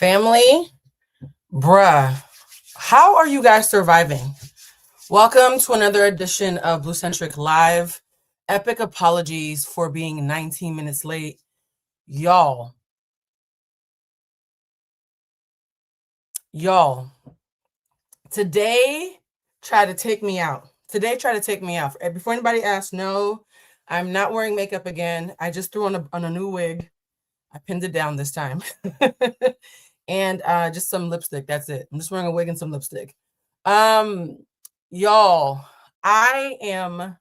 Family, bruh, how are you guys surviving? Welcome to another edition of Bluecentric Live. Epic apologies for being 19 minutes late. Y'all, today tried to take me out. Before anybody asks, no, I'm not wearing makeup again. I just threw on a new wig. I pinned it down this time. And just some lipstick. That's it. I'm just wearing a wig and some lipstick. Y'all, I am.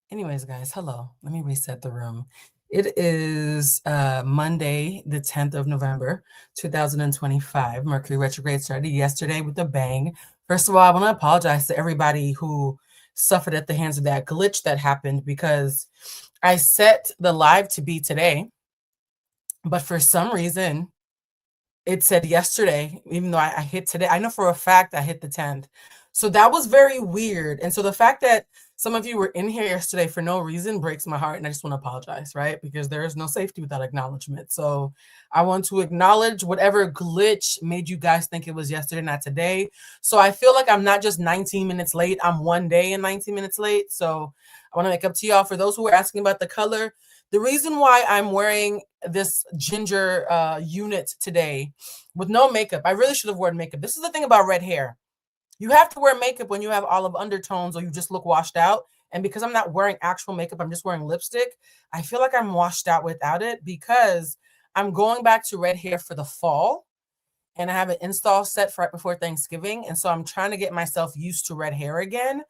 Anyways, guys, hello. Let me reset the room. It is Monday, the 10th of November, 2025. Mercury retrograde started yesterday with a bang. First of all, I want to apologize to everybody who suffered at the hands of that glitch that happened, because I set the live to be today, but for some reason it said yesterday, even though I hit today. I know for a fact I hit the 10th. So that was very weird. And so the fact that some of you were in here yesterday for no reason breaks my heart. And I just want to apologize, right? Because there is no safety without acknowledgement. So I want to acknowledge whatever glitch made you guys think it was yesterday, not today. So I feel like I'm not just 19 minutes late. I'm one day and 19 minutes late. So I want to make up to y'all. For those who are asking about the color, the reason why I'm wearing this ginger unit today with no makeup, I really should have worn makeup. This is the thing about red hair. You have to wear makeup when you have olive undertones or you just look washed out. And because I'm not wearing actual makeup, I'm just wearing lipstick, I feel like I'm washed out without it, because I'm going back to red hair for the fall. And I have an install set for right before Thanksgiving. And so I'm trying to get myself used to red hair again.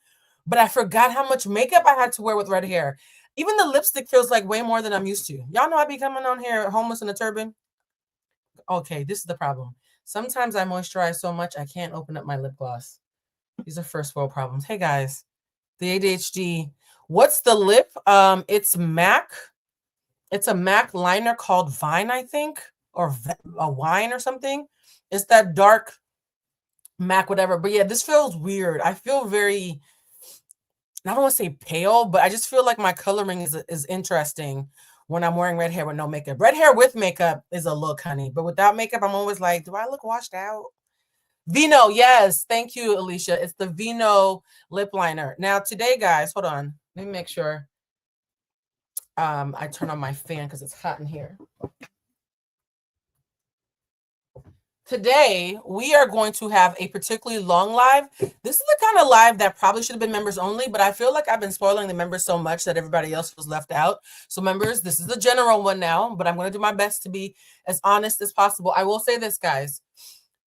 But I forgot how much makeup I had to wear with red hair. Even the lipstick feels like way more than I'm used to. Y'all know I be coming on here homeless in a turban. Okay, this is the problem. Sometimes I moisturize so much I can't open up my lip gloss. These are first world problems. Hey guys, the ADHD. What's the lip? It's MAC. It's a MAC liner called Vine, I think, or a wine or something. It's that dark MAC, whatever. But yeah, this feels weird. I feel very, I don't want to say pale, but I just feel like my coloring is interesting when I'm wearing red hair with no makeup. Red hair with makeup is a look, honey. But without makeup, I'm always like, do I look washed out? Vino, yes. Thank you, Alicia. It's the Vino lip liner. Now today, guys, hold on. Let me make sure I turn on my fan because it's hot in here. Today, we are going to have a particularly long live. This is the kind of live that probably should have been members only, but I feel like I've been spoiling the members so much that everybody else was left out. So members, this is the general one now, but I'm going to do my best to be as honest as possible. I will say this, guys.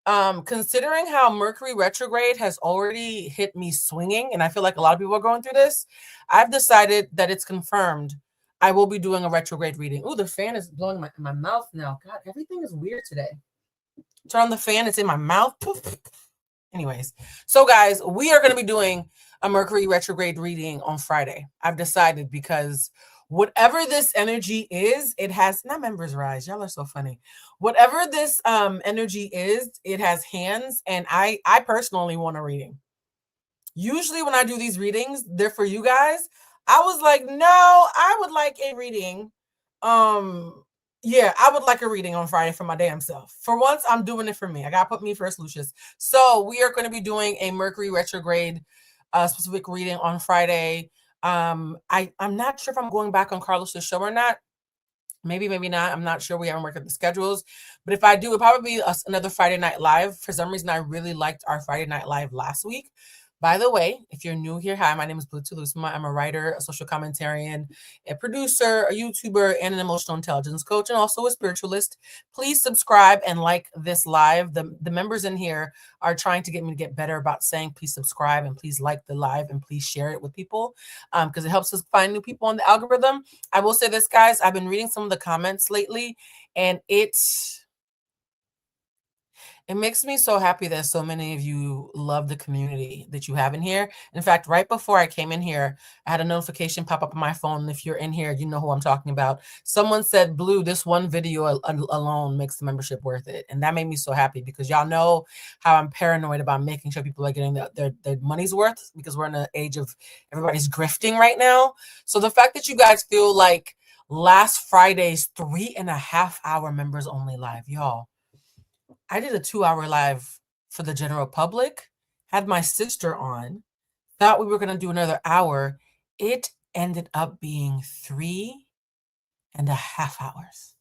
Considering how Mercury retrograde has already hit me swinging, and I feel like a lot of people are going through this, I've decided that it's confirmed I will be doing a retrograde reading. Oh, the fan is blowing my mouth now. God, everything is weird today. Turn on the fan, it's in my mouth. Anyways, so guys, we are going to be doing a Mercury retrograde reading on Friday. I've decided, because whatever this energy is, it has, not members rise. Y'all are so funny. Whatever this energy is, it has hands, and I personally want a reading. Usually when I do these readings, they're for you guys. I was like, no, I would like a reading. Yeah, I would like a reading on Friday for my damn self. For once, I'm doing it for me. I gotta put me first, Lucius. So we are going to be doing a Mercury retrograde specific reading on Friday. I'm not sure if I'm going back on Carlos's show or not. Maybe, maybe not. I'm not sure. We haven't worked out the schedules. But if I do, it'll probably be another Friday Night Live. For some reason, I really liked our Friday Night Live last week. By the way, if you're new here, hi, my name is Bluecentric. I'm a writer, a social commentarian, a producer, a YouTuber, and an emotional intelligence coach, and also a spiritualist. Please subscribe and like this live. The members in here are trying to get me to get better about saying please subscribe and please like the live and please share it with people because it helps us find new people on the algorithm. I will say this, guys. I've been reading some of the comments lately, and it makes me so happy that so many of you love the community that you have in here. In fact, right before I came in here, I had a notification pop up on my phone. If you're in here, you know who I'm talking about. Someone said, Blue, this one video alone makes the membership worth it. And that made me so happy because y'all know how I'm paranoid about making sure people are getting their money's worth because we're in an age of everybody's grifting right now. So the fact that you guys feel like last Friday's 3.5-hour members only live, y'all. I did a 2-hour live for the general public, had my sister on, thought we were going to do another hour. It ended up being 3.5 hours.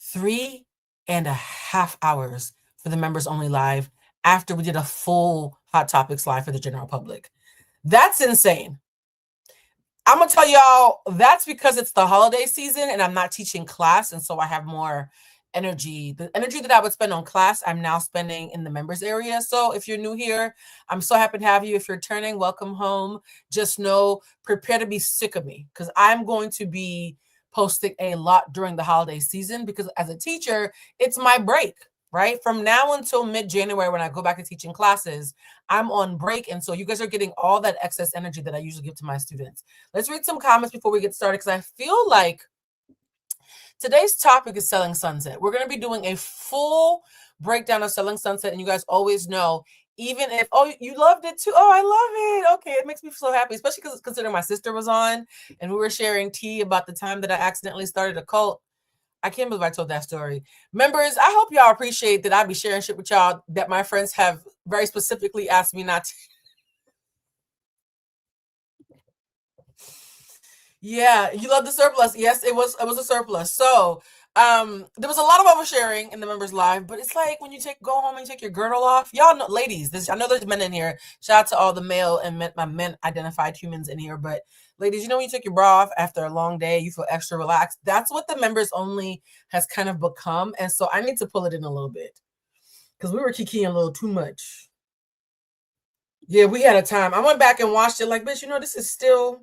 3.5 hours for the members only live after we did a full Hot Topics live for the general public. That's insane. I'm going to tell y'all that's because it's the holiday season and I'm not teaching class. And so I have more energy. The energy that I would spend on class, I'm now spending in the members area. So if you're new here, I'm so happy to have you. If you're returning, welcome home. Just know, prepare to be sick of me because I'm going to be posting a lot during the holiday season because as a teacher, it's my break, right? From now until mid-January when I go back to teaching classes, I'm on break. And so you guys are getting all that excess energy that I usually give to my students. Let's read some comments before we get started because I feel like today's topic is Selling Sunset. We're going to be doing a full breakdown of Selling Sunset. And you guys always know, even if, oh, you loved it too. Oh, I love it. Okay, it makes me so happy, especially because considering my sister was on and we were sharing tea about the time that I accidentally started a cult. I can't believe I told that story. Members, I hope y'all appreciate that I be sharing shit with y'all that my friends have very specifically asked me not to. Yeah, you love the surplus. Yes, it was a surplus. So there was a lot of oversharing in the members live, but it's like when you go home and take your girdle off. Y'all know, ladies, I know there's men in here. Shout out to all the male and men identified humans in here, but ladies, you know when you take your bra off after a long day, you feel extra relaxed. That's what the members only has kind of become. And so I need to pull it in a little bit because we were kikiing a little too much. Yeah, we had a time. I went back and watched it like, bitch, you know, this is still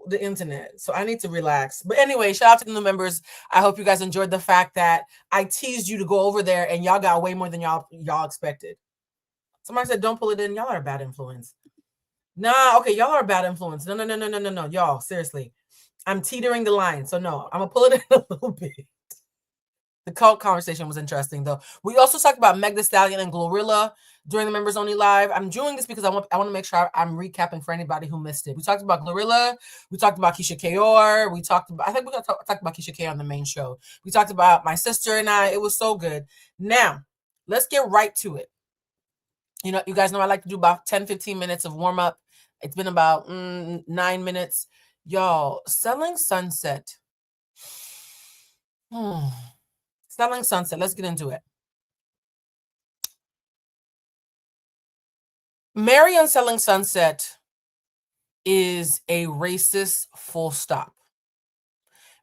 the internet. So I need to relax. But anyway, shout out to the new members. I hope you guys enjoyed the fact that I teased you to go over there and y'all got way more than y'all expected. Somebody said, don't pull it in. Y'all are a bad influence. Nah, okay, y'all are a bad influence. No, y'all, seriously. I'm teetering the line. So no, I'm gonna pull it in a little bit. The cult conversation was interesting, though. We also talked about Meg Thee Stallion and Glorilla during the members only live. I'm doing this because I want to make sure I'm recapping for anybody who missed it. We talked about Glorilla. We talked about Keisha Kaur. I think we talked about Keisha K on the main show. We talked about my sister and I. It was so good. Now, let's get right to it. You know, you guys know I like to do about 10, 15 minutes of warm up. It's been about 9 minutes. Y'all, Selling Sunset. Selling Sunset. Let's get into it. Mary on Selling Sunset is a racist, full stop.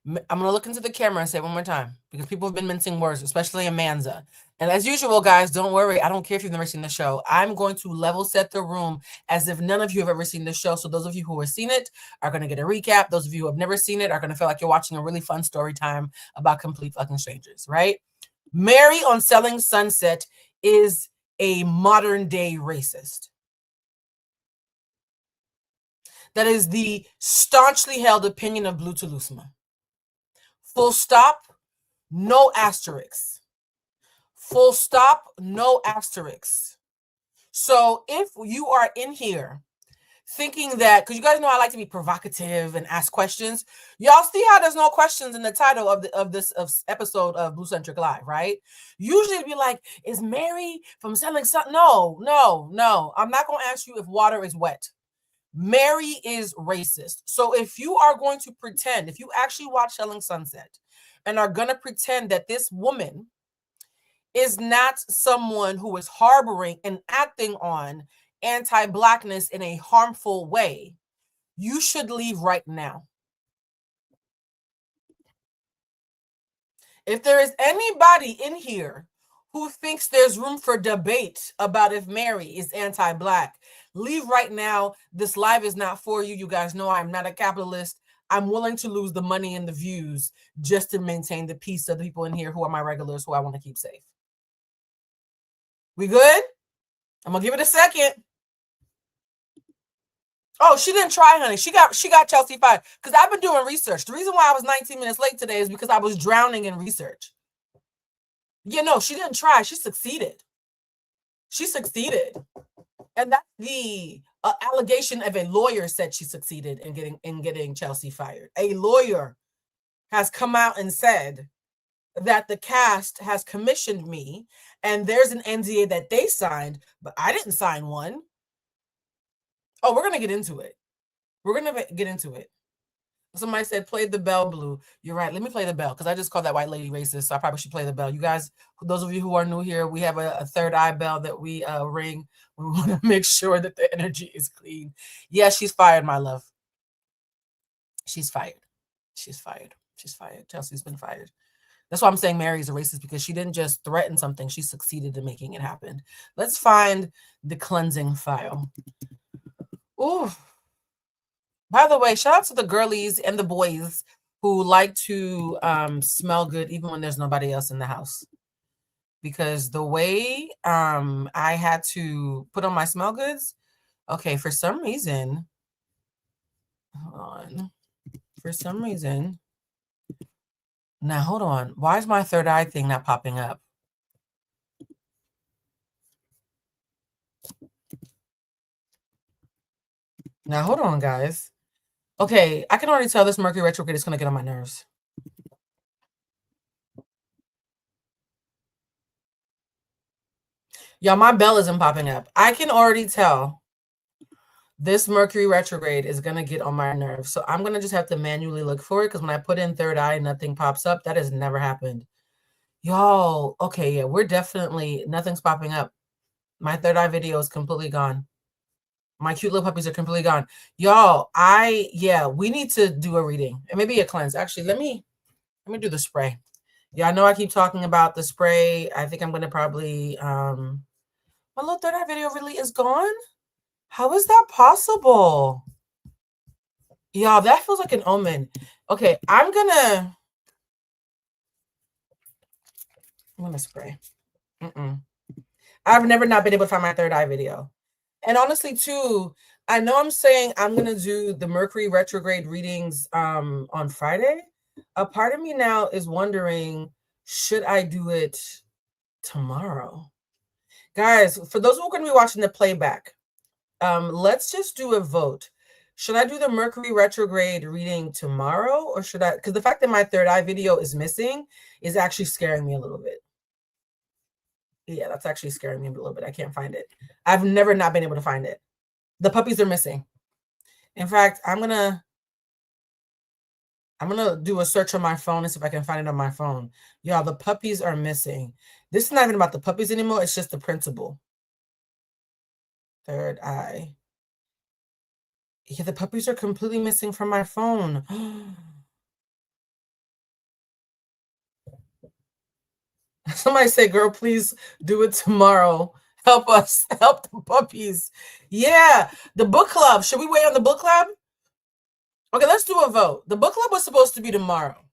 I'm going to look into the camera and say it one more time because people have been mincing words, especially Amanza. And as usual, guys, don't worry. I don't care if you've never seen the show. I'm going to level set the room as if none of you have ever seen the show. So those of you who have seen it are going to get a recap. Those of you who have never seen it are going to feel like you're watching a really fun story time about complete fucking strangers, right? Mary on Selling Sunset is a modern day racist. That is the staunchly held opinion of Blue Telusma. Full stop, no asterisks. Full stop, no asterisks. So if you are in here thinking that, because you guys know I like to be provocative and ask questions, y'all see how there's no questions in the title of this episode of Bluecentric Live, right? Usually it'd be like, is Mary from Selling something? No. I'm not going to ask you if water is wet. Mary is racist. So if you are going to pretend, if you actually watch Selling Sunset and are going to pretend that this woman is not someone who is harboring and acting on anti-Blackness in a harmful way, you should leave right now. If there is anybody in here who thinks there's room for debate about if Mary is anti-Black, leave right now. This live is not for you. You guys know I'm not a capitalist. I'm willing to lose the money and the views just to maintain the peace of the people in here who are my regulars who I want to keep safe. We good? I'm gonna give it a second. Oh, she didn't try, honey. She got Chelsea fired because I've been doing research. The reason why I was 19 minutes late today is because I was drowning in research. Yeah, no, she didn't try. She succeeded. She succeeded, and that's the allegation of a lawyer said she succeeded in getting Chelsea fired. A lawyer has come out and said that the cast has commissioned me, and there's an NDA that they signed, but I didn't sign one. Oh, we're gonna get into it. We're gonna get into it. Somebody said, play the bell, Blue. You're right. Let me play the bell because I just called that white lady racist. So I probably should play the bell. You guys, those of you who are new here, we have a third eye bell that we ring. We want to make sure that the energy is clean. Yeah, she's fired, my love. She's fired. She's fired. She's fired. Chelsea's been fired. That's why I'm saying Mary's a racist, because she didn't just threaten something. She succeeded in making it happen. Let's find the cleansing file. Ooh. By the way, shout out to the girlies and the boys who like to smell good even when there's nobody else in the house. Because the way I had to put on my smell goods, okay, for some reason, hold on. For some reason, now hold on. Why is my third eye thing not popping up? Now hold on, guys. Okay, I can already tell this Mercury retrograde is going to get on my nerves. Y'all, my bell isn't popping up. I can already tell this Mercury retrograde is going to get on my nerves. So I'm going to just have to manually look for it, because when I put in third eye, nothing pops up. That has never happened. Y'all, okay, yeah, we're definitely, nothing's popping up. My third eye video is completely gone. My cute little puppies are completely gone. Y'all, we need to do a reading and maybe a cleanse. Actually, let me do the spray. Yeah, I know I keep talking about the spray. I think I'm going to probably, my little third eye video really is gone. How is that possible? Y'all, that feels like an omen. Okay, I'm gonna spray. I've never not been able to find my third eye video. And honestly, too, I know I'm saying I'm going to do the Mercury retrograde readings on Friday. A part of me now is wondering, should I do it tomorrow? Guys, for those who are going to be watching the playback, let's just do a vote. Should I do the Mercury retrograde reading tomorrow, or should I? Because the fact that my third eye video is missing is actually scaring me a little bit. Yeah, that's actually scaring me a little bit. I can't find it. I've never not been able to find it. The puppies are missing. In fact, I'm gonna do a search on my phone and see if I can find it on my phone. Y'all, the puppies are missing. This is not even about the puppies anymore. It's just the principle. Third eye. Yeah, the puppies are completely missing from my phone. Somebody say, girl, please do it tomorrow. Help us. Help the puppies. Yeah, the book club. Should we wait on the book club? Okay, let's do a vote. The book club was supposed to be tomorrow.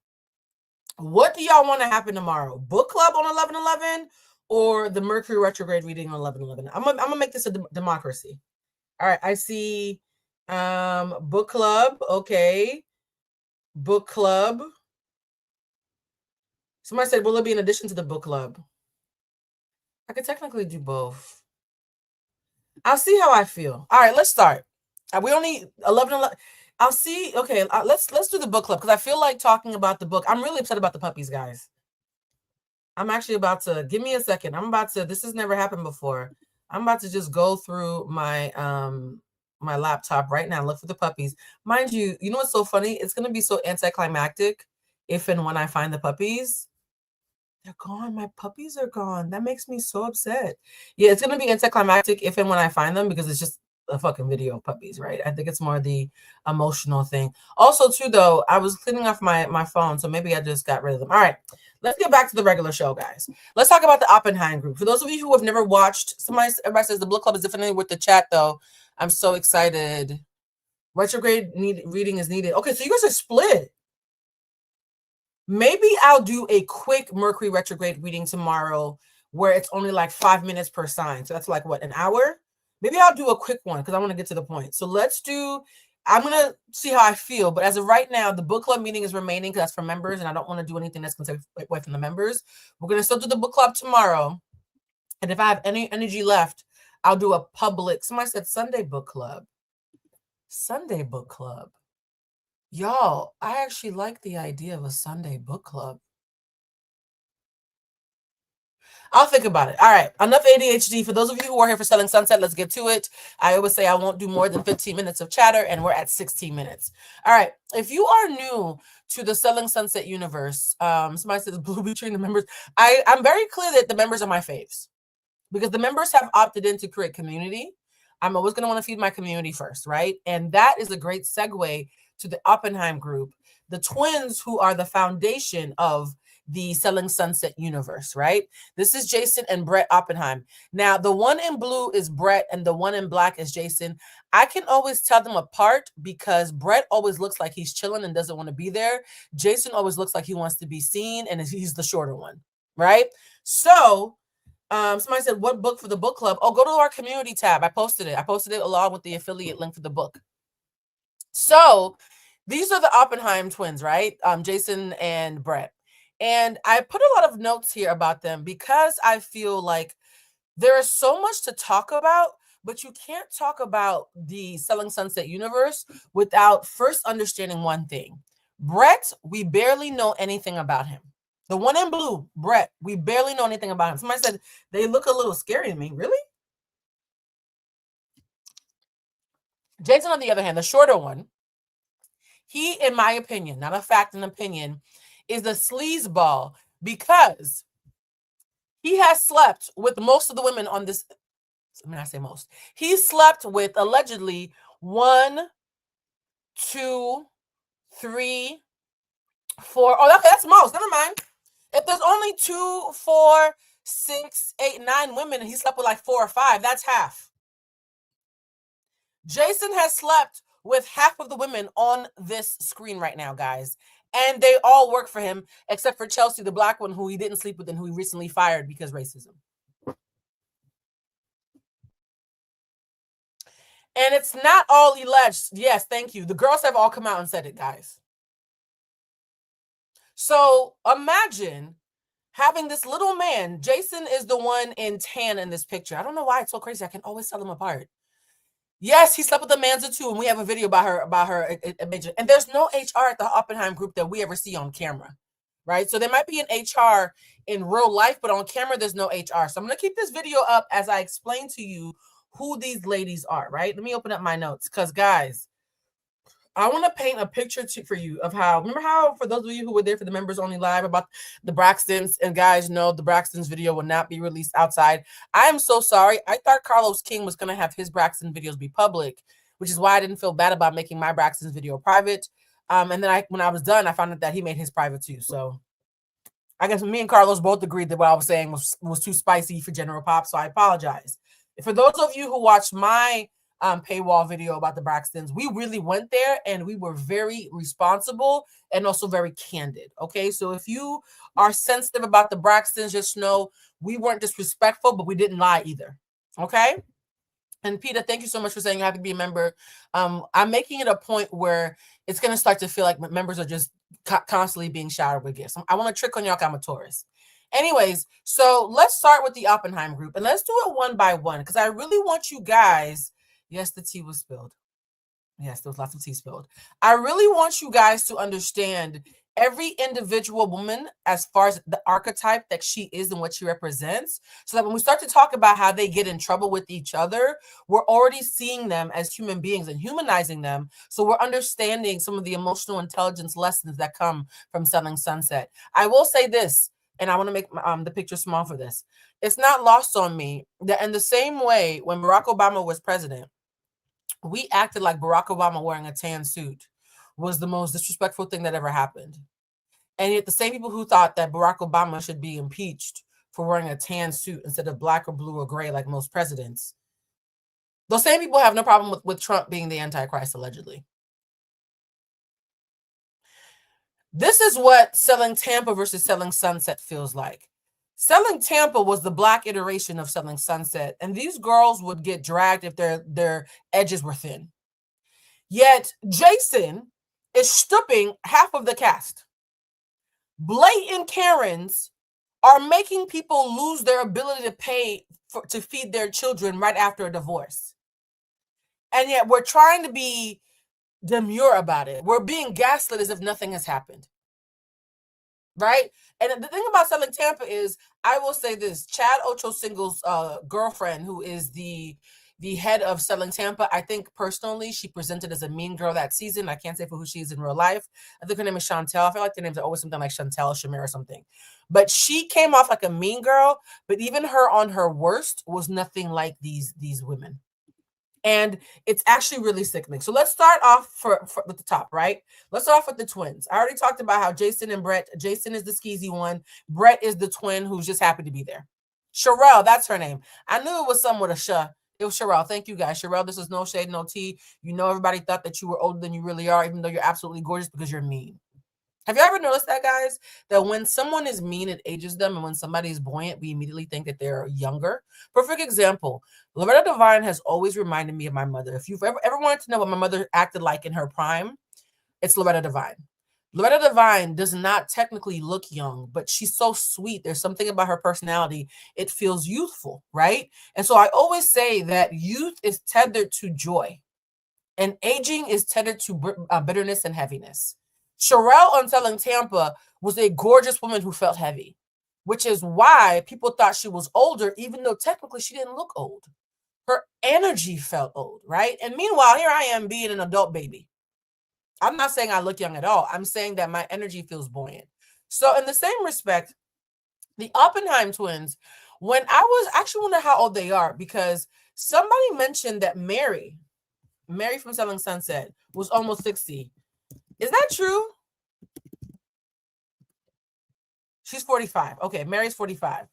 What do y'all want to happen tomorrow? Book club on 11/11 or the Mercury retrograde reading on 11/11? I'm gonna make this a democracy. All right, I see book club. Okay. Book club. Somebody said, will it be in addition to the book club? I could technically do both. I'll see how I feel. All right, let's start. We only 11/11. I'll see. Okay, let's do the book club, because I feel like talking about the book. I'm really upset about the puppies, guys. I'm actually about to, give me a second. This has never happened before. I'm about to just go through my my laptop right now, look for the puppies. Mind you, you know what's so funny? It's going to be so anticlimactic if and when I find the puppies. They're gone. My puppies are gone. That makes me so upset. Yeah, it's going to be anticlimactic if and when I find them because it's just a fucking video of puppies, right? I think it's more the emotional thing. Also, too, though, I was cleaning off my phone, so maybe I just got rid of them. All right, let's get back to the regular show, guys. Let's talk about the Oppenheim group. For those of you who have never watched, everybody says the book club is definitely with the chat, though. I'm so excited. Retrograde reading is needed. Okay, so you guys are split. Maybe I'll do a quick Mercury retrograde reading tomorrow where it's only like 5 minutes per sign. So that's like, what, an hour? Maybe I'll do a quick one because I want to get to the point. So I'm going to see how I feel. But as of right now, the book club meeting is remaining because that's for members. And I don't want to do anything that's going to take away from the members. We're going to still do the book club tomorrow. And if I have any energy left, I'll do a public. Somebody said Sunday book club. Sunday book club. Y'all, I actually like the idea of a Sunday book club. I'll think about it. All right, enough ADHD. For those of you who are here for Selling Sunset, let's get to it. I always say I won't do more than 15 minutes of chatter, and we're at 16 minutes. All right, if you are new to the Selling Sunset universe, somebody says Blue between the members. I'm very clear that the members are my faves because the members have opted in to create community. I'm always going to want to feed my community first, right? And that is a great segue to the Oppenheim group, the twins who are the foundation of the Selling Sunset universe, right? This is Jason and Brett Oppenheim. Now, the one in blue is Brett and the one in black is Jason. I can always tell them apart because Brett always looks like he's chilling and doesn't want to be there. Jason always looks like he wants to be seen and he's the shorter one, right? So, somebody said, what book for the book club? Oh, go to our community tab. I posted it. I posted it along with the affiliate link for the book. So these are the Oppenheim twins, right? Jason and Brett. And I put a lot of notes here about them because I feel like there is so much to talk about, but you can't talk about the Selling Sunset universe without first understanding one thing. Brett, we barely know anything about him. The one in blue, Brett, we barely know anything about him. Somebody said they look a little scary to me. Really? Jason, on the other hand, the shorter one, he, in my opinion, not a fact, an opinion, is a sleazeball because he has slept with most of the women on this. I mean, I say most. He slept with allegedly 1, 2, 3, 4. Oh, okay, that's most. Never mind. If there's only 2, 4, 6, 8, 9 women, and he slept with like 4 or 5, that's half. Jason has slept with half of the women on this screen right now, guys. And they all work for him, except for Chelsea, the black one, who he didn't sleep with and who he recently fired because racism. And it's not all alleged. Yes, thank you. The girls have all come out and said it, guys. So imagine having this little man. Jason is the one in tan in this picture. I don't know why it's so crazy. I can always tell them apart. Yes, he slept with Amanza too, and we have a video about her. And there's no HR at the Oppenheim group that we ever see on camera, right? So there might be an HR in real life, but on camera, there's no HR. So I'm going to keep this video up as I explain to you who these ladies are, right? Let me open up my notes because, guys, I want to paint a picture for you of remember how, for those of you who were there for the members only live about the Braxtons, and guys know the Braxtons video will not be released outside. I am so sorry. I thought Carlos King was going to have his Braxton videos be public, which is why I didn't feel bad about making my Braxton's video private. And then when I was done, I found out that he made his private too. So I guess me and Carlos both agreed that what I was saying was too spicy for General Pop. So I apologize. For those of you who watched my paywall video about the Braxtons, we really went there and we were very responsible and also very candid. Okay, so if you are sensitive about the Braxtons, just know we weren't disrespectful, but we didn't lie either. Okay. And Peter, thank you so much for saying you have to be a member. I'm making it a point where it's going to start to feel like members are just constantly being showered with gifts. I want to trick on y'all. I'm a Taurus. Anyways, so let's start with the Oppenheim group and let's do it one by one because I really want you guys. Yes, the tea was spilled. Yes, there was lots of tea spilled. I really want you guys to understand every individual woman as far as the archetype that she is and what she represents, so that when we start to talk about how they get in trouble with each other, we're already seeing them as human beings and humanizing them. So we're understanding some of the emotional intelligence lessons that come from Selling Sunset. I will say this, and I want to make the picture small for this. It's not lost on me that in the same way when Barack Obama was president, we acted like Barack Obama wearing a tan suit was the most disrespectful thing that ever happened. And yet the same people who thought that Barack Obama should be impeached for wearing a tan suit instead of black or blue or gray like most presidents, those same people have no problem with Trump being the Antichrist, allegedly. This is what Selling Tampa versus Selling Sunset feels like. Selling Tampa was the black iteration of Selling Sunset, and these girls would get dragged if their edges were thin. Yet Jason is stripping half of the cast. Blatant Karens are making people lose their ability to pay to feed their children right after a divorce. And yet we're trying to be demure about it. We're being gaslit as if nothing has happened. Right? And the thing about Selling Tampa is, I will say this, Chad Ochocinco's girlfriend, who is the head of Selling Tampa, I think personally she presented as a mean girl that season. I can't say for who she is in real life. I think her name is Chantel. I feel like their names are always something like Chantel, Shamir, or something. But she came off like a mean girl, but even her on her worst was nothing like these women. And it's actually really sickening. So let's start off with the top, right? Let's start off with the twins. I already talked about how Jason and Brett, Jason is the skeezy one. Brett is the twin who's just happy to be there. Sherelle, that's her name. I knew it was some with a sh. It was Sherelle. Thank you, guys. Sherelle, this is no shade, no tea. You know everybody thought that you were older than you really are, even though you're absolutely gorgeous because you're mean. Have you ever noticed that, guys? That when someone is mean, it ages them, and when somebody is buoyant, we immediately think that they're younger. Perfect example. Loretta Devine has always reminded me of my mother. If you've ever wanted to know what my mother acted like in her prime, it's Loretta Devine. Loretta Devine does not technically look young, but she's so sweet. There's something about her personality. It feels youthful, right? And so I always say that youth is tethered to joy, and aging is tethered to bitterness and heaviness. Sherelle on Selling Tampa was a gorgeous woman who felt heavy, which is why people thought she was older, even though technically she didn't look old. Her energy felt old, right? And meanwhile, here I am being an adult baby. I'm not saying I look young at all. I'm saying that my energy feels buoyant. So in the same respect, the Oppenheim twins, when I was actually wonder how old they are, because somebody mentioned that Mary from Selling Sunset was almost 60. Is that true? She's 45. Okay, Mary's 45.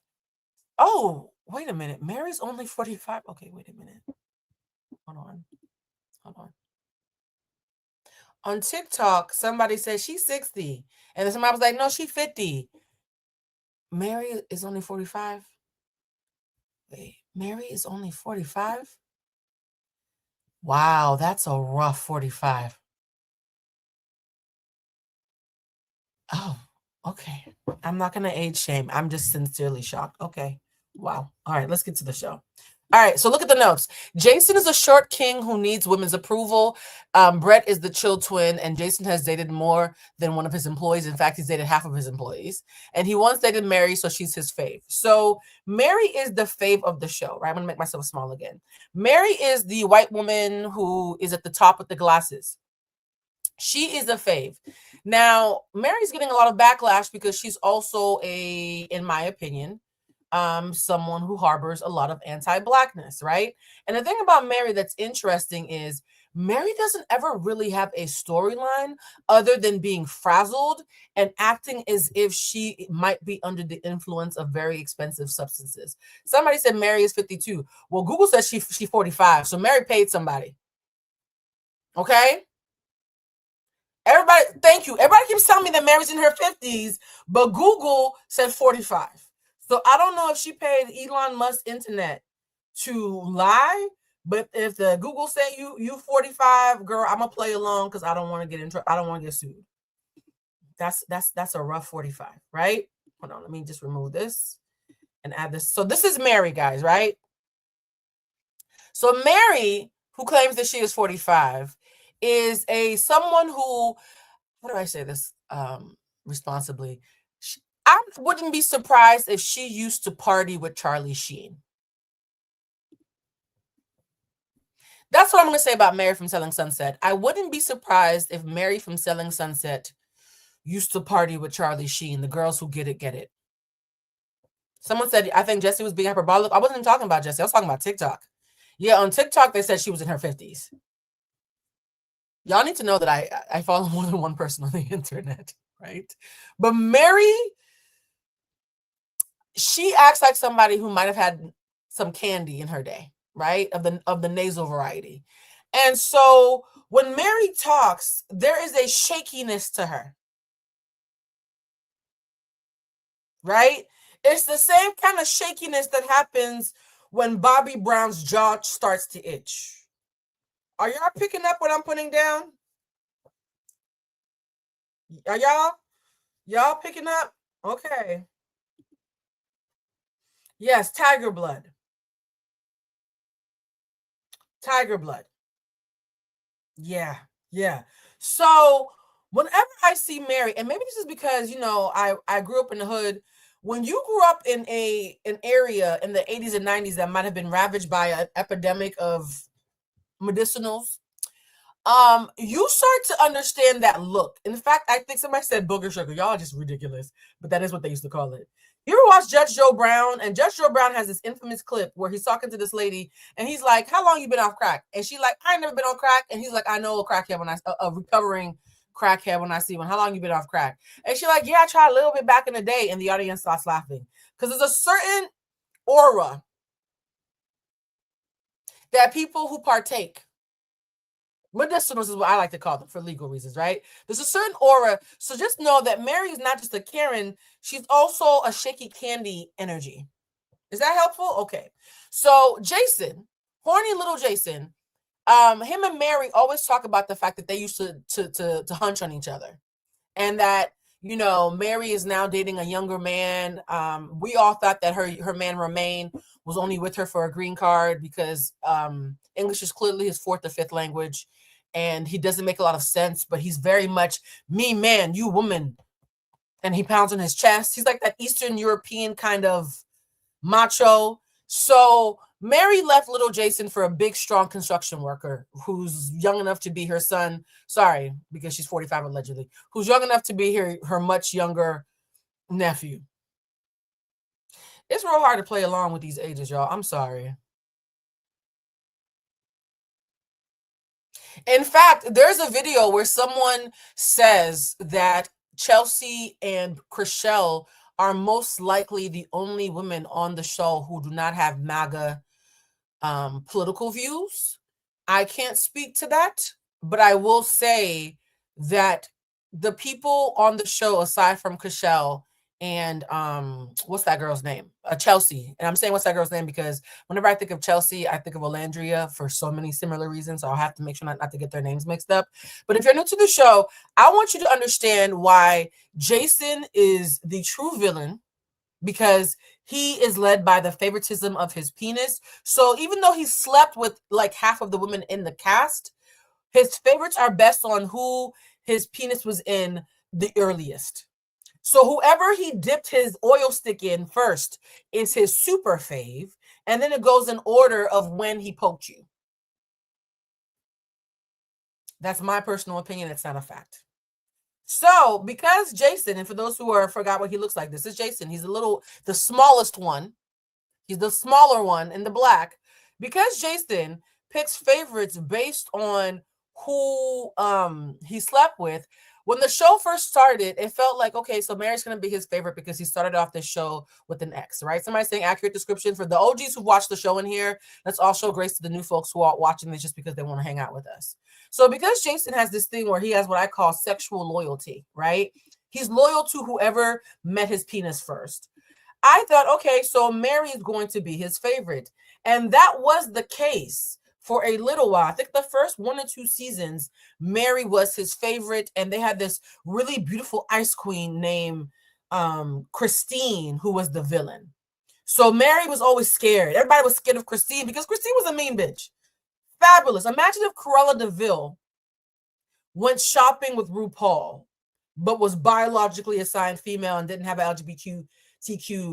Oh, wait a minute. Mary's only 45. Okay, wait a minute. Hold on. On TikTok, somebody said she's 60. And then somebody was like, no, she's 50. Mary is only 45. Wait, Mary is only 45? Wow, that's a rough 45. Oh, okay. I'm not going to age shame. I'm just sincerely shocked. Okay. Wow. All right, let's get to the show. All right, so look at the notes. Jason is a short king who needs women's approval. Brett is the chill twin, and Jason has dated more than one of his employees. In fact, he's dated half of his employees. And he once dated Mary, so she's his fave. So Mary is the fave of the show, right? I'm going to make myself small again. Mary is the white woman who is at the top with the glasses. She is a fave. Now, Mary's getting a lot of backlash because she's also in my opinion, someone who harbors a lot of anti-Blackness, right? And the thing about Mary that's interesting is Mary doesn't ever really have a storyline other than being frazzled and acting as if she might be under the influence of very expensive substances. Somebody said Mary is 52. Well, Google says she's 45, so Mary paid somebody. Okay? Everybody, thank you. Everybody keeps telling me that Mary's in her 50s, but Google said 45. So I don't know if she paid Elon Musk internet to lie, but if the Google said you 45, girl, I'm gonna play along because I don't want to get in trouble. I don't want to get sued. That's a rough 45, right? Hold on, let me just remove this and add this. So this is Mary, guys, right? So Mary, who claims that she is 45, is someone who, how do I say this? responsibly. I wouldn't be surprised if she used to party with Charlie Sheen. That's what I'm going to say about Mary from Selling Sunset. I wouldn't be surprised if Mary from Selling Sunset used to party with Charlie Sheen. The girls who get it, get it. Someone said, I think Jessie was being hyperbolic. I wasn't even talking about Jessie. I was talking about TikTok. Yeah, on TikTok, they said she was in her 50s. Y'all need to know that I follow more than one person on the internet, right? But Mary, she acts like somebody who might have had some candy in her day, right? Of the nasal variety. And so when Mary talks, there is a shakiness to her, right? It's the same kind of shakiness that happens when Bobby Brown's jaw starts to itch. Are y'all picking up what I'm putting down? Are y'all picking up? Okay. Yes, tiger blood. Tiger blood. Yeah, yeah. So whenever I see Mary, and maybe this is because, you know, I grew up in the hood. When you grew up in an area in the 80s and 90s that might have been ravaged by an epidemic of medicinals, you start to understand that look. In fact, I think somebody said booger sugar. Y'all are just ridiculous, but that is what they used to call it. You ever watch Judge Joe Brown? And Judge Joe Brown has this infamous clip where he's talking to this lady, and he's like, "How long you been off crack?" And she like, "I ain't never been on crack." And he's like, "I know a crackhead when a recovering crackhead when I see one. How long you been off crack?" And she's like, "Yeah, I tried a little bit back in the day." And the audience starts laughing because there's a certain aura that people who partake, medicinals is what I like to call them for legal reasons, right? There's a certain aura. So just know that Mary is not just a Karen, she's also a shaky candy energy. Is that helpful? Okay. So Jason, horny little Jason, him and Mary always talk about the fact that they used to hunch on each other. And that, you know, Mary is now dating a younger man. We all thought that her man Romain was only with her for a green card because English is clearly his fourth or fifth language, and he doesn't make a lot of sense, but he's very much me man, you woman, and he pounds on his chest. He's like that Eastern European kind of macho. So Mary left little Jason for a big, strong construction worker who's young enough to be her son. Sorry, because she's 45 allegedly. Who's young enough to be her much younger nephew. It's real hard to play along with these ages, y'all. I'm sorry. In fact, there's a video where someone says that Chelsea and Crishell are most likely the only women on the show who do not have MAGA political views. I can't speak to that, but I will say that the people on the show, aside from Crishell and what's that girl's name? Chelsea. And I'm saying what's that girl's name because whenever I think of Chelsea, I think of Olandria for so many similar reasons. So I'll have to make sure not to get their names mixed up. But if you're new to the show, I want you to understand why Jason is the true villain, because he is led by the favoritism of his penis. So even though he slept with like half of the women in the cast, his favorites are best on who his penis was in the earliest. So whoever he dipped his oil stick in first is his super fave, and then it goes in order of when he poked you. That's my personal opinion. It's not a fact. So because Jason, and for those who forgot what he looks like, this is Jason. He's the smallest one. He's the smaller one in the black. Because Jason picks favorites based on who he slept with. When the show first started, it felt like, okay, so Mary's going to be his favorite because he started off this show with an X, right? Somebody saying accurate description. For the OGs who watched the show in here, let's all show grace to the new folks who are watching this just because they want to hang out with us. So because Jason has this thing where he has what I call sexual loyalty, right? He's loyal to whoever met his penis first. I thought, okay, so Mary is going to be his favorite. And that was the case for a little while. I think the first 1 or 2 seasons, Mary was his favorite. And they had this really beautiful ice queen named Christine, who was the villain. So Mary was always scared. Everybody was scared of Christine because Christine was a mean bitch. Fabulous. Imagine if Cruella de Vil went shopping with RuPaul. but was biologically assigned female and didn't have an LGBTQ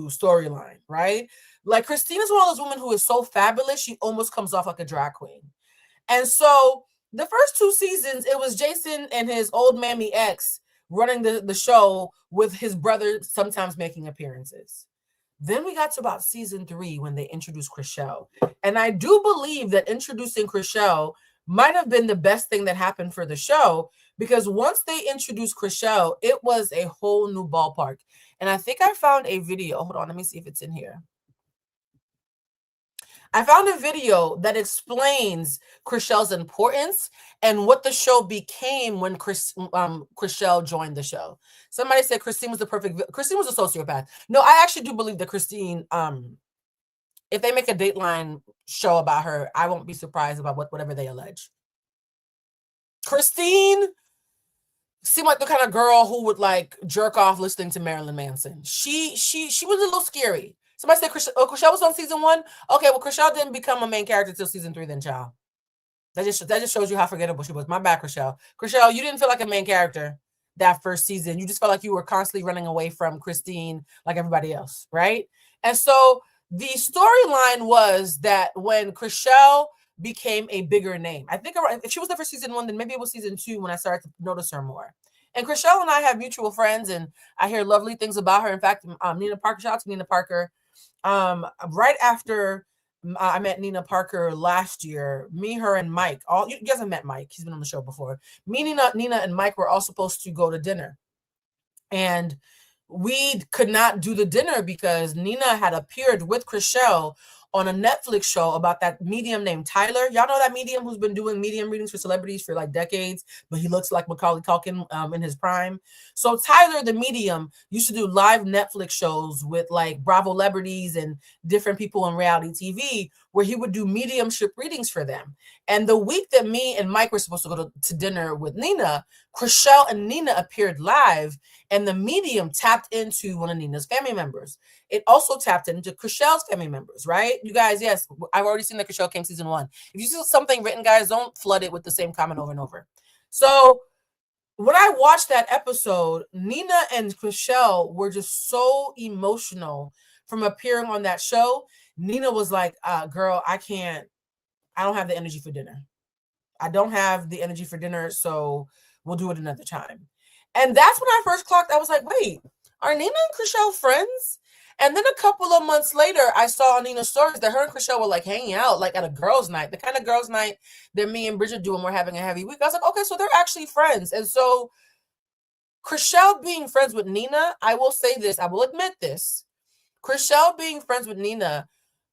storyline, right? Like Christine is one of those women who is so fabulous, she almost comes off like a drag queen. And so the first 2 seasons, it was Jason and his old mammy ex running the show with his brother sometimes making appearances. Then we got to about season 3 when they introduced Crishell. And I do believe that introducing Crishell might have been the best thing that happened for the show, because once they introduced Crishell, it was a whole new ballpark. And I think I found a video. Hold on, let me see if it's in here. I found a video that explains Crishell's importance and what the show became when Crishell joined the show. Somebody said Christine was the perfect. Christine was a sociopath. No, I actually do believe that Christine. If they make a Dateline show about her, I won't be surprised about whatever they allege. Christine seemed like the kind of girl who would like jerk off listening to Marilyn Manson. She was a little scary. Somebody said Crishell was on season 1. Okay, well, Crishell didn't become a main character till season 3 then, child. That just shows you how forgettable she was. My bad, Crishell. Crishell, you didn't feel like a main character that first season. You just felt like you were constantly running away from Christine like everybody else, right? And so the storyline was that when Crishell became a bigger name, I think if she was there for season 1, then maybe it was season 2 when I started to notice her more. And Crishell and I have mutual friends, and I hear lovely things about her. In fact, Nina Parker, shout out to Nina Parker. Right after I met Nina Parker last year, me, her, and Mike, all you guys have met Mike. He's been on the show before. Me, Nina, and Mike were all supposed to go to dinner. And we could not do the dinner because Nina had appeared with Crishell on a Netflix show about that medium named Tyler. Y'all know that medium who's been doing medium readings for celebrities for like decades, but he looks like Macaulay Culkin in his prime. So Tyler, the medium, used to do live Netflix shows with like Bravo celebrities and different people on reality TV, where he would do mediumship readings for them. And the week that me and Mike were supposed to go to dinner with Nina, Crishell and Nina appeared live, and the medium tapped into one of Nina's family members. It also tapped into Crishell's family members, right? You guys, yes, I've already seen that Crishell came season 1. If you see something written, guys, don't flood it with the same comment over and over. So when I watched that episode, Nina and Crishell were just so emotional from appearing on that show. Nina was like, girl, I don't have the energy for dinner. I don't have the energy for dinner, so we'll do it another time. And that's when I first clocked. I was like, wait, are Nina and Crishell friends? And then a couple of months later, I saw on Nina's stories that her and Crishell were like hanging out, like at a girls' night, the kind of girls' night that me and Bridget do when we're having a heavy week. I was like, okay, so they're actually friends. And so Crishell being friends with Nina, I will say this, I will admit this. Crishell being friends with Nina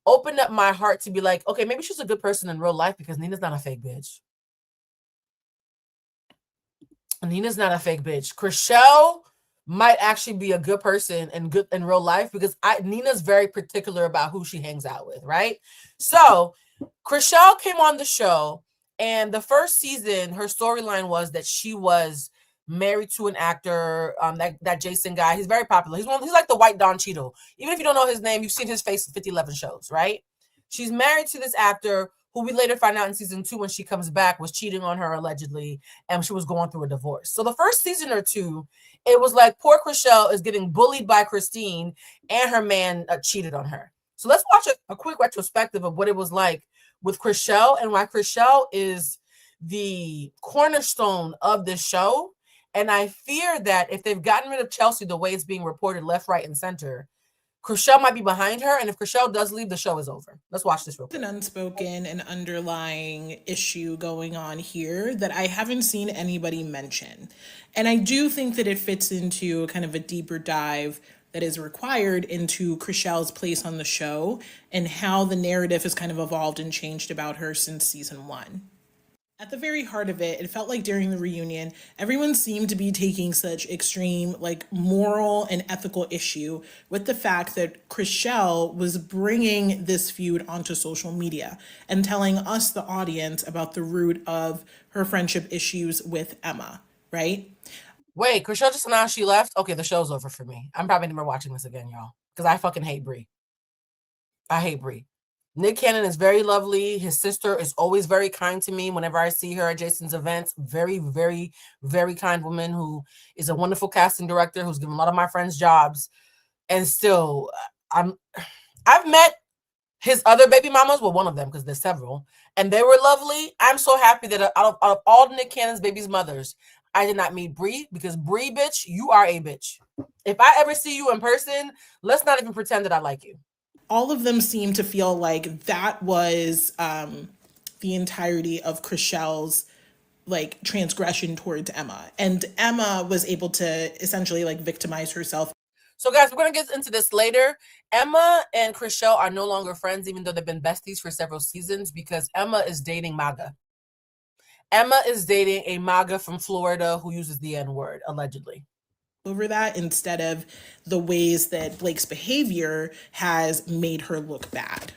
opened up my heart to be like, okay, maybe she's a good person in real life because Nina's not a fake bitch. Nina's not a fake bitch. Crishell might actually be a good person and good in real life because Nina's very particular about who she hangs out with, right? So Crishell came on the show, and the first season, her storyline was that she was married to an actor, that Jason guy. He's very popular. He's like the white Don Cheadle. Even if you don't know his name, you've seen his face in 5011 shows, right? She's married to this actor who we later find out in season 2 when she comes back was cheating on her allegedly, and she was going through a divorce. So the first season or 2, it was like poor Crishell is getting bullied by Christine, and her man cheated on her. So let's watch a quick retrospective of what it was like with Crishell and why Crishell is the cornerstone of this show. And I fear that if they've gotten rid of Chelsea the way it's being reported left, right, and center, Crishell might be behind her, and if Crishell does leave, the show is over. Let's watch this real quick. An unspoken and underlying issue going on here that I haven't seen anybody mention. And I do think that it fits into kind of a deeper dive that is required into Crishell's place on the show and how the narrative has kind of evolved and changed about her since season 1. At the very heart of it, it felt like during the reunion, everyone seemed to be taking such extreme, like, moral and ethical issue with the fact that Crishell was bringing this feud onto social media and telling us, the audience, about the root of her friendship issues with Emma, right? Wait, Crishell just announced she left? Okay, the show's over for me. I'm probably never watching this again, y'all, because I fucking hate Brie. I hate Brie. Nick Cannon is very lovely. His sister is always very kind to me whenever I see her at Jason's events. Very, very, very kind woman who is a wonderful casting director who's given a lot of my friends jobs. And still, I've met his other baby mamas, well, one of them, because there's several, and they were lovely. I'm so happy that out of all Nick Cannon's baby's mothers, I did not meet Bree, because Bree, bitch, you are a bitch. If I ever see you in person, let's not even pretend that I like you. All of them seem to feel like that was the entirety of Crishell's like transgression towards Emma, and Emma was able to essentially like victimize herself. So guys, we're going to get into this later. Emma and Crishell are no longer friends, even though they've been besties for several seasons, because Emma is dating MAGA. Emma is dating a MAGA from Florida who uses the N-word, allegedly. Over that, instead of the ways that Blake's behavior has made her look bad.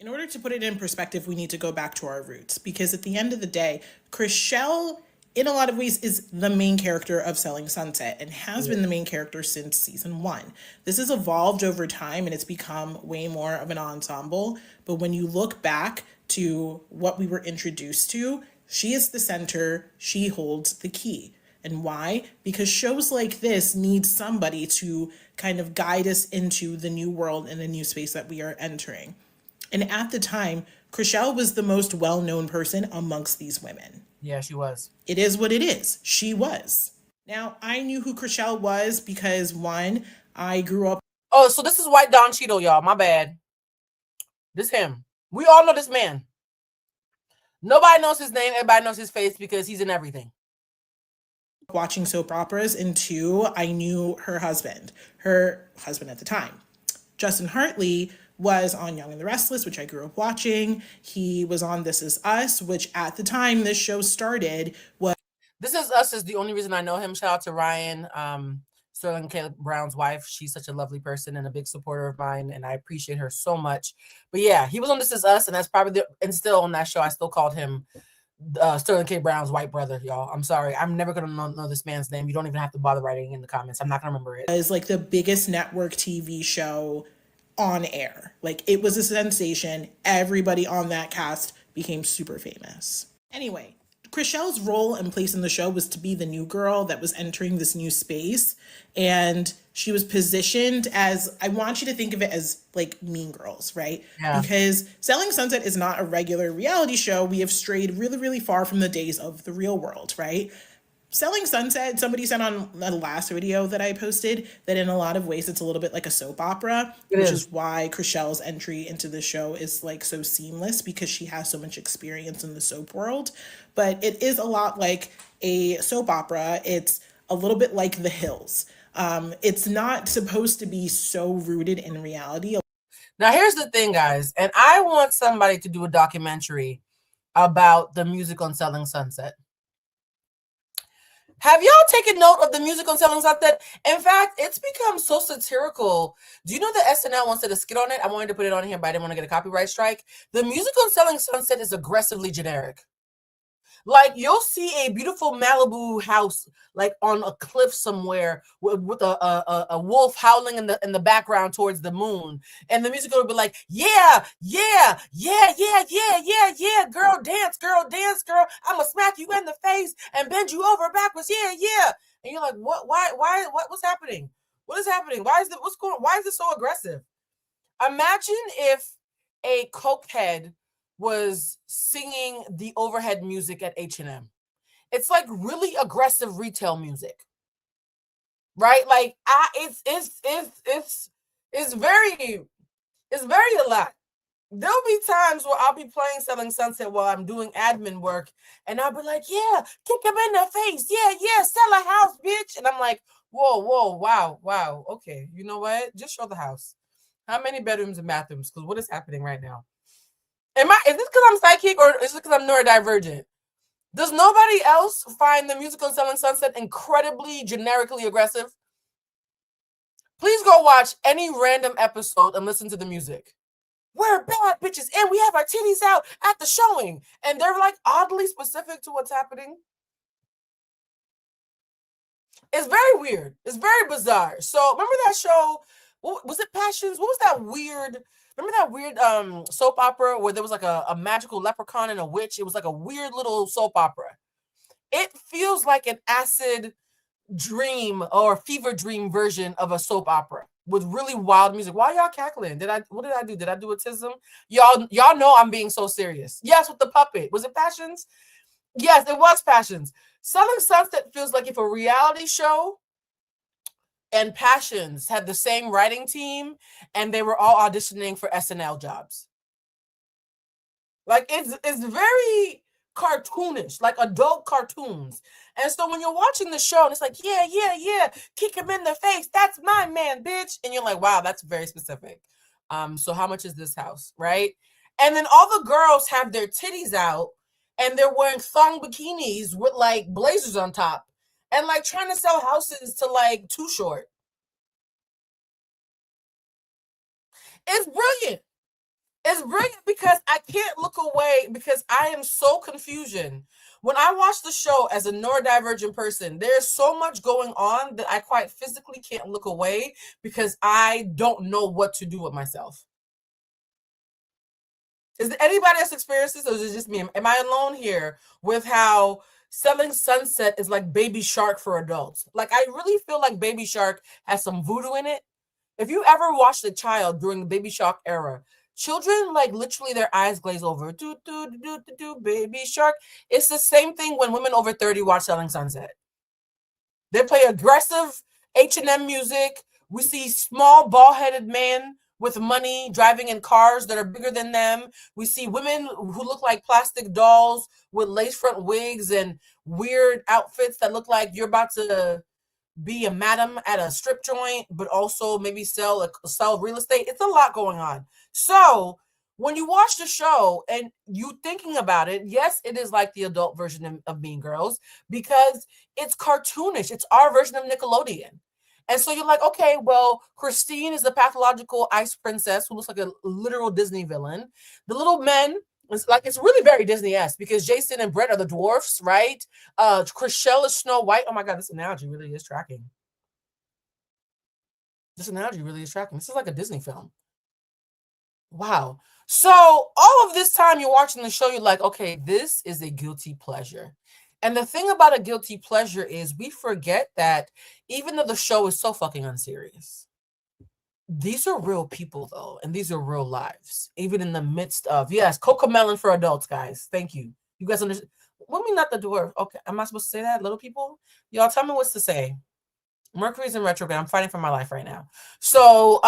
In order to put it in perspective, we need to go back to our roots, because at the end of the day, Crishell, in a lot of ways, is the main character of Selling Sunset and has been the main character since season 1. This has evolved over time and it's become way more of an ensemble. But when you look back to what we were introduced to, she is the center, she holds the key. And why? Because shows like this need somebody to kind of guide us into the new world and the new space that we are entering. And at the time, Crishell was the most well-known person amongst these women. Yeah, she was. It is what it is. She was. Now, I knew who Crishell was because, one, I grew up. Oh, so this is White Don Cheeto, y'all. My bad. This him. We all know this man. Nobody knows his name. Everybody knows his face because he's in everything. Watching soap operas, and 2, I knew her husband at the time. Justin Hartley was on Young and the Restless, which I grew up watching. He was on This Is Us, which at the time this show started was... This Is Us is the only reason I know him. Shout out to Ryan, Sterling K. Brown's wife. She's such a lovely person and a big supporter of mine, and I appreciate her so much. But yeah, he was on This Is Us, and that's probably and still on that show, I still called him Sterling K. Brown's white brother, y'all. I'm sorry. I'm never going to know this man's name. You don't even have to bother writing in the comments. I'm not going to remember it. It was like the biggest network TV show on air. Like, it was a sensation. Everybody on that cast became super famous. Anyway, Crishell's role and place in the show was to be the new girl that was entering this new space. And she was positioned as, I want you to think of it as like Mean Girls, right? Yeah. Because Selling Sunset is not a regular reality show. We have strayed really, really far from the days of the real world, right? Selling Sunset, somebody said on the last video that I posted that in a lot of ways it's a little bit like a soap opera, which is why Crishell's entry into the show is like so seamless, because she has so much experience in the soap world. But it is a lot like a soap opera. It's a little bit like The Hills. It's not supposed to be so rooted in reality. Now, here's the thing, guys, and I want somebody to do a documentary about the music on Selling Sunset. Have y'all taken note of the music on Selling Sunset? In fact, it's become so satirical. Do you know that SNL wants to skit on it? I wanted to put it on here, but I didn't want to get a copyright strike. The music on Selling Sunset is aggressively generic. Like, you'll see a beautiful Malibu house, like on a cliff somewhere, with a wolf howling in the background towards the moon, and the music will be like, yeah, yeah, yeah, yeah, yeah, yeah, yeah, girl, dance, girl, I'ma smack you in the face and bend you over backwards, yeah, yeah. And you're like, what? Why? What's happening? What is happening? Why is this so aggressive? Imagine if a cokehead was singing the overhead music at H&M. It's like really aggressive retail music, right? Like it's very a lot. There'll be times where I'll be playing Selling Sunset while I'm doing admin work, and I'll be like, yeah, kick him in the face, yeah, sell a house, bitch. And I'm like, whoa, wow, okay, you know what? Just show the house. How many bedrooms and bathrooms? Because what is happening right now? Is this because I'm psychic, or is it because I'm neurodivergent? Does nobody else find the music on Selling Sunset incredibly generically aggressive? Please go watch any random episode and listen to the music. We're bad bitches and we have our titties out at the showing. And they're like oddly specific to what's happening. It's very weird. It's very bizarre. So remember that show? Was it Passions? What was that weird Remember that weird soap opera where there was like a magical leprechaun and a witch? It was like a weird little soap opera. It feels like an acid dream or fever dream version of a soap opera with really wild music. Why y'all cackling? What did I do? Did I do autism? Y'all know I'm being so serious. Yes, with the puppet. Was it Passions? Yes, it was Passions. Selling Sunset feels like if a reality show and Passions had the same writing team and they were all auditioning for SNL jobs. Like it's very cartoonish, like adult cartoons. And so when you're watching the show and it's like, yeah, kick him in the face. That's my man, bitch. And you're like, wow, that's very specific. So how much is this house, right? And then all the girls have their titties out and they're wearing thong bikinis with like blazers on top and like trying to sell houses to like Too Short. It's brilliant. It's brilliant because I can't look away because I am so confusion. When I watch the show as a neurodivergent person, there's so much going on that I quite physically can't look away because I don't know what to do with myself. Is there anybody else experiences, or is it just me? Am I alone here with how Selling Sunset is like Baby Shark for adults? Like, I really feel like Baby Shark has some voodoo in it. If you ever watched a child during the Baby Shark era, children like literally their eyes glaze over. Do do do do do do Baby Shark. It's the same thing when women over 30 watch Selling Sunset. They play aggressive H&M music. We see small bald-headed men with money driving in cars that are bigger than them. We see women who look like plastic dolls with lace front wigs and weird outfits that look like you're about to be a madam at a strip joint, but also maybe sell real estate. It's a lot going on. So when you watch the show and you thinking about it, yes, it is like the adult version of Mean Girls because it's cartoonish. It's our version of Nickelodeon. And so you're like, okay, well, Christine is the pathological ice princess who looks like a literal Disney villain. The little men, it's really very Disney-esque because Jason and Brett are the dwarfs, right? Crishell is Snow White. Oh my God, this analogy really is tracking. This analogy really is tracking. This is like a Disney film. Wow. So all of this time you're watching the show, you're like, okay, this is a guilty pleasure. And the thing about a guilty pleasure is we forget that even though the show is so fucking unserious, these are real people though, and these are real lives, even in the midst of, yes, Cocomelon for adults, guys. Thank you. You guys understand? What mean not the dwarf? Okay, am I supposed to say that? Little people? Y'all tell me what's to say. Mercury's in retrograde. I'm fighting for my life right now. So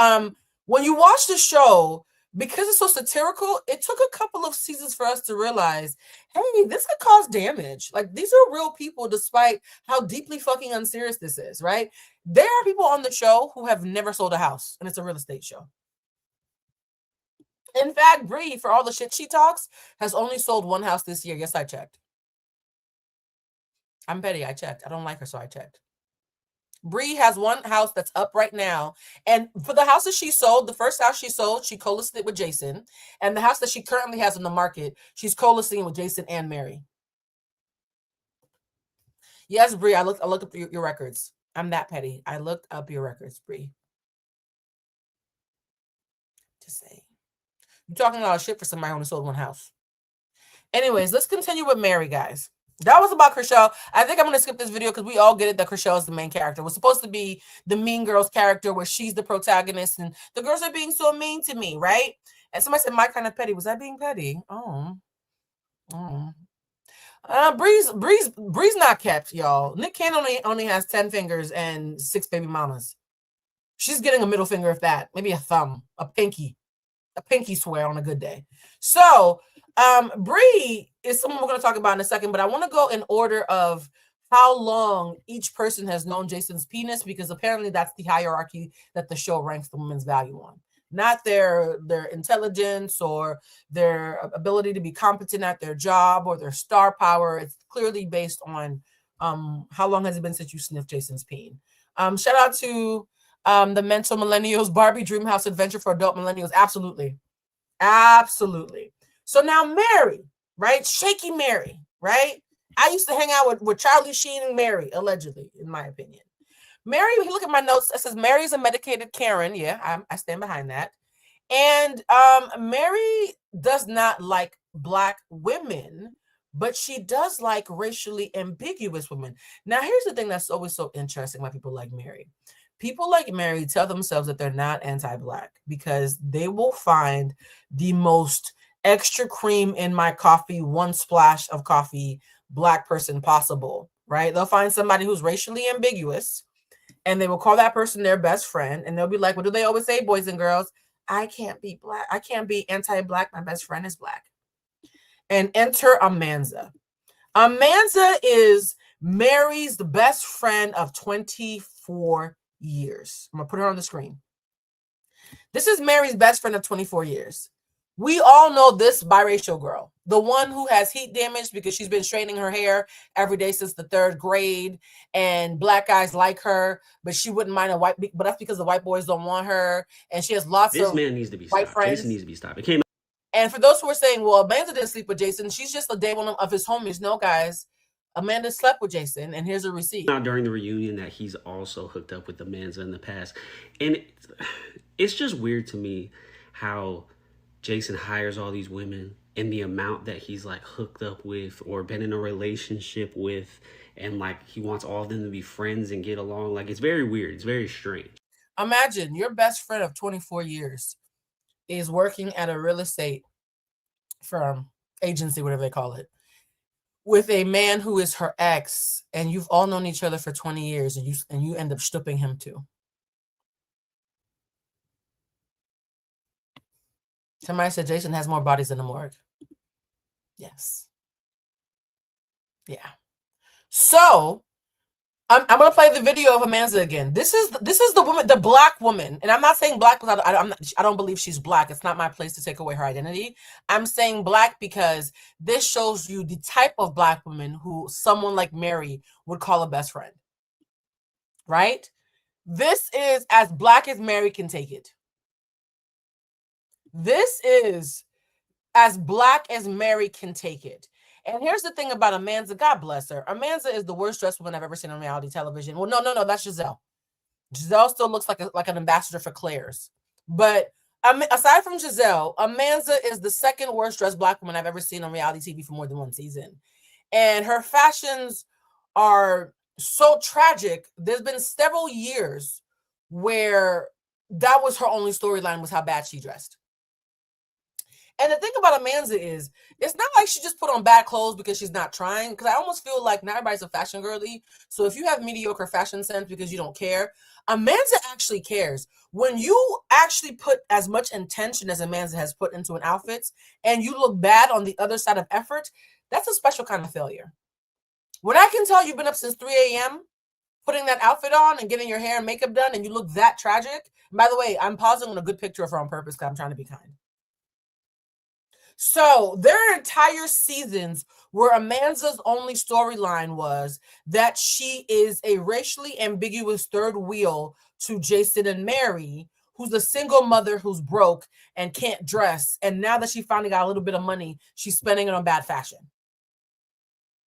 when you watch the show, because it's so satirical, it took a couple of seasons for us to realize, hey, this could cause damage. Like, these are real people, despite how deeply fucking unserious this is, right? There are people on the show who have never sold a house, and it's a real estate show. In fact, Brie, for all the shit she talks, has only sold one house this year. Yes, I checked. I'm petty. I checked. I don't like her, so I checked. Brie has one house that's up right now. And for the house that she sold, the first house she sold, she co-listed it with Jason. And the house that she currently has on the market, she's co-listing with Jason and Mary. Yes, Brie, I looked up your records. I'm that petty. I looked up your records, Brie. Just saying. You're talking a lot of shit for somebody who only sold one house. Anyways, let's continue with Mary, guys. That was about Crishell. I think I'm going to skip this video because we all get it that Crishell is the main character. It was supposed to be the Mean Girls character where she's the protagonist and the girls are being so mean to me, right? And somebody said, my kind of petty. Was that being petty? Oh. Bree's not kept, y'all. Nick Cannon only has 10 fingers and 6 baby mamas. She's getting a middle finger, if that. Maybe a thumb, a pinky swear on a good day. So Bree is someone we're going to talk about in a second, but I want to go in order of how long each person has known Jason's penis, because apparently that's the hierarchy that the show ranks the women's value on. Not their intelligence or their ability to be competent at their job or their star power. It's clearly based on how long has it been since you sniffed Jason's peen. Shout out to the Mental Millennials Barbie Dreamhouse Adventure for Adult Millennials. Absolutely. So now Mary, right? Shaky Mary, right? I used to hang out with Charlie Sheen and Mary, allegedly, in my opinion. Mary, if you look at my notes, it says Mary's a medicated Karen. Yeah, I stand behind that. And Mary does not like Black women, but she does like racially ambiguous women. Now, here's the thing that's always so interesting why people like Mary. People like Mary tell themselves that they're not anti-Black because they will find the most extra cream in my coffee, one splash of coffee, Black person possible, right? They'll find somebody who's racially ambiguous and they will call that person their best friend. And they'll be like, what do they always say, boys and girls? I can't be Black. I can't be anti-Black. My best friend is Black. And enter Amanza. Amanza is Mary's best friend of 24 years. I'm going to put her on the screen. This is Mary's best friend of 24 years. We all know this biracial girl, the one who has heat damage because she's been straightening her hair every day since the 3rd grade, and Black guys like her, but she wouldn't mind a white, but that's because the white boys don't want her, and she has lots This of man needs to be white stopped. friends. Jason needs to be stopped. It came And for those who are saying, well, Amanda didn't sleep with Jason, she's just a day one of his homies. No, guys, Amanda slept with Jason, and here's a receipt. out during the reunion that he's also hooked up with Amanza in the past. And it's just weird to me how Jason hires all these women and the amount that he's like hooked up with or been in a relationship with, and like he wants all of them to be friends and get along. Like, it's very weird. It's very strange. Imagine your best friend of 24 years is working at a real estate firm, agency, whatever they call it, with a man who is her ex, and you've all known each other for 20 years, and you end up stooping him too. Somebody said Jason has more bodies than the morgue. Yes. Yeah. So I'm gonna play the video of Amanza again. This is the woman, the Black woman, and I'm not saying Black because I don't believe she's Black. It's not my place to take away her identity. I'm saying Black because this shows you the type of Black woman who someone like Mary would call a best friend. Right? This is as Black as Mary can take it. This is as Black as Mary can take it. And here's the thing about Amanza. God bless her. Amanza is the worst dressed woman I've ever seen on reality television. Well, no, that's Giselle. Giselle still looks like an ambassador for Claire's. But aside from Giselle, Amanza is the second worst dressed Black woman I've ever seen on reality TV for more than one season. And her fashions are so tragic. There's been several years where that was her only storyline, was how bad she dressed. And the thing about Amanza is, it's not like she just put on bad clothes because she's not trying. Because I almost feel like not everybody's a fashion girly. So if you have mediocre fashion sense because you don't care, Amanza actually cares. When you actually put as much intention as Amanza has put into an outfit, and you look bad on the other side of effort, that's a special kind of failure. When I can tell you've been up since 3 a.m. putting that outfit on and getting your hair and makeup done, and you look that tragic. And by the way, I'm pausing on a good picture of her on purpose because I'm trying to be kind. So there are entire seasons where Amanza's only storyline was that she is a racially ambiguous third wheel to Jason and Mary, who's a single mother who's broke and can't dress. And now that she finally got a little bit of money, she's spending it on bad fashion.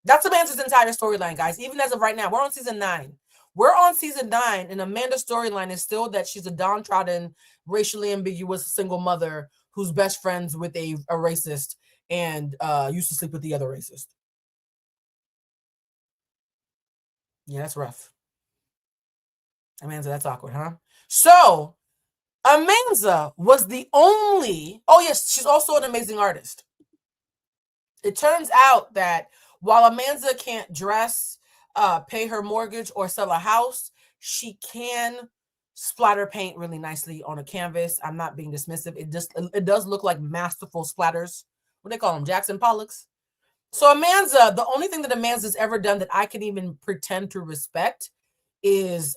That's Amanza's entire storyline, guys. Even as of right now, we're on season 9. We're on season 9, and Amanda's storyline is still that she's a downtrodden, racially ambiguous single mother who's best friends with a racist and used to sleep with the other racist. Yeah, that's rough. Amanza, that's awkward, huh? So, Amanza was the only... Oh, yes, she's also an amazing artist. It turns out that while Amanza can't dress, pay her mortgage, or sell a house, she can splatter paint really nicely on a canvas. I'm not being dismissive. It does look like masterful splatters. What do they call them? Jackson Pollocks. So Amanza, the only thing that Amanza's ever done that I can even pretend to respect is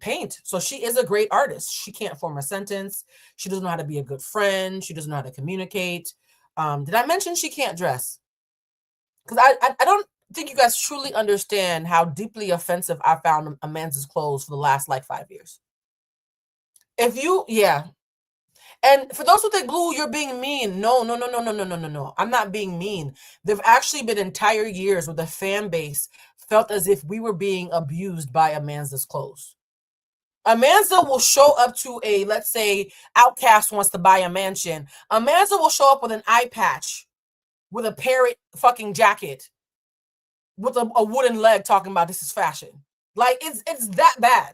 paint. So she is a great artist. She can't form a sentence. She doesn't know how to be a good friend. She doesn't know how to communicate. Did I mention she can't dress? Because I don't think you guys truly understand how deeply offensive I found Amanza's clothes for the last like 5 years. Yeah. And for those who think, Blue, you're being mean. No. I'm not being mean. There've actually been entire years where the fan base felt as if we were being abused by Amanza's clothes. Amanza will show up to a, let's say, Outcast wants to buy a mansion. Amanza will show up with an eye patch, with a parrot fucking jacket, with a wooden leg, talking about this is fashion. Like, it's that bad.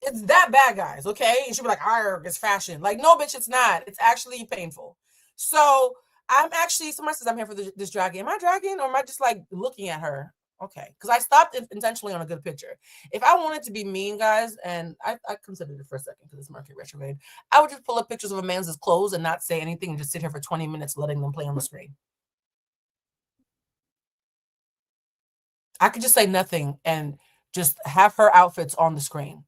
It's that bad, guys, okay? And she'll be like, "Arg, it's fashion." Like, no, bitch, it's not. It's actually painful. So I'm actually, somebody says I'm here for this dragging. Am I dragging, or am I just like looking at her? Okay, because I stopped it intentionally on a good picture. If I wanted to be mean, guys, and I considered it for a second because it's Mercury retrograde, I would just pull up pictures of Amanda's clothes and not say anything and just sit here for 20 minutes letting them play on the screen. I could just say nothing and just have her outfits on the screen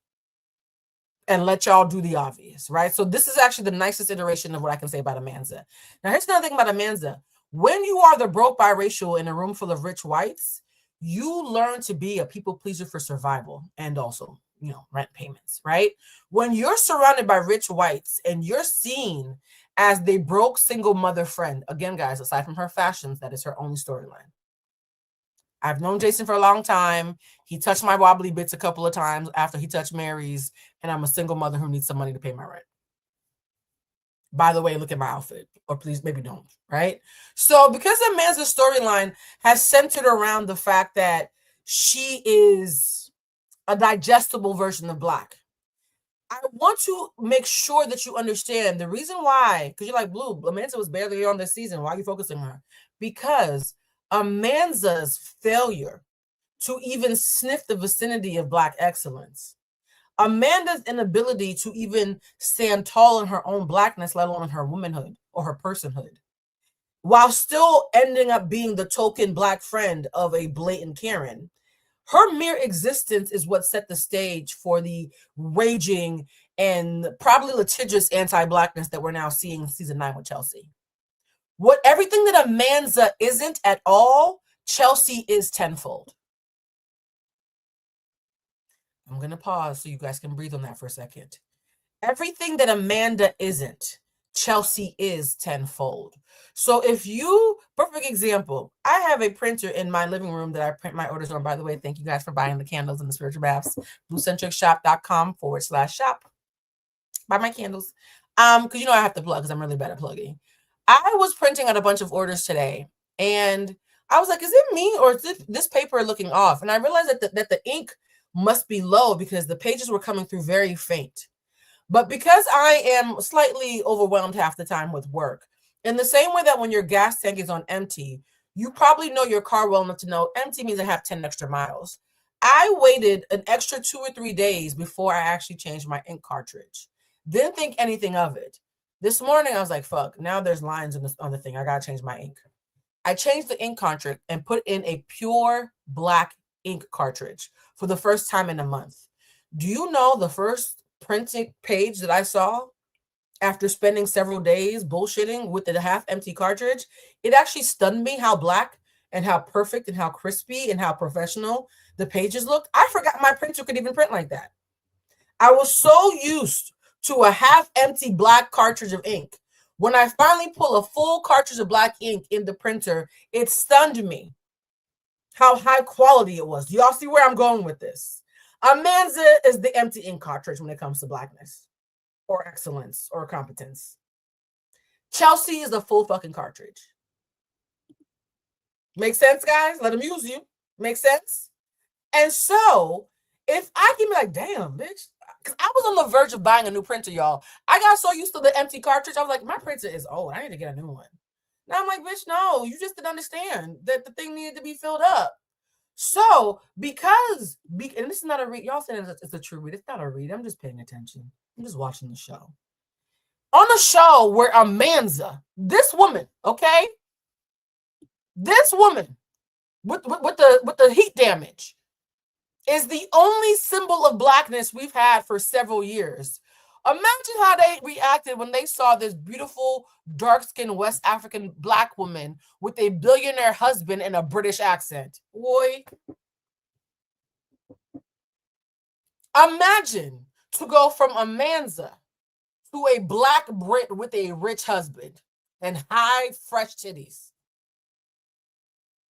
and let y'all do the obvious, right? So this is actually the nicest iteration of what I can say about Amanza. Now, here's another thing about Amanza. When you are the broke biracial in a room full of rich whites, you learn to be a people pleaser for survival and also, you know, rent payments, right? When you're surrounded by rich whites and you're seen as the broke single mother friend, again, guys, aside from her fashions, that is her only storyline. I've known Jason for a long time. He touched my wobbly bits a couple of times after he touched Mary's, and I'm a single mother who needs some money to pay my rent. By the way, look at my outfit, or please maybe don't, right? So because Amanda's storyline has centered around the fact that she is a digestible version of Black, I want to make sure that you understand the reason why, because you're like, Blue, Amanda was barely on this season. Why are you focusing on her? Because Amanda's failure to even sniff the vicinity of Black excellence, Amanda's inability to even stand tall in her own Blackness, let alone in her womanhood or her personhood, while still ending up being the token Black friend of a blatant Karen, her mere existence is what set the stage for the raging and probably litigious anti-Blackness that we're now seeing in season 9 with Chelsea. What everything that Amanda isn't at all, Chelsea is tenfold. I'm going to pause so you guys can breathe on that for a second. Everything that Amanda isn't, Chelsea is tenfold. So if you, perfect example, I have a printer in my living room that I print my orders on. By the way, thank you guys for buying the candles and the spiritual baths. Bluecentricshop.com/shop. Buy my candles. Because you know I have to plug because I'm really bad at plugging. I was printing out a bunch of orders today, and I was like, is it me or is this paper looking off? And I realized that the ink must be low because the pages were coming through very faint. But because I am slightly overwhelmed half the time with work, in the same way that when your gas tank is on empty, you probably know your car well enough to know empty means I have 10 extra miles. I waited an extra 2 or 3 days before I actually changed my ink cartridge. Didn't think anything of it. This morning, I was like, fuck, now there's lines on the thing. I got to change my ink. I changed the ink cartridge and put in a pure Black ink cartridge for the first time in a month. Do you know the first printing page that I saw after spending several days bullshitting with the half empty cartridge? It actually stunned me how Black and how perfect and how crispy and how professional the pages looked. I forgot my printer could even print like that. I was so used to a half empty Black cartridge of ink. When I finally pull a full cartridge of Black ink in the printer, it stunned me how high quality it was. Do y'all see where I'm going with this? Amanda is the empty ink cartridge when it comes to Blackness or excellence or competence. Chelsea is a full fucking cartridge. Make sense, guys? Let them use you. Make sense? And so, if I can be like, damn, bitch, because I was on the verge of buying a new printer, y'all. I got so used to the empty cartridge. I was like, my printer is old. I need to get a new one. Now I'm like, bitch, no, you just didn't understand that the thing needed to be filled up. So, and this is not a read, y'all saying it's a true read. It's not a read. I'm just paying attention. I'm just watching the show. On a show where Amanda, this woman, okay, this woman with the heat damage is the only symbol of Blackness we've had for several years. Imagine how they reacted when they saw this beautiful, dark-skinned West African Black woman with a billionaire husband and a British accent. Boy. Imagine to go from Amanda to a Black Brit with a rich husband and high, fresh titties.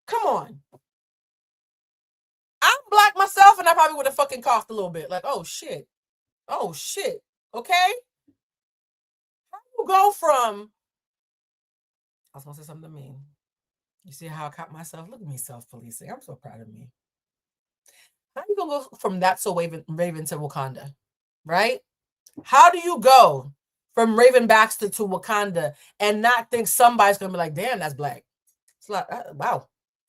Come on. I'm Black myself, and I probably would have fucking coughed a little bit. Like, oh, shit. Oh shit. Okay. How do you go from? I was gonna say something mean. You see how I caught myself? Look at me self-policing. I'm so proud of me. How you gonna go from That's So Raven to Wakanda? Right? How do you go from Raven Baxter to Wakanda and not think somebody's gonna be like, damn, that's black? It's like, wow.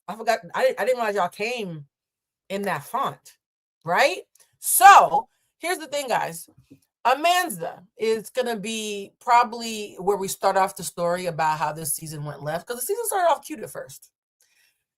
I forgot. I didn't realize y'all came in that font, right? So here's the thing, guys. Amanda is gonna be probably where we start off the story about how this season went left, because the season started off cute at first.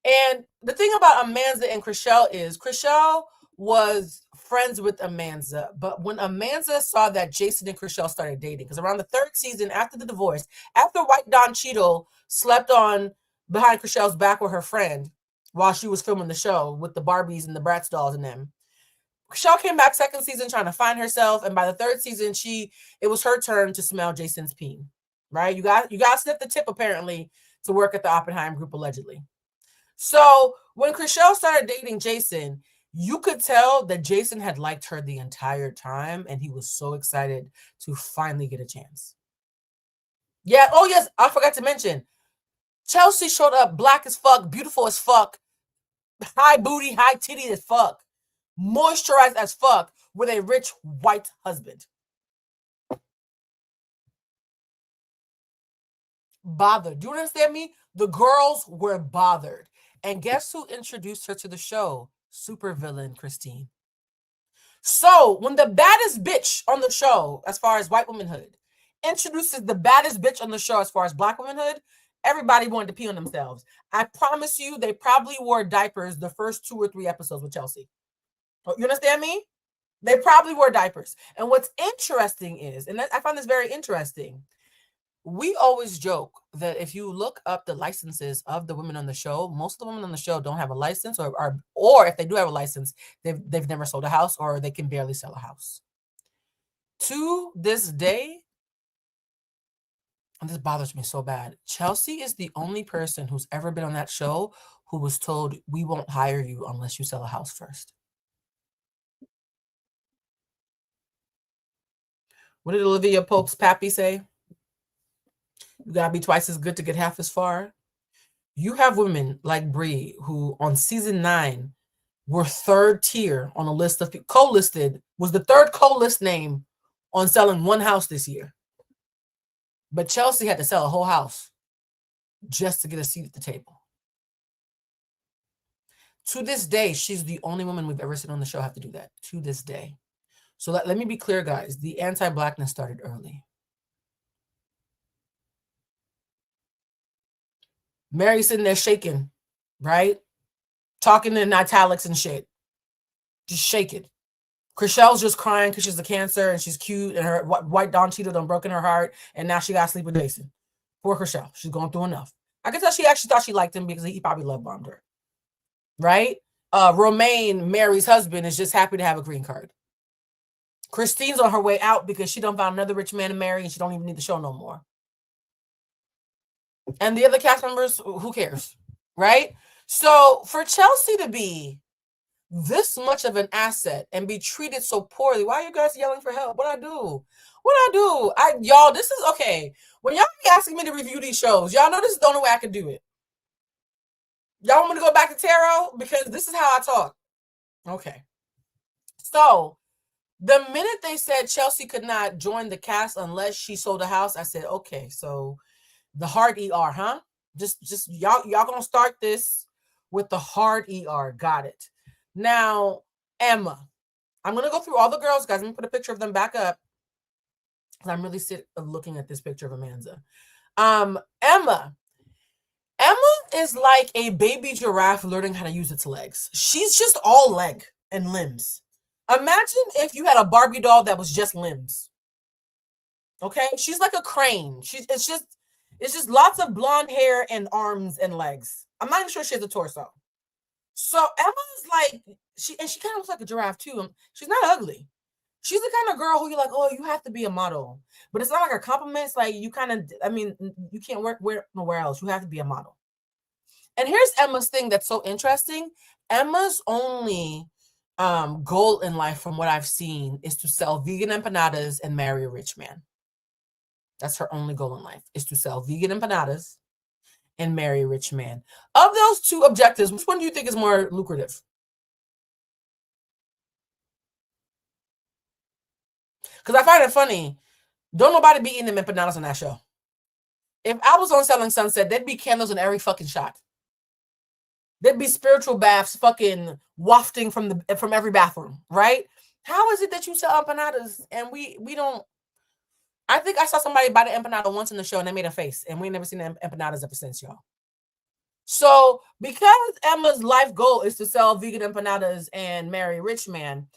And the thing about Amanda and Crishell is Crishell was friends with Amanda, but when Amanda saw that Jason and Crishell started dating, because around the third season, after the divorce, after White Don Cheadle slept on behind Crishell's back with her friend while she was filming the show with the Barbies and the Bratz dolls and them, Crishell came back second season trying to find herself, and by the third season, it was her turn to smell Jason's peen. Right? You got to sniff the tip apparently to work at the Oppenheim group allegedly. So when Crishell started dating Jason, you could tell that Jason had liked her the entire time, and he was so excited to finally get a chance. Yeah. Oh yes, I forgot to mention, Chelsea showed up black as fuck, beautiful as fuck, high booty, high titty as fuck, moisturized as fuck, with a rich white husband. Bothered. Do you understand me? The girls were bothered. And guess who introduced her to the show? Supervillain Christine. So when the baddest bitch on the show, as far as white womanhood, introduces the baddest bitch on the show as far as black womanhood, everybody wanted to pee on themselves. I promise you, they probably wore diapers the first 2 or 3 episodes with Chelsea. You understand me? They probably wore diapers. And what's interesting is, and I find this very interesting, we always joke that if you look up the licenses of the women on the show, most of the women on the show don't have a license, or if they do have a license, they've never sold a house, or they can barely sell a house. To this day, and this bothers me so bad, Chelsea is the only person who's ever been on that show who was told, we won't hire you unless you sell a house first. What did Olivia Pope's pappy say? You gotta be twice as good to get half as far. You have women like Brie who on season 9 were third tier on a list of co-listed, was the third co-list name on selling one house this year. But Chelsea had to sell a whole house just to get a seat at the table. To this day, she's the only woman we've ever seen on the show have to do that. To this day. So let me be clear, guys. The anti-blackness started early. Mary's sitting there shaking, right? Talking in italics and shit. Just shaking. Crishell's just crying because she's a cancer and she's cute and her white Don Cheadle done broken her heart and now she got to sleep with Jason. Poor Crishell. She's going through enough. I can tell she actually thought she liked him because he probably love bombed her. Right? Romaine, Mary's husband, is just happy to have a green card. Christine's on her way out because she done found another rich man to marry and she don't even need the show no more. And the other cast members, who cares? Right? So for Chelsea to be this much of an asset and be treated so poorly, why are you guys yelling for help? What I do? Y'all, this is okay. When y'all be asking me to review these shows, y'all know this is the only way I can do it. Y'all want me to go back to tarot? Because this is how I talk. Okay. So the minute they said Chelsea could not join the cast unless she sold a house, I said, okay, so the hard ER, huh? Just y'all gonna start this with the hard ER. Got it. Now, Emma. I'm gonna go through all the girls, guys. I'm gonna put a picture of them back up. I'm really looking at this picture of Amanda. Emma is like a baby giraffe learning how to use its legs. She's just all leg and limbs. Imagine if you had a Barbie doll that was just limbs. Okay, she's like a crane. It's just lots of blonde hair and arms and legs. I'm not even sure she has a torso. So Emma's like, she kind of looks like a giraffe too. She's not ugly. She's the kind of girl who you're like, oh, you have to be a model. But it's not like a compliment. It's like you kind of, you can't work nowhere else. You have to be a model. And here's Emma's thing that's so interesting. Emma's only goal in life, from what I've seen, is to sell vegan empanadas and marry a rich man. That's her only goal in life, is to sell vegan empanadas and marry a rich man. Of those two objectives, which one do you think is more lucrative? Because I find it funny. Don't nobody be eating them empanadas on that show. If I was on Selling Sunset, there'd be candles in every fucking shot. There'd be spiritual baths fucking wafting from every bathroom, right? How is it that you sell empanadas and we don't? I think I saw somebody buy the empanada once in the show and they made a face, and we ain't never seen the empanadas ever since, y'all. So because Emma's life goal is to sell vegan empanadas and marry a rich man,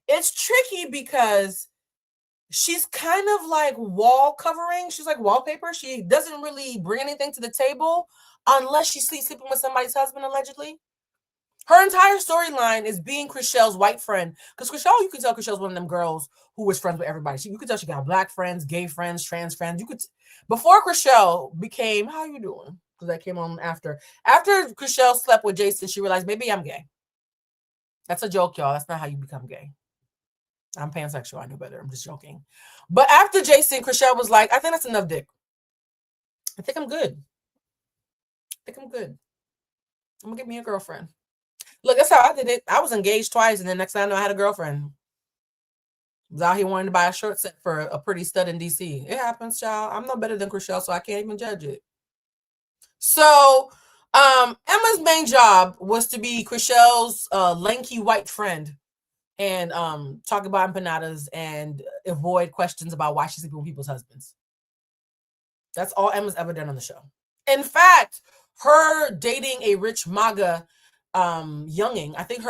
it's tricky because she's kind of like wall covering. She's like wallpaper. She doesn't really bring anything to the table unless she's sleeping with somebody's husband, allegedly. Her entire storyline is being Crishell's white friend. Because Crishell, you can tell Crishell's one of them girls who was friends with everybody. You could tell she got black friends, gay friends, trans friends. You could, before Crishell became, how you doing? Because that came on after. After Crishell slept with Jason, she realized, maybe I'm gay. That's a joke, y'all. That's not how you become gay. I'm pansexual. I know better. I'm just joking. But after Jason, Crishell was like, I think that's enough dick. I think I'm good. I'm going to get me a girlfriend. Look, that's how I did it. I was engaged twice, and then next thing I know, I had a girlfriend. I was out here wanting to buy a short set for a pretty stud in DC. It happens, child. I'm no better than Crishell, so I can't even judge it. So, Emma's main job was to be Crishell's lanky white friend and talk about empanadas and avoid questions about why she's sleeping with people's husbands. That's all Emma's ever done on the show. In fact, her dating a rich MAGA younging. I think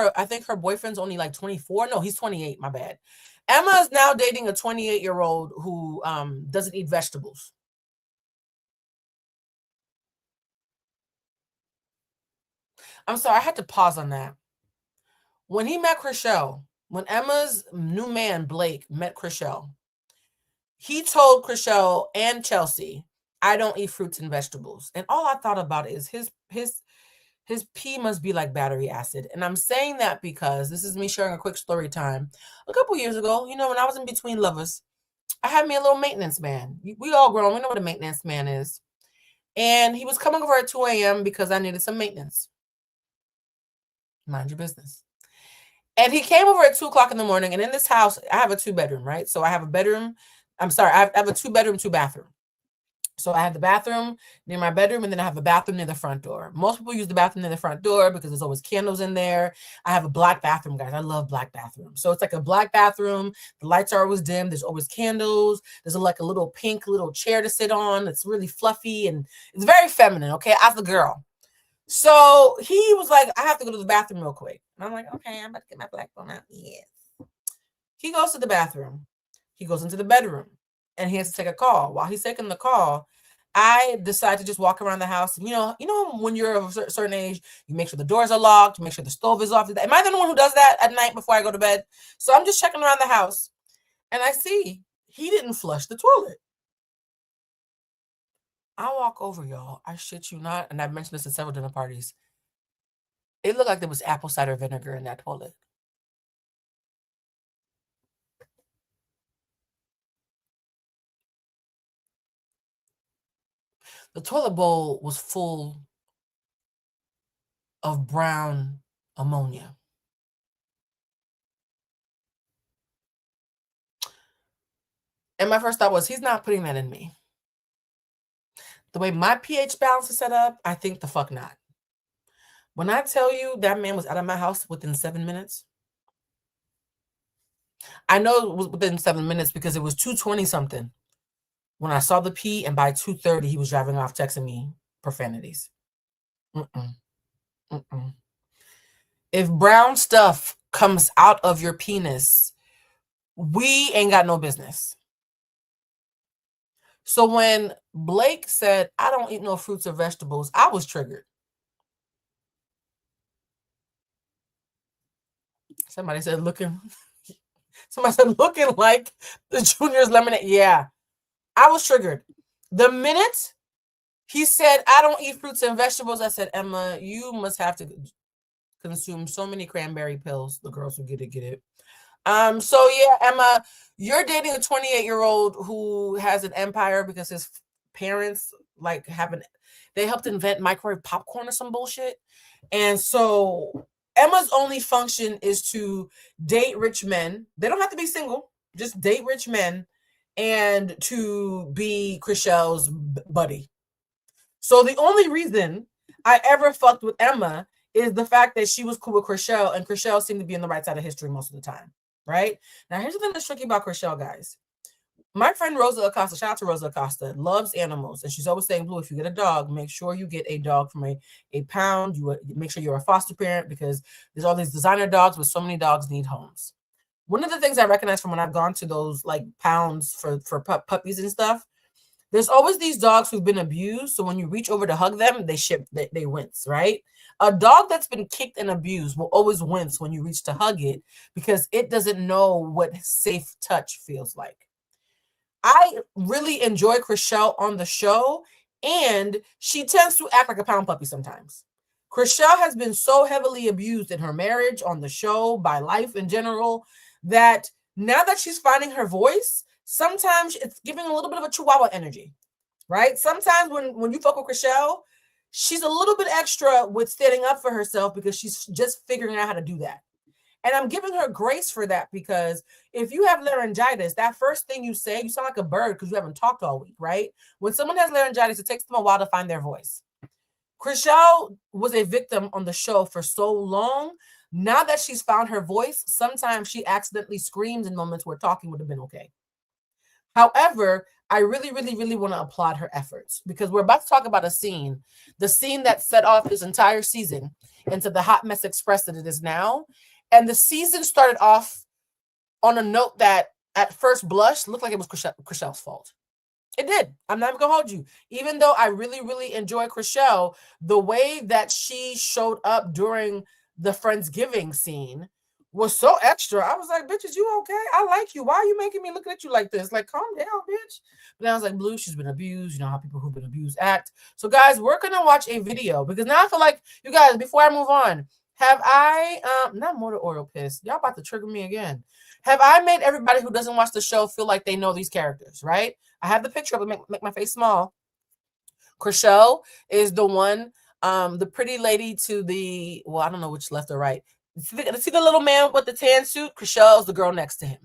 her boyfriend's only like 24. No, he's 28. My bad. Emma's now dating a 28-year-old who doesn't eat vegetables. I'm sorry, I had to pause on that. When he met Crishell, when Emma's new man Blake met Crishell, he told Crishell and Chelsea, "I don't eat fruits and vegetables." And all I thought about is his pee must be like battery acid. And I'm saying that because this is me sharing a quick story time. A couple years ago, when I was in between lovers, I had me a little maintenance man. We all grown. We know what a maintenance man is. And he was coming over at 2 a.m. because I needed some maintenance. Mind your business. And he came over at 2 o'clock in the morning. And in this house, I have a 2-bedroom, right? So I have a bedroom. I'm sorry. I have a 2-bedroom, 2-bathroom. So I have the bathroom near my bedroom, and then I have a bathroom near the front door. Most people use the bathroom near the front door because there's always candles in there. I have a black bathroom, guys. I love black bathrooms. So it's like a black bathroom. The lights are always dim. There's always candles. There's like a little pink little chair to sit on. It's really fluffy, and it's very feminine, okay, as a girl. So he was like, I have to go to the bathroom real quick. And I'm like, okay, I'm about to get my black phone out. Yes. He goes to the bathroom. He goes into the bedroom. And he has to take a call. While he's taking the call, I decide to just walk around the house. You know, when you're of a certain age, you make sure the doors are locked, you make sure the stove is off. Am I the one who does that at night before I go to bed? So I'm just checking around the house, and I see he didn't flush the toilet. I walk over, y'all. I shit you not, and I've mentioned this at several dinner parties. It looked like there was apple cider vinegar in that toilet. The toilet bowl was full of brown ammonia. And my first thought was, he's not putting that in me. The way my pH balance is set up, I think the fuck not. When I tell you that man was out of my house within 7 minutes, I know it was within 7 minutes because it was 2:20 something when I saw the pee, and by 2:30 he was driving off texting me profanities. If brown stuff comes out of your penis, we ain't got no business. So when Blake said, I don't eat no fruits or vegetables, I was triggered. Somebody said looking like the Junior's lemonade. Yeah, I was triggered. The minute he said, I don't eat fruits and vegetables, I said, Emma, you must have to, consume so many cranberry pills. The girls will get it. So yeah, Emma, you're dating a 28-year-old who has an empire because his parents like they helped invent microwave popcorn or some bullshit. And so Emma's only function is to date rich men. They don't have to be single, just date rich men and to be Crishell's buddy. So the only reason I ever fucked with Emma is the fact that she was cool with Crishell, and Crishell seemed to be on the right side of history most of the time. Right? Now, here's the thing that's tricky about Crishell, guys. My friend Rosa Acosta, shout out to Rosa Acosta, loves animals. And she's always saying, Blue, if you get a dog, make sure you get a dog from a pound. You make sure you're a foster parent because there's all these designer dogs, but so many dogs need homes. One of the things I recognize from when I've gone to those like pounds for puppies and stuff, there's always these dogs who've been abused. So when you reach over to hug them, they wince, right? A dog that's been kicked and abused will always wince when you reach to hug it because it doesn't know what safe touch feels like. I really enjoy Crishell on the show, and she tends to act like a pound puppy sometimes. Crishell has been so heavily abused in her marriage, on the show, by life in general, that now that she's finding her voice, sometimes it's giving a little bit of a chihuahua energy, right? Sometimes when you fuck with Crishell, she's a little bit extra with standing up for herself because she's just figuring out how to do that. And I'm giving her grace for that because if you have laryngitis, that first thing you say, you sound like a bird because you haven't talked all week, right? When someone has laryngitis, it takes them a while to find their voice. Crishell was a victim on the show for so long. Now that she's found her voice, sometimes she accidentally screams in moments where talking would have been okay. However, I really, really, really want to applaud her efforts because we're about to talk about the scene that set off this entire season into the hot mess express that it is now. And the season started off on a note that at first blush looked like it was Crishell's fault. It did. I'm not even gonna hold you. Even though I really, really enjoy Crishell, the way that she showed up during the Friendsgiving scene was so extra. I was like, bitch, is you okay? I like you. Why are you making me look at you like this? Like, calm down, bitch. But I was like, Blue, she's been abused. You know how people who've been abused act. So guys, we're gonna watch a video because now I feel like, you guys, before I move on, have I, not motor oil piss, y'all about to trigger me again. Have I made everybody who doesn't watch the show feel like they know these characters, right? I have the picture of it, make my face small. Crishell is the one, the pretty lady to the, well, I don't know which left or right. See the little man with the tan suit? Crishell is the girl next to him,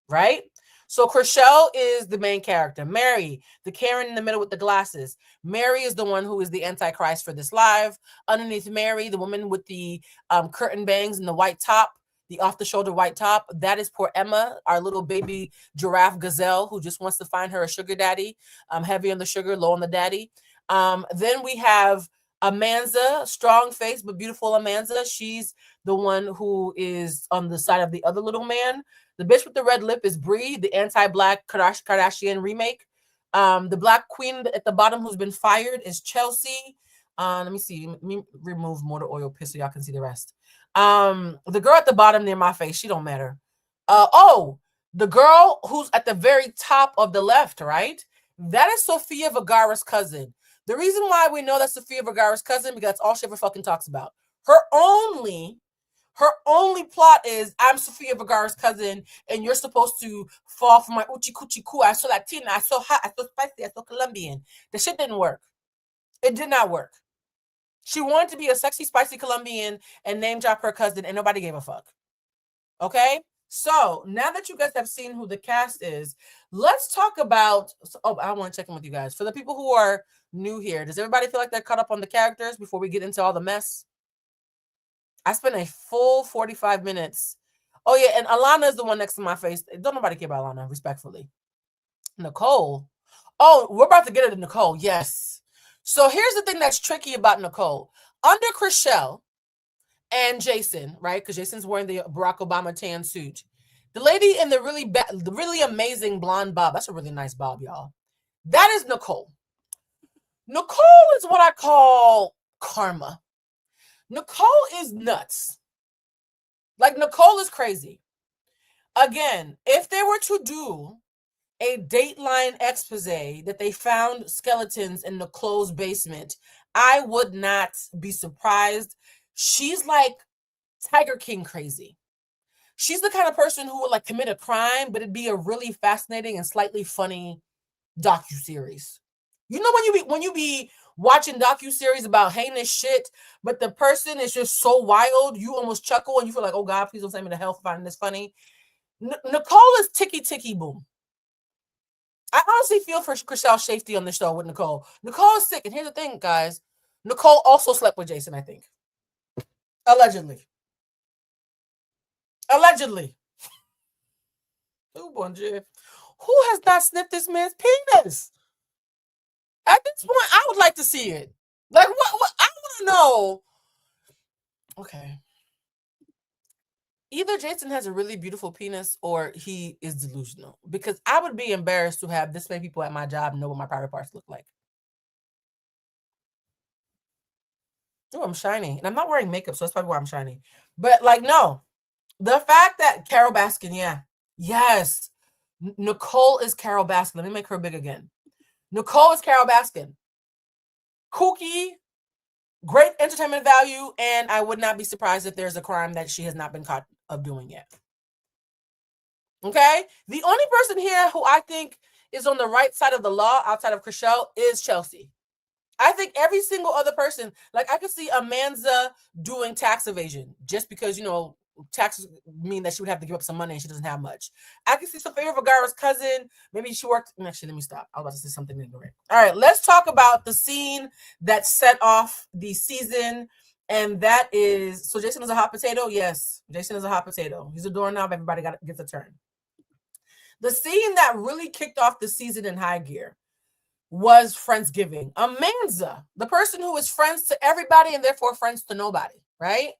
right? So Crishell is the main character. Mary, the Karen in the middle with the glasses. Mary is the one who is the Antichrist for this live. Underneath Mary, the woman with the curtain bangs and the white top, the off-the-shoulder white top, that is poor Emma, our little baby giraffe gazelle who just wants to find her a sugar daddy, heavy on the sugar, low on the daddy. Then we have Amanza, strong face but beautiful Amanza. She's the one who is on the side of the other little man. The bitch with the red lip is Brie, the anti-black Kardashian remake. The black queen at the bottom who's been fired is Chelsea. Let me see. Let me remove motor oil piss so y'all can see the rest. The girl at the bottom near my face, she don't matter. The girl who's at the very top of the left, right? That is Sofia Vergara's cousin. The reason why we know that's Sofia Vergara's cousin because that's all she ever fucking talks about. Her only plot is I'm Sofia Vergara's cousin, and you're supposed to fall for my uchi cuchi coo. I'm so Latina, I'm so hot, I'm so spicy, I'm so Colombian. The shit didn't work. It did not work. She wanted to be a sexy, spicy Colombian and name drop her cousin, and nobody gave a fuck. Okay? So now that you guys have seen who the cast is, let's talk about. I want to check in with you guys. For the people who are new here, does everybody feel like they're caught up on the characters before we get into all the mess? I spent a full 45 minutes. Oh, yeah, and Alana is the one next to my face. Don't nobody care about Alana, respectfully. Nicole. Oh, we're about to get into Nicole, yes. So here's the thing that's tricky about Nicole. Under Crishell and Jason, right? Because Jason's wearing the Barack Obama tan suit. The lady in the really amazing blonde bob. That's a really nice bob, y'all. That is Nicole. Nicole is what I call karma. Nicole is nuts. Like, Nicole is crazy. Again, if they were to do a Dateline expose that they found skeletons in Nicole's basement, I would not be surprised. She's like Tiger King crazy. She's the kind of person who would like commit a crime, but it'd be a really fascinating and slightly funny docuseries. You know when you be watching docuseries about heinous shit, but the person is just so wild, you almost chuckle and you feel like, oh God, please don't send me to hell for finding this funny. Nicole is ticky boom. I honestly feel for Chrishelle's safety on the show with Nicole. Nicole is sick, and here's the thing, guys. Nicole also slept with Jason, I think. Allegedly. Oh, bon Dieu. Who has not sniffed this man's penis? At this point, I would like to see it. Like, what I want to know. Okay. Either Jason has a really beautiful penis or he is delusional. Because I would be embarrassed to have this many people at my job know what my private parts look like. Oh, I'm shiny. And I'm not wearing makeup, so that's probably why I'm shiny. But, like, no. The fact that Carol Baskin, yeah. Yes. Nicole is Carol Baskin. Let me make her big again. Nicole is Carol Baskin. Kooky, great entertainment value, and I would not be surprised if there's a crime that she has not been caught of doing yet. Okay? The only person here who I think is on the right side of the law outside of Crishell is Chelsea. I think every single other person, like I could see Amanda doing tax evasion just because, you know, taxes mean that she would have to give up some money and she doesn't have much. I can see Sofia Vergara's cousin. Maybe she worked. Actually, let me stop. I was about to say something ignorant. All right, let's talk about the scene that set off the season. And that is, so Jason is a hot potato? Yes, Jason is a hot potato. He's a doorknob. Everybody gets a turn. The scene that really kicked off the season in high gear was Friendsgiving. Amanda, the person who is friends to everybody and therefore friends to nobody, right?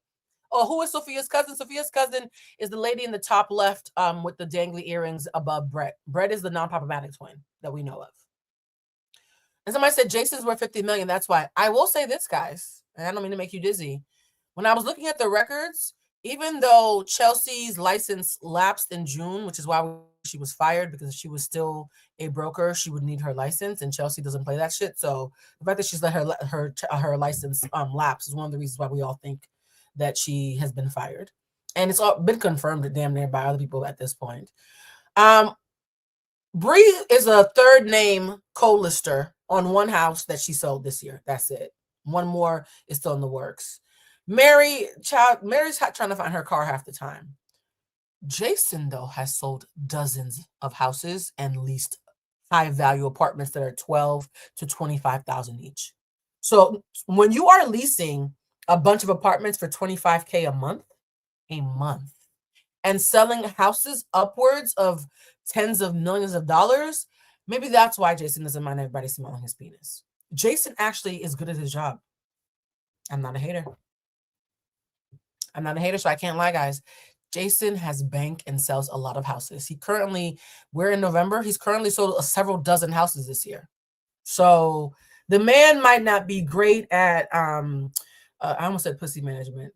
Oh, who is Sophia's cousin? Sophia's cousin is the lady in the top left with the dangly earrings above Brett. Brett is the non-problematic twin that we know of. And somebody said Jason's worth $50 million. That's why. I will say this, guys, and I don't mean to make you dizzy. When I was looking at the records, even though Chelsea's license lapsed in June, which is why she was fired, because if she was still a broker, she would need her license, and Chelsea doesn't play that shit. So the fact that she's let her license lapse is one of the reasons why we all think that she has been fired. And it's all been confirmed damn near by other people at this point. Bree is a third name co-lister on one house that she sold this year. That's it. One more is still in the works. Mary's trying to find her car half the time. Jason, though, has sold dozens of houses and leased high-value apartments that are $12,000 to $25,000 each. So when you are leasing a bunch of apartments for $25K a month, and selling houses upwards of tens of millions of dollars, maybe that's why Jason doesn't mind everybody smelling his penis. Jason actually is good at his job. I'm not a hater, so I can't lie, guys. Jason has bank and sells a lot of houses. We're in November. He's currently sold several dozen houses this year. So the man might not be great at, I almost said pussy management,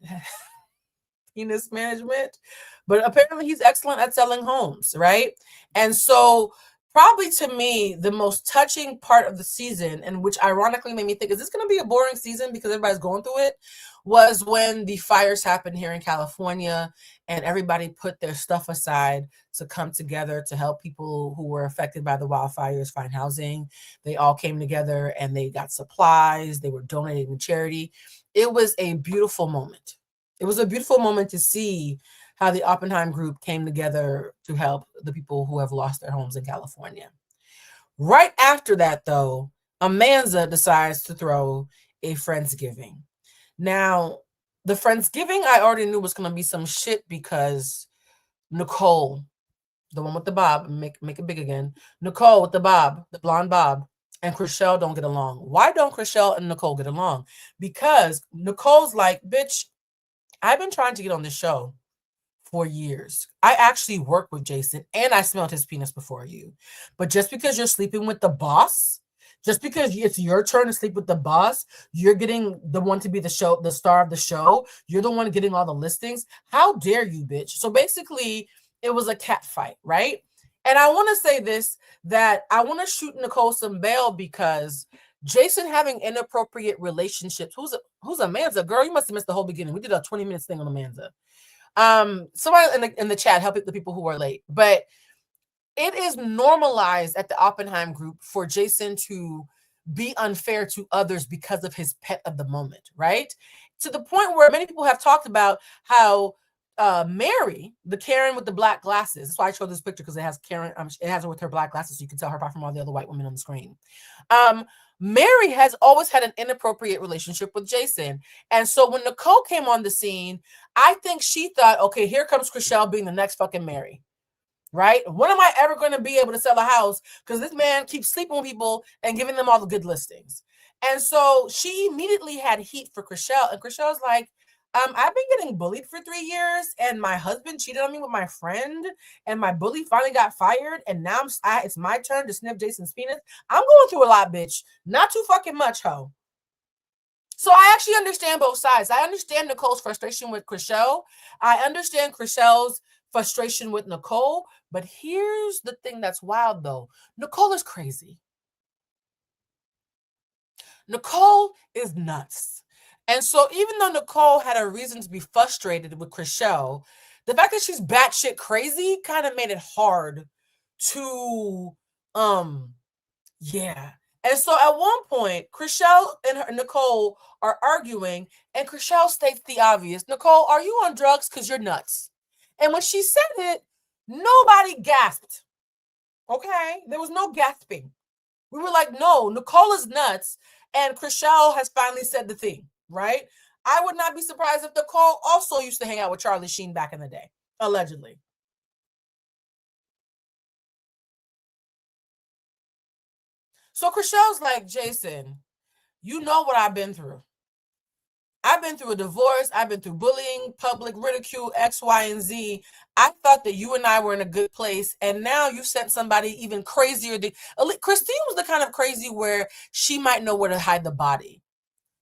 penis management, but apparently he's excellent at selling homes, right? And so probably to me, the most touching part of the season, and which ironically made me think, is this going to be a boring season because everybody's going through it, was when the fires happened here in California and everybody put their stuff aside to come together to help people who were affected by the wildfires find housing. They all came together and they got supplies. They were donating to charity. It was a beautiful moment. It was a beautiful moment to see how the Oppenheim group came together to help the people who have lost their homes in California. Right after that, though, Amanda decides to throw a Friendsgiving. Now, the Friendsgiving I already knew was going to be some shit because Nicole, the one with the bob, make it big again, Nicole with the bob, the blonde bob, and Crishell don't get along. Why don't Crishell and Nicole get along? Because Nicole's like, bitch, I've been trying to get on this show for years. I actually worked with Jason and I smelled his penis before you. But just because you're sleeping with the boss, just because it's your turn to sleep with the boss, you're getting the one to be the star of the show. You're the one getting all the listings. How dare you, bitch? So basically, it was a cat fight, right? And I want to say this, that I want to shoot Nicole some bail because Jason having inappropriate relationships. Who's Amanza? Girl, you must have missed the whole beginning. We did a 20 minutes thing on Amanza. Somebody in the chat help the people who are late. But it is normalized at the Oppenheim group for Jason to be unfair to others because of his pet of the moment, right? To the point where many people have talked about how Mary, the Karen with the black glasses, that's why I showed this picture, because it has Karen, it has her with her black glasses, so you can tell her apart from all the other white women on the screen. Mary has always had an inappropriate relationship with Jason. And so when Nicole came on the scene, I think she thought, okay, here comes Crishell being the next fucking Mary. Right? When am I ever going to be able to sell a house? Because this man keeps sleeping with people and giving them all the good listings. And so she immediately had heat for Crishell. And Crishell's like, I've been getting bullied for 3 years, and my husband cheated on me with my friend, and my bully finally got fired, and now it's my turn to sniff Jason's penis. I'm going through a lot, bitch. Not too fucking much, ho. So I actually understand both sides. I understand Nicole's frustration with Crishell. I understand Crishell's frustration with Nicole. But here's the thing that's wild, though. Nicole is crazy. Nicole is nuts. And so even though Nicole had a reason to be frustrated with Crishell, the fact that she's batshit crazy kind of made it hard to, yeah. And so at one point, Crishell and Nicole are arguing, and Crishell states the obvious. Nicole, are you on drugs? Because you're nuts. And when she said it, nobody gasped. Okay? There was no gasping. We were like, no, Nicole is nuts. And Crishell has finally said the thing, right? I would not be surprised if Nicole also used to hang out with Charlie Sheen back in the day, allegedly. So Crishell's like, Jason, you know what I've been through. I've been through a divorce. I've been through bullying, public ridicule, X, Y, and Z. I thought that you and I were in a good place, and now you sent somebody even crazier. Christine was the kind of crazy where she might know where to hide the body.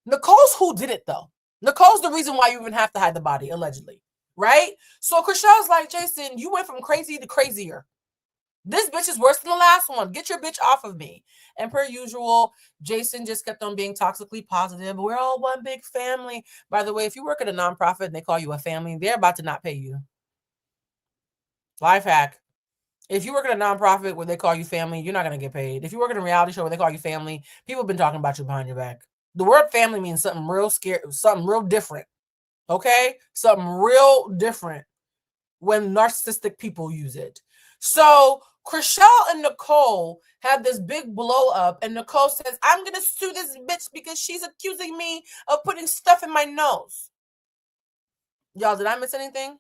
Nicole's who did it, though. Nicole's the reason why you even have to hide the body, allegedly, right? So Crishell's like, Jason, you went from crazy to crazier. This bitch is worse than the last one. Get your bitch off of me. And per usual, Jason just kept on being toxically positive. We're all one big family. By the way, if you work at a nonprofit and they call you a family, they're about to not pay you. Life hack. If you work at a nonprofit where they call you family, you're not going to get paid. If you work at a reality show where they call you family, people have been talking about you behind your back. The word family means something real scary, something real different. Okay? Something real different when narcissistic people use it. So Crishell and Nicole have this big blow up, and Nicole says, I'm going to sue this bitch because she's accusing me of putting stuff in my nose. Y'all, did I miss anything?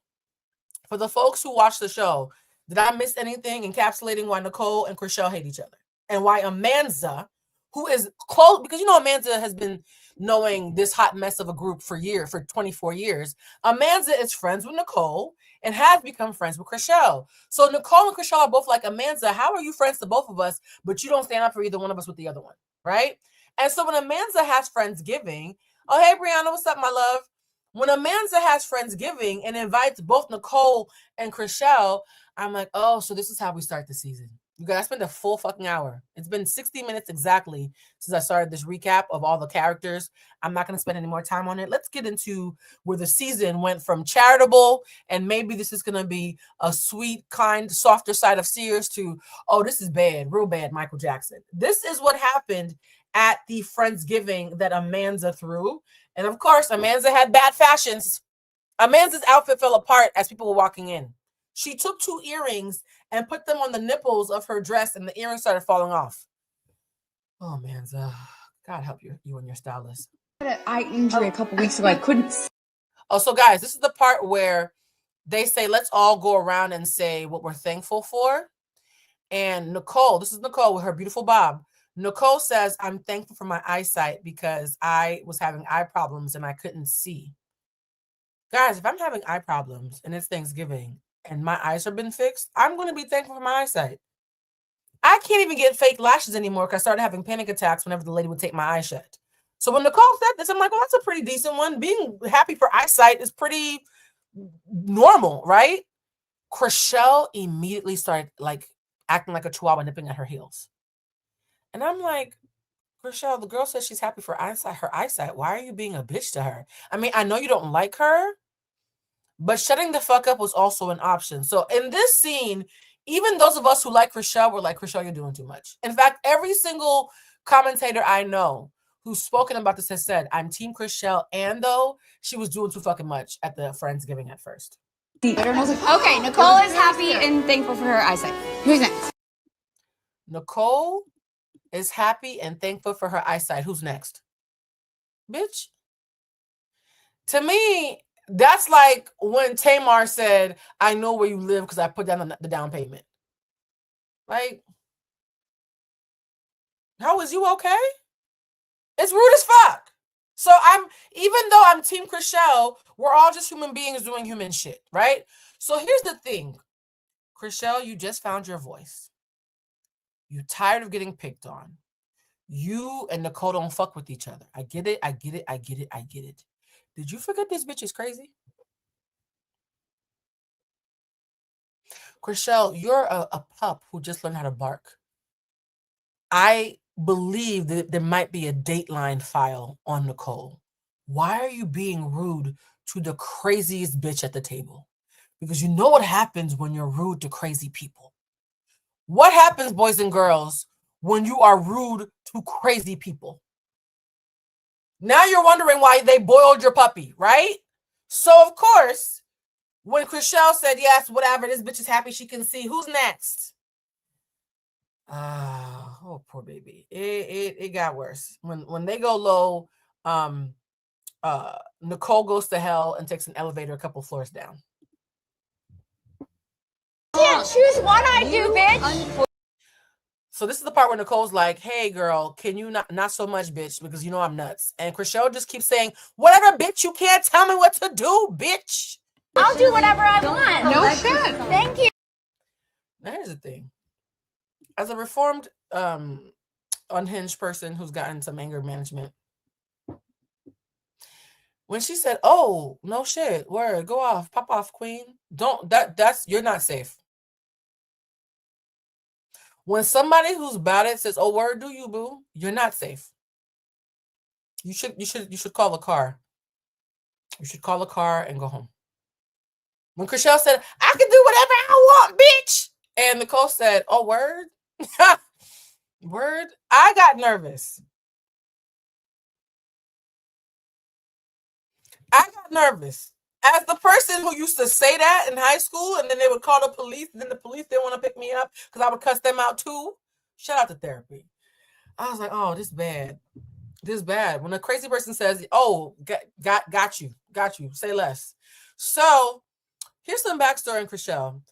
For the folks who watch the show, did I miss anything encapsulating why Nicole and Crishell hate each other? And why Amanza, who is close, because you know Amanza has been knowing this hot mess of a group for 24 years. Amanza is friends with Nicole and has become friends with Crishell. So Nicole and Crishell are both like, Amanza, how are you friends to both of us, but you don't stand up for either one of us with the other one, right? And so when Amanza has Friendsgiving, oh, hey, Brianna, what's up, my love? When Amanza has Friendsgiving and invites both Nicole and Crishell, I'm like, oh, so this is how we start the season. You guys, I spent a full fucking hour. It's been 60 minutes exactly since I started this recap of all the characters. I'm not going to spend any more time on it. Let's get into where the season went from charitable, and maybe this is going to be a sweet, kind, softer side of Sears to, oh, this is bad, real bad, Michael Jackson. This is what happened at the Friendsgiving that Amanza threw. And of course, Amanza had bad fashions. Amanza's outfit fell apart as people were walking in. She took 2 earrings and put them on the nipples of her dress, and the earrings started falling off. Oh, Amanza. God help you and your stylist. I had an eye injury a couple weeks ago. I couldn't. Oh, so guys, this is the part where they say, let's all go around and say what we're thankful for. And Nicole, this is Nicole with her beautiful bob. Nicole says, I'm thankful for my eyesight because I was having eye problems and I couldn't see. Guys, if I'm having eye problems and it's Thanksgiving and my eyes have been fixed, I'm going to be thankful for my eyesight. I can't even get fake lashes anymore because I started having panic attacks whenever the lady would take my eye shut. So when Nicole said this, I'm like, well, that's a pretty decent one. Being happy for eyesight is pretty normal, right? Crishell immediately started like acting like a chihuahua nipping at her heels. And I'm like, Crishell, the girl says she's happy for her eyesight. Why are you being a bitch to her? I mean, I know you don't like her, but shutting the fuck up was also an option. So in this scene, even those of us who like Crishell were like, Crishell, you're doing too much. In fact, every single commentator I know who's spoken about this has said, I'm Team Crishell, and though she was doing too fucking much at the Friendsgiving at first. Okay, Nicole is happy and thankful for her eyesight. Who's next? Nicole is happy and thankful for her eyesight. Who's next? Bitch. To me, that's like when Tamar said, I know where you live because I put down the down payment. Like, how is you okay? It's rude as fuck. So even though I'm Team Crishell, we're all just human beings doing human shit, right? So here's the thing. Crishell, you just found your voice. You tired of getting picked on. You and Nicole don't fuck with each other. I get it. I get it. I get it. I get it. Did you forget this bitch is crazy? Crishell, you're a pup who just learned how to bark. I believe that there might be a Dateline file on Nicole. Why are you being rude to the craziest bitch at the table? Because you know what happens when you're rude to crazy people. What happens, boys and girls, when you are rude to crazy people? Now you're wondering why they boiled your puppy, right? So, of course, when Crishell said, yes, whatever, this bitch is happy she can see, who's next? Oh, poor baby. It got worse. When they go low, Nicole goes to hell and takes an elevator a couple floors down. Can't choose one, I do, bitch. So this is the part where Nicole's like, hey, girl, can you not so much, bitch, because you know I'm nuts. And Crishell just keeps saying, whatever, bitch, you can't tell me what to do, bitch. I'll do whatever I want. No shit. Thank you. Now, here's the thing. As a reformed, unhinged person who's gotten some anger management, when she said, oh, no shit, word, go off, pop off, queen, you're not safe. When somebody who's about it says, oh, word, do you, boo, you're not safe. You should call a car. You should call a car and go home. When Crishell said, I can do whatever I want, bitch. And Nicole said, oh, word? Word? I got nervous. I got nervous. As the person who used to say that in high school, and then they would call the police, and then the police didn't want to pick me up because I would cuss them out too. Shout out to therapy. I was like, oh, this bad. This bad. When a crazy person says, oh, got you, say less. So here's some backstory on Crishell.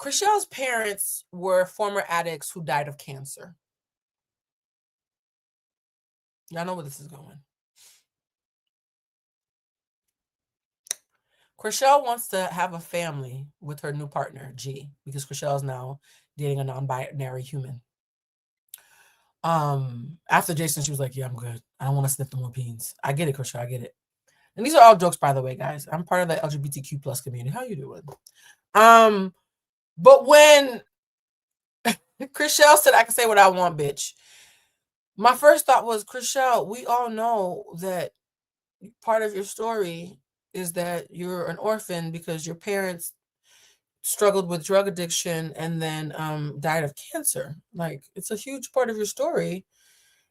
Crishell's parents were former addicts who died of cancer. Y'all know where this is going. Crishell wants to have a family with her new partner, G, because Crishell is now dating a non-binary human. After Jason, she was like, yeah, I'm good. I don't want to sniff no more beans. I get it, Crishell, I get it. And these are all jokes, by the way, guys. I'm part of the LGBTQ plus community. How you doing? But when Crishell said, I can say what I want, bitch, my first thought was, Crishell, we all know that part of your story is that you're an orphan because your parents struggled with drug addiction and then died of cancer. Like, it's a huge part of your story.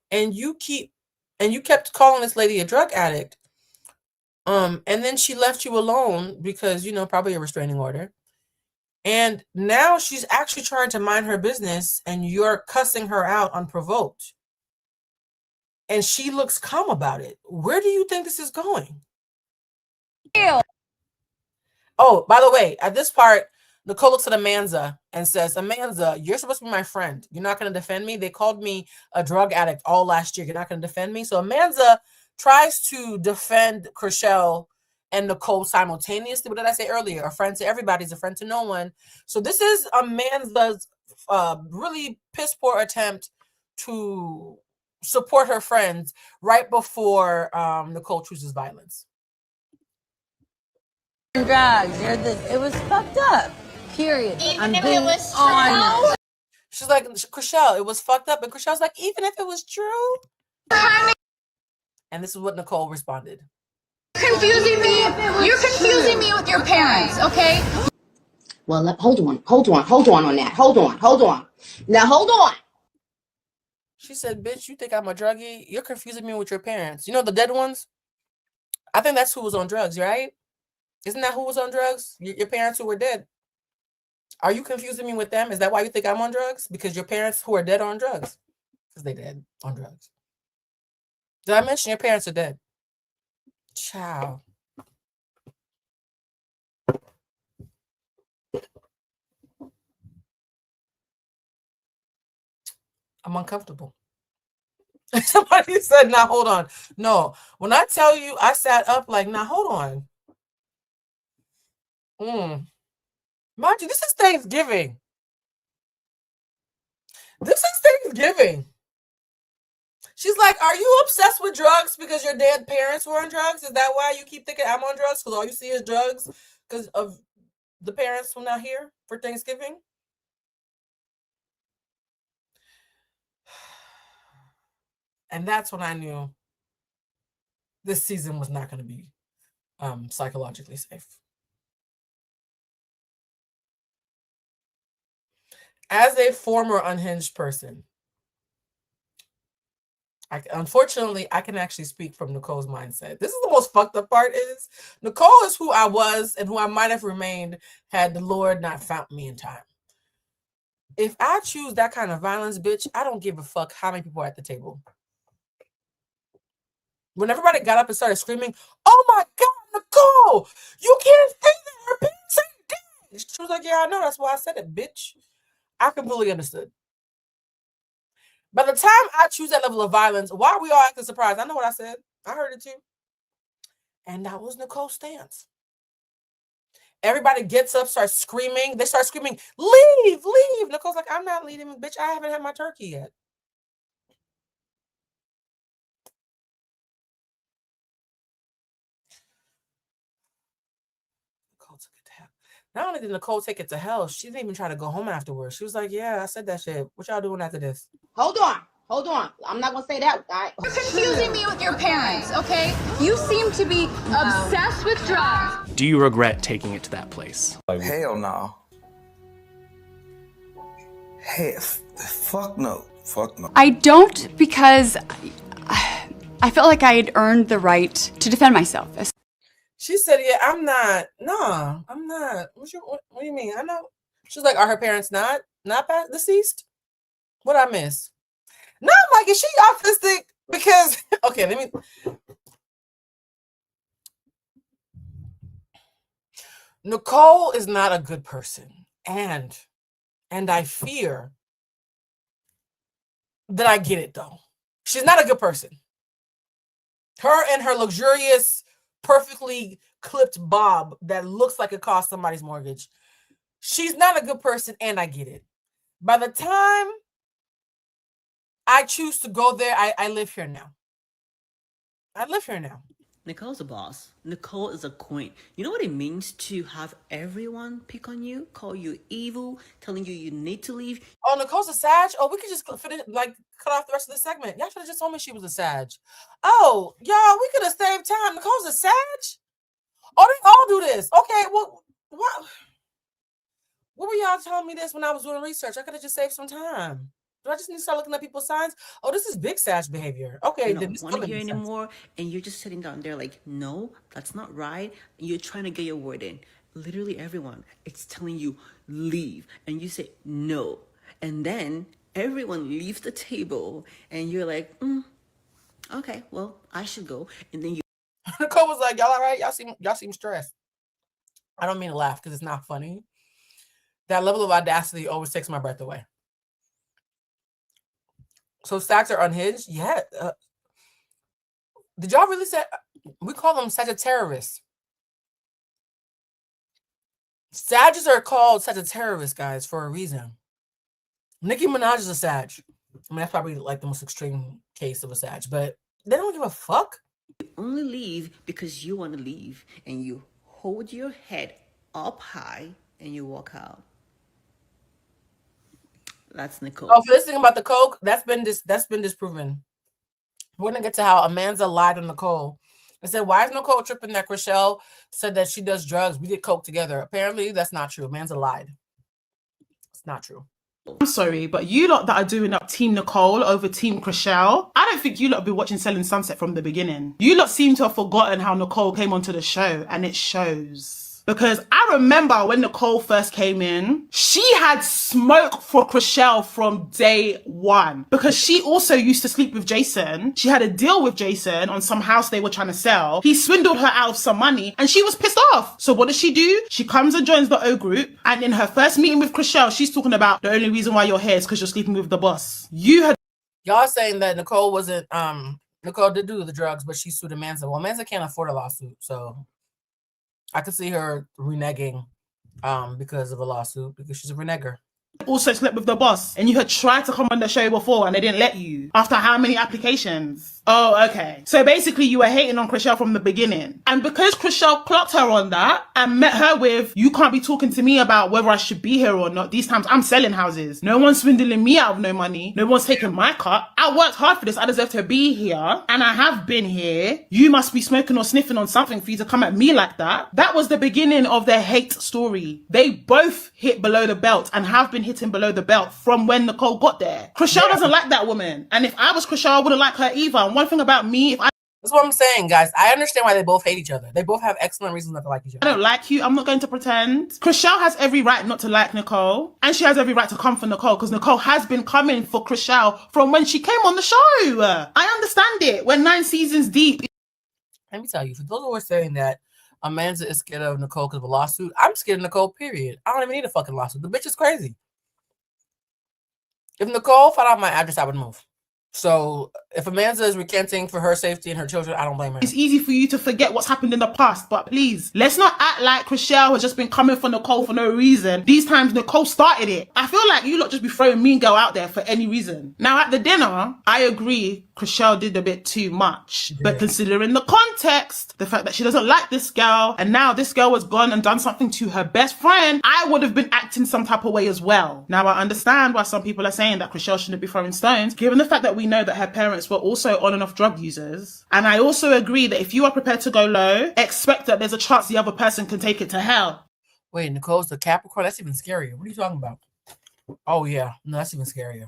And you kept calling this lady a drug addict. And then she left you alone because, probably a restraining order. And now she's actually trying to mind her business and you're cussing her out unprovoked. And she looks calm about it. Where do you think this is going? Ew. Oh, by the way, at this part, Nicole looks at Amanza and says, Amanza, you're supposed to be my friend. You're not going to defend me. They called me a drug addict all last year. You're not going to defend me. So Amanza tries to defend Crishell and Nicole simultaneously. What did I say earlier? A friend to everybody is a friend to no one. So this is Amanza's really piss poor attempt to support her friends right before Nicole chooses violence. Drugs. It was fucked up. Period. Even if it was true. She's like, Crishell, it was fucked up. And Crishell's like, even if it was true? And this is what Nicole responded. Confusing me. You're confusing me with your parents, okay? Well, hold on on that. Hold on. Now, hold on. She said, bitch, you think I'm a druggie? You're confusing me with your parents. You know the dead ones? I think that's who was on drugs, right? Isn't that who was on drugs? Your parents who were dead. Are you confusing me with them? Is that why you think I'm on drugs? Because your parents who are dead are on drugs. Because they dead on drugs. Did I mention your parents are dead? Ciao. I'm uncomfortable. Somebody said, now hold on. No, when I tell you, I sat up like, now hold on. Mind you, this is Thanksgiving. This is Thanksgiving. She's like, are you obsessed with drugs because your dead parents were on drugs? Is that why you keep thinking I'm on drugs? Because all you see is drugs because of the parents who are not here for Thanksgiving? And that's when I knew this season was not going to be psychologically safe. As a former unhinged person, unfortunately, I can actually speak from Nicole's mindset. This is the most fucked up part is Nicole is who I was and who I might have remained had the Lord not found me in time. If I choose that kind of violence, bitch, I don't give a fuck how many people are at the table. When everybody got up and started screaming, oh my God, Nicole, you can't say that. Her parents ain't dead. She was like, yeah, I know. That's why I said it, bitch. I completely understood. By the time I choose that level of violence, why are we all acting surprised? I know what I said. I heard it too. And that was Nicole's stance. Everybody gets up, starts screaming. They start screaming, leave, leave. Nicole's like, I'm not leaving, bitch. I haven't had my turkey yet. Nicole took it to hell. Not only did Nicole take it to hell, she didn't even try to go home afterwards. She was like, yeah, I said that shit. What y'all doing after this? Hold on. I'm not gonna say that. You're confusing me with your parents, okay? You seem to be obsessed with drugs. Do you regret taking it to that place? Hell no. Hey, fuck no. Fuck no. I don't because I felt like I had earned the right to defend myself. She said, yeah, I'm not. No, I'm not. What do you mean? I know. She's like, are her parents not deceased? What I miss? No, I'm like, is she autistic? Because, okay, let me. Nicole is not a good person. And I fear that I get it, though. She's not a good person. Her and her luxurious, perfectly clipped bob that looks like it cost somebody's mortgage. She's not a good person, and I get it. By the time I choose to go there, I live here now. I live here now. Nicole's a boss. Nicole is a queen. You know what it means to have everyone pick on you, call you evil, telling you need to leave? Oh, Nicole's a Sag? Oh, we could just finish, cut off the rest of the segment. Y'all should have just told me she was a Sag. Oh, y'all, we could have saved time. Nicole's a Sag? Oh, they all do this. Okay, well, what were y'all telling me this when I was doing research? I could have just saved some time. Do I just need to start looking at people's signs? Oh, this is big Sag behavior. Okay, you don't want to hear anymore, and you're just sitting down there like, no, that's not right. And you're trying to get your word in. Literally everyone, it's telling you leave, and you say no, and then everyone leaves the table, and you're like, okay, well, I should go, and then you. Nicole was like, y'all all right? Y'all seem stressed. I don't mean to laugh because it's not funny. That level of audacity always takes my breath away. So Sags are unhinged? Yeah. Did y'all really say we call them Sagittarius? Sages are called Sagittarius, guys, for a reason. Nicki Minaj is a Sag. I mean, that's probably like the most extreme case of a Sag, but they don't give a fuck. You only leave because you want to leave, and you hold your head up high and you walk out. That's Nicole. Oh, for this thing about the coke, that's been disproven. We're gonna get to how Amanda lied to Nicole. I said, why is Nicole tripping that Crishell said that she does drugs? We did coke together. Apparently, that's not true. Amanda lied. It's not true. I'm sorry, but you lot that are doing up Team Nicole over Team Crishell, I don't think you lot have been watching Selling Sunset from the beginning. You lot seem to have forgotten how Nicole came onto the show, and it shows. Because I remember when Nicole first came in, she had smoke for Crishell from day one. Because she also used to sleep with Jason. She had a deal with Jason on some house they were trying to sell. He swindled her out of some money and she was pissed off. So what does she do? She comes and joins the O group. And in her first meeting with Crishell, she's talking about the only reason why you're here is because you're sleeping with the boss. Y'all saying that Nicole wasn't, Nicole did do the drugs, but she sued Amanda. Well, Amanda can't afford a lawsuit, so I could see her reneging because of a lawsuit, because she's a reneger. Also slept with the boss, and you had tried to come on the show before and they didn't let you after how many applications? Oh, okay. So basically you were hating on Crishell from the beginning, and because Crishell clocked her on that and met her with, you can't be talking to me about whether I should be here or not. These times I'm selling houses. No one's swindling me out of no money. No one's taking my cut. I worked hard for this. I deserve to be here, and I have been here. You must be smoking or sniffing on something for you to come at me like that. That was the beginning of their hate story. They both hit below the belt and have been hitting below the belt from when Nicole got there. Crishell doesn't like that woman, and if I was Crishell, I wouldn't like her either. And one thing about me, that's what I'm saying, guys. I understand why they both hate each other. They both have excellent reasons not to like each other. I don't like you, I'm not going to pretend. Crishell has every right not to like Nicole, and she has every right to come for Nicole, because Nicole has been coming for Crishell from when she came on the show. I understand it. We're 9 seasons deep. Let me tell you, for those who are saying that Amanda is scared of Nicole because of a lawsuit, I'm scared of Nicole, period. I don't even need a fucking lawsuit. The bitch is crazy. If Nicole found out my address, I would move. So if Amanda is recanting for her safety and her children, I don't blame her. It's easy for you to forget what's happened in the past, but please, let's not act like Crishell has just been coming for Nicole for no reason. These times, Nicole started it. I feel like you lot just be throwing Mean Girl out there for any reason. Now, at the dinner, I agree Crishell did a bit too much. Yeah. But considering the context, the fact that she doesn't like this girl, and now this girl has gone and done something to her best friend, I would have been acting some type of way as well. Now, I understand why some people are saying that Crishell shouldn't be throwing stones, given the fact that we know that her parents were also on and off drug users. And I also agree that if you are prepared to go low, expect that there's a chance the other person can take it to hell. Wait, Nicole's the Capricorn? That's even scarier. What are you talking about? Oh, yeah. No, that's even scarier.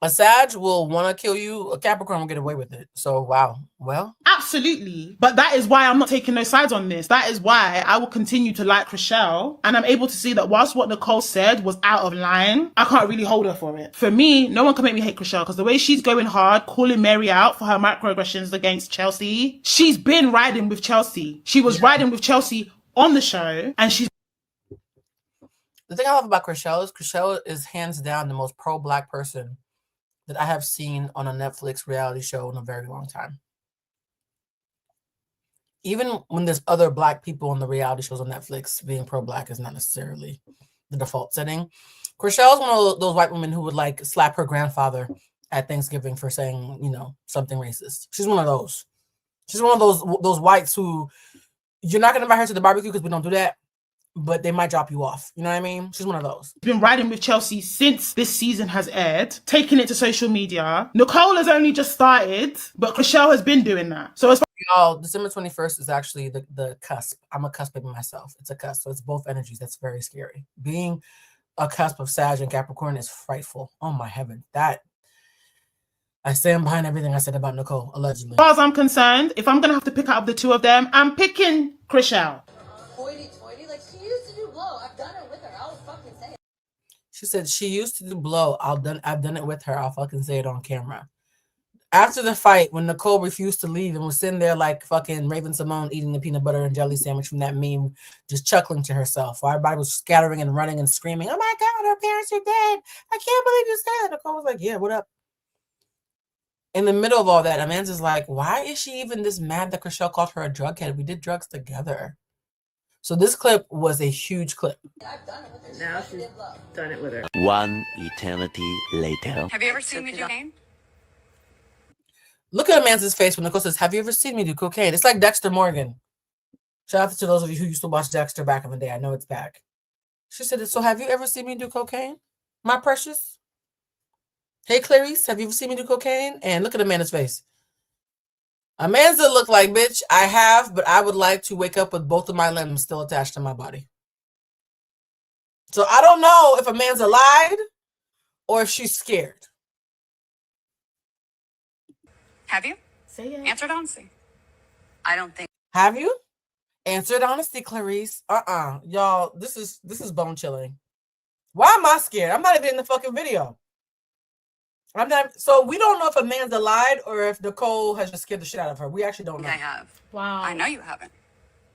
A Sag will want to kill you. A Capricorn will get away with it. So, wow. Well. Absolutely. But that is why I'm not taking no sides on this. That is why I will continue to like Crishell. And I'm able to see that whilst what Nicole said was out of line, I can't really hold her for it. For me, no one can make me hate Crishell, because the way she's going hard, calling Mary out for her microaggressions against Chelsea, she's been riding with Chelsea. She was riding with Chelsea on the show, and she's... The thing I love about Crishell is hands down the most pro-Black person that I have seen on a Netflix reality show in a very long time. Even when there's other Black people on the reality shows on Netflix, being pro-Black is not necessarily the default setting. Crishell's one of those white women who would like slap her grandfather at Thanksgiving for saying, you know, something racist. She's one of those. She's one of those whites who you're not going to invite her to the barbecue because we don't do that, but they might drop you off. You know what I mean? She's one of those. Been riding with Chelsea since this season has aired, taking it to social media. Nicole has only just started, but Crishell has been doing that. So as y'all, December 21st is actually the cusp. I'm a cusp baby myself. It's a cusp. So it's both energies. That's very scary. Being a cusp of Sag and Capricorn is frightful. Oh my heaven. That I stand behind everything I said about Nicole, allegedly. As far as I'm concerned, if I'm going to have to pick out of the two of them, I'm picking Crishell. She said she used to do blow. I've done it with her. I'll fucking say it on camera. After the fight, when Nicole refused to leave and was sitting there like fucking Raven Simone eating the peanut butter and jelly sandwich from that meme, just chuckling to herself, while everybody was scattering and running and screaming, "Oh my God, her parents are dead. I can't believe you said that." Nicole was like, "Yeah, what up?" In the middle of all that, Amanda's like, why is she even this mad that Crishell called her a drug head? We did drugs together. So this clip was a huge clip. I've done it with her. Now she's done it with her. One eternity later. Have you ever seen me do cocaine? Look at Amanda's face when Nicole says, "Have you ever seen me do cocaine?" It's like Dexter Morgan. Shout out to those of you who used to watch Dexter back in the day. I know it's back. She said, "So have you ever seen me do cocaine, my precious? Hey, Clarice, have you ever seen me do cocaine?" And look at Amanda's face. Amanda looked like, bitch, I have, but I would like to wake up with both of my limbs still attached to my body. So I don't know if Amanda lied or if she's scared. Have you? Say it. Answered honestly. I don't think. Have you? Answered honestly, Clarice. Y'all, this is bone chilling. Why am I scared? I'm not even in the fucking video. I'm not. So we don't know if Amanda lied or if Nicole has just scared the shit out of her. We actually don't know. I have. Wow. I know you haven't.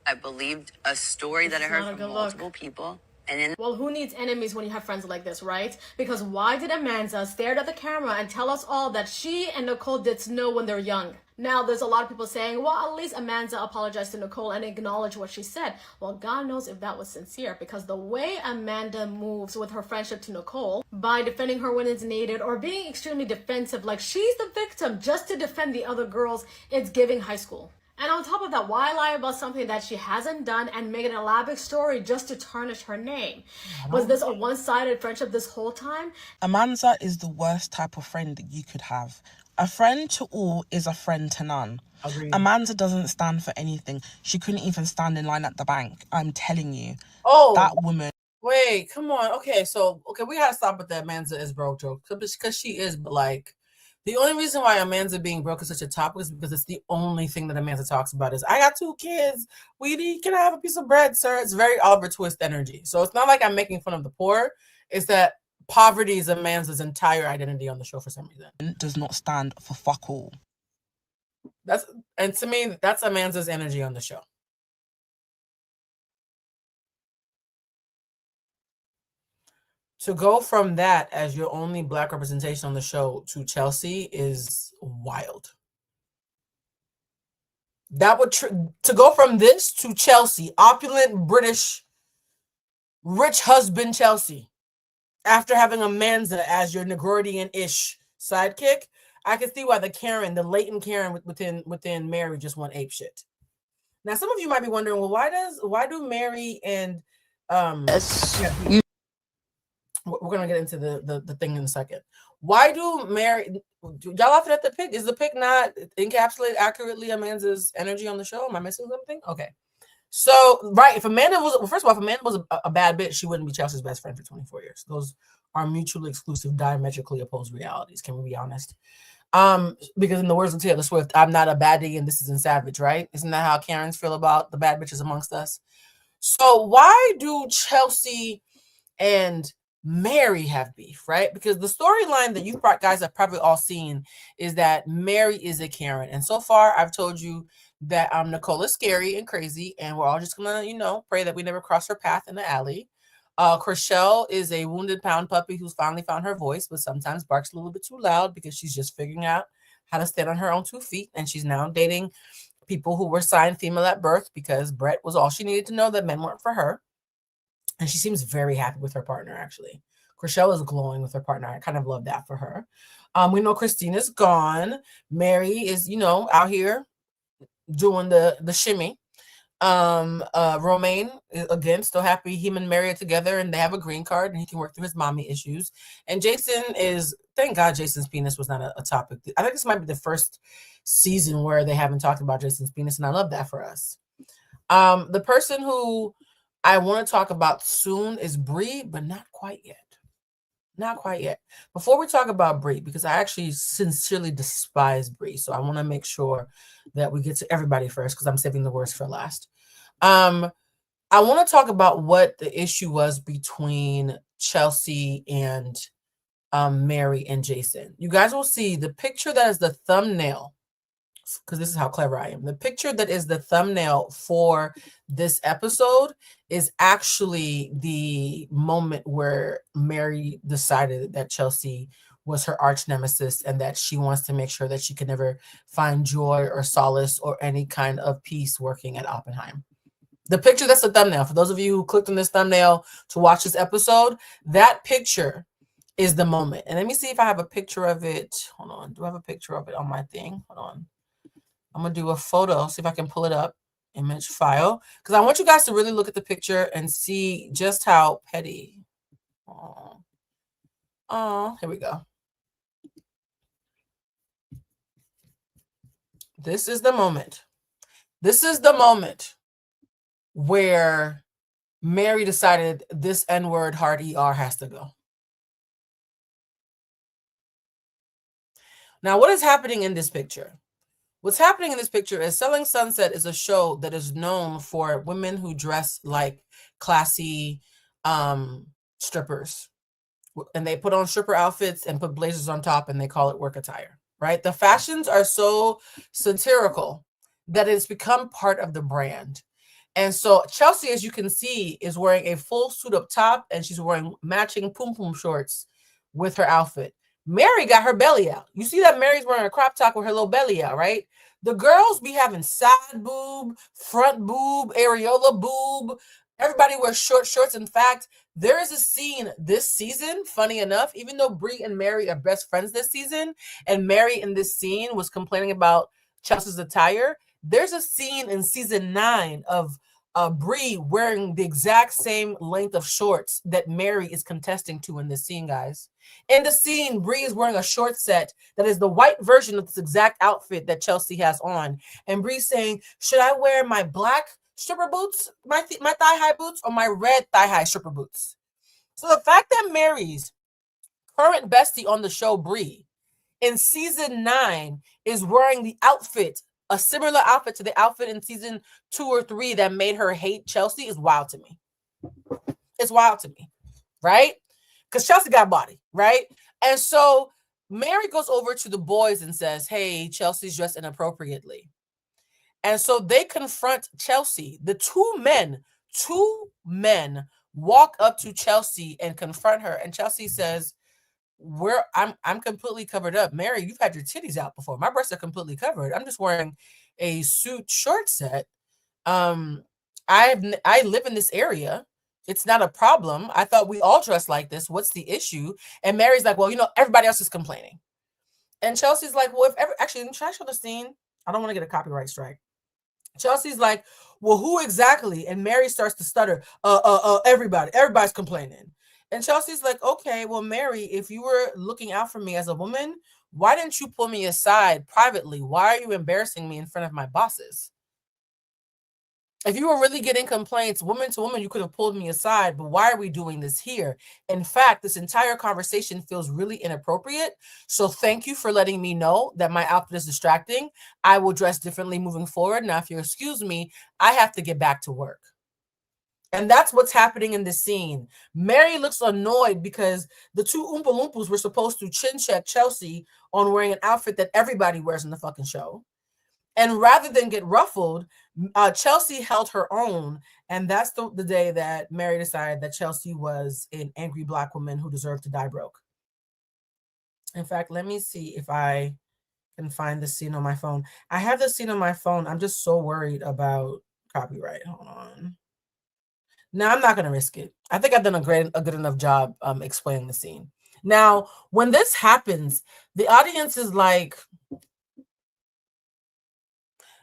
I believed a story that I heard from multiple people. And then, well, who needs enemies when you have friends like this, right? Because why did Amanda stare at the camera and tell us all that she and Nicole did snow when they're young? Now, there's a lot of people saying, well, at least Amanda apologized to Nicole and acknowledged what she said. Well, God knows if that was sincere, because the way Amanda moves with her friendship to Nicole, by defending her when it's needed or being extremely defensive, like she's the victim just to defend the other girls, it's giving high school. And on top of that, why lie about something that she hasn't done and make an elaborate story just to tarnish her name? Was this a one-sided friendship this whole time? Amanda is the worst type of friend that you could have. A friend to all is a friend to none. Agreed. Amanda doesn't stand for anything. She couldn't even stand in line at the bank. I'm telling you. Oh, that woman. Wait, come on. Okay, we gotta stop with that Amanda is broke joke because she is, but like, the only reason why Amanda being broke is such a topic is because it's the only thing that Amanda talks about is, I got 2 kids. Can I have a piece of bread, sir? It's very Oliver Twist energy. So it's not like I'm making fun of the poor. It's that poverty is Amanda's entire identity on the show for some reason. Does not stand for fuck all. And to me, that's Amanda's energy on the show. To go from that as your only Black representation on the show to Chelsea is wild. That would to go from this to Chelsea, opulent British rich husband Chelsea, after having Amanda as your Negroidian-ish sidekick, I can see why the latent Karen within Mary just went ape shit. Now, some of you might be wondering, well, why do Mary and we're gonna get into the thing in a second. Why do Mary? Y'all laughing at the pic? Is the pic not encapsulate accurately Amanda's energy on the show? Am I missing something? Okay. So, right, if Amanda was a bad bitch, she wouldn't be Chelsea's best friend for 24 years. Those are mutually exclusive, diametrically opposed realities. Can we be honest? Because in the words of Taylor Swift, I'm not a baddie and this isn't savage, right? Isn't that how Karens feel about the bad bitches amongst us? So why do Chelsea and Mary have beef, right? Because the storyline that you guys have probably all seen is that Mary is a Karen. And so far, I've told you that Nicole is scary and crazy, and we're all just gonna, pray that we never cross her path in the alley. Crishell is a wounded pound puppy who's finally found her voice, but sometimes barks a little bit too loud because she's just figuring out how to stand on her own 2 feet, and she's now dating people who were signed female at birth because Brett was all she needed to know that men weren't for her. And she seems very happy with her partner, actually. Crishell is glowing with her partner. I kind of love that for her. We know Christina's gone. Mary is, out here doing the shimmy. Romaine, again, still happy him and Mary are together and they have a green card and he can work through his mommy issues. And Jason is, thank God Jason's penis was not a topic. I think this might be the first season where they haven't talked about Jason's penis, and I love that for us. The person who I want to talk about soon is Bree, but not quite yet. Not quite yet. Before we talk about Bree, because I actually sincerely despise Bree, so I want to make sure that we get to everybody first because I'm saving the worst for last. I want to talk about what the issue was between Chelsea and Mary and Jason. You guys will see the picture that is the thumbnail, because this is how clever I am. The picture that is the thumbnail for this episode is actually the moment where Mary decided that Chelsea was her arch nemesis and that she wants to make sure that she can never find joy or solace or any kind of peace working at Oppenheim. The picture that's the thumbnail, for those of you who clicked on this thumbnail to watch this episode, that picture is the moment. And let me see if I have a picture of it. Hold on. Do I have a picture of it on my thing? Hold on. I'm going to do a photo, see if I can pull it up, image file, because I want you guys to really look at the picture and see just how petty. Oh, here we go. This is the moment. This is the moment where Mary decided this N-word hard ER has to go. Now, what is happening in this picture? What's happening in this picture is Selling Sunset is a show that is known for women who dress like classy strippers. And they put on stripper outfits and put blazers on top and they call it work attire, right? The fashions are so satirical that it's become part of the brand. And so Chelsea, as you can see, is wearing a full suit up top and she's wearing matching pum pum shorts with her outfit. Mary got her belly out. You see that Mary's wearing a crop top with her little belly out, right? The girls be having side boob, front boob, areola boob. Everybody wears short shorts. In fact, there is a scene this season, funny enough, even though Brie and Mary are best friends this season, and Mary in this scene was complaining about Chelsea's attire, there's a scene in season 9 of Brie wearing the exact same length of shorts that Mary is contesting to in this scene, guys. In the scene, Brie is wearing a short set that is the white version of this exact outfit that Chelsea has on. And Brie's saying, should I wear my black stripper boots, my thigh-high boots, or my red thigh-high stripper boots? So the fact that Mary's current bestie on the show, Brie, in season 9 is wearing the outfit, a similar outfit to the outfit in season 2 or 3 that made her hate Chelsea is wild to me. It's wild to me, right? Because Chelsea got body, right? And so Mary goes over to the boys and says, hey, Chelsea's dressed inappropriately. And so they confront Chelsea. The two men walk up to Chelsea and confront her. And Chelsea says, I'm completely covered up. Mary, you've had your titties out before. My breasts are completely covered. I'm just wearing a suit short set. I live in this area. It's not a problem. I thought we all dress like this. What's the issue? And Mary's like, well, everybody else is complaining. And Chelsea's like, well, actually, should I show the scene? I don't want to get a copyright strike. Chelsea's like, well, who exactly? And Mary starts to stutter. Everybody's complaining. And Chelsea's like, okay, well, Mary, if you were looking out for me as a woman, why didn't you pull me aside privately? Why are you embarrassing me in front of my bosses? If you were really getting complaints, woman to woman, you could have pulled me aside, but why are we doing this here? In fact, this entire conversation feels really inappropriate. So thank you for letting me know that my outfit is distracting. I will dress differently moving forward. Now, if you excuse me, I have to get back to work. And that's what's happening in this scene. Mary looks annoyed because the two Oompa Loompas were supposed to chin check Chelsea on wearing an outfit that everybody wears in the fucking show. And rather than get ruffled, Chelsea held her own. And that's the day that Mary decided that Chelsea was an angry Black woman who deserved to die broke. In fact, let me see if I can find the scene on my phone. I have the scene on my phone. I'm just so worried about copyright. Hold on. No, I'm not going to risk it. I think I've done a good enough job explaining the scene. Now, when this happens, the audience is like,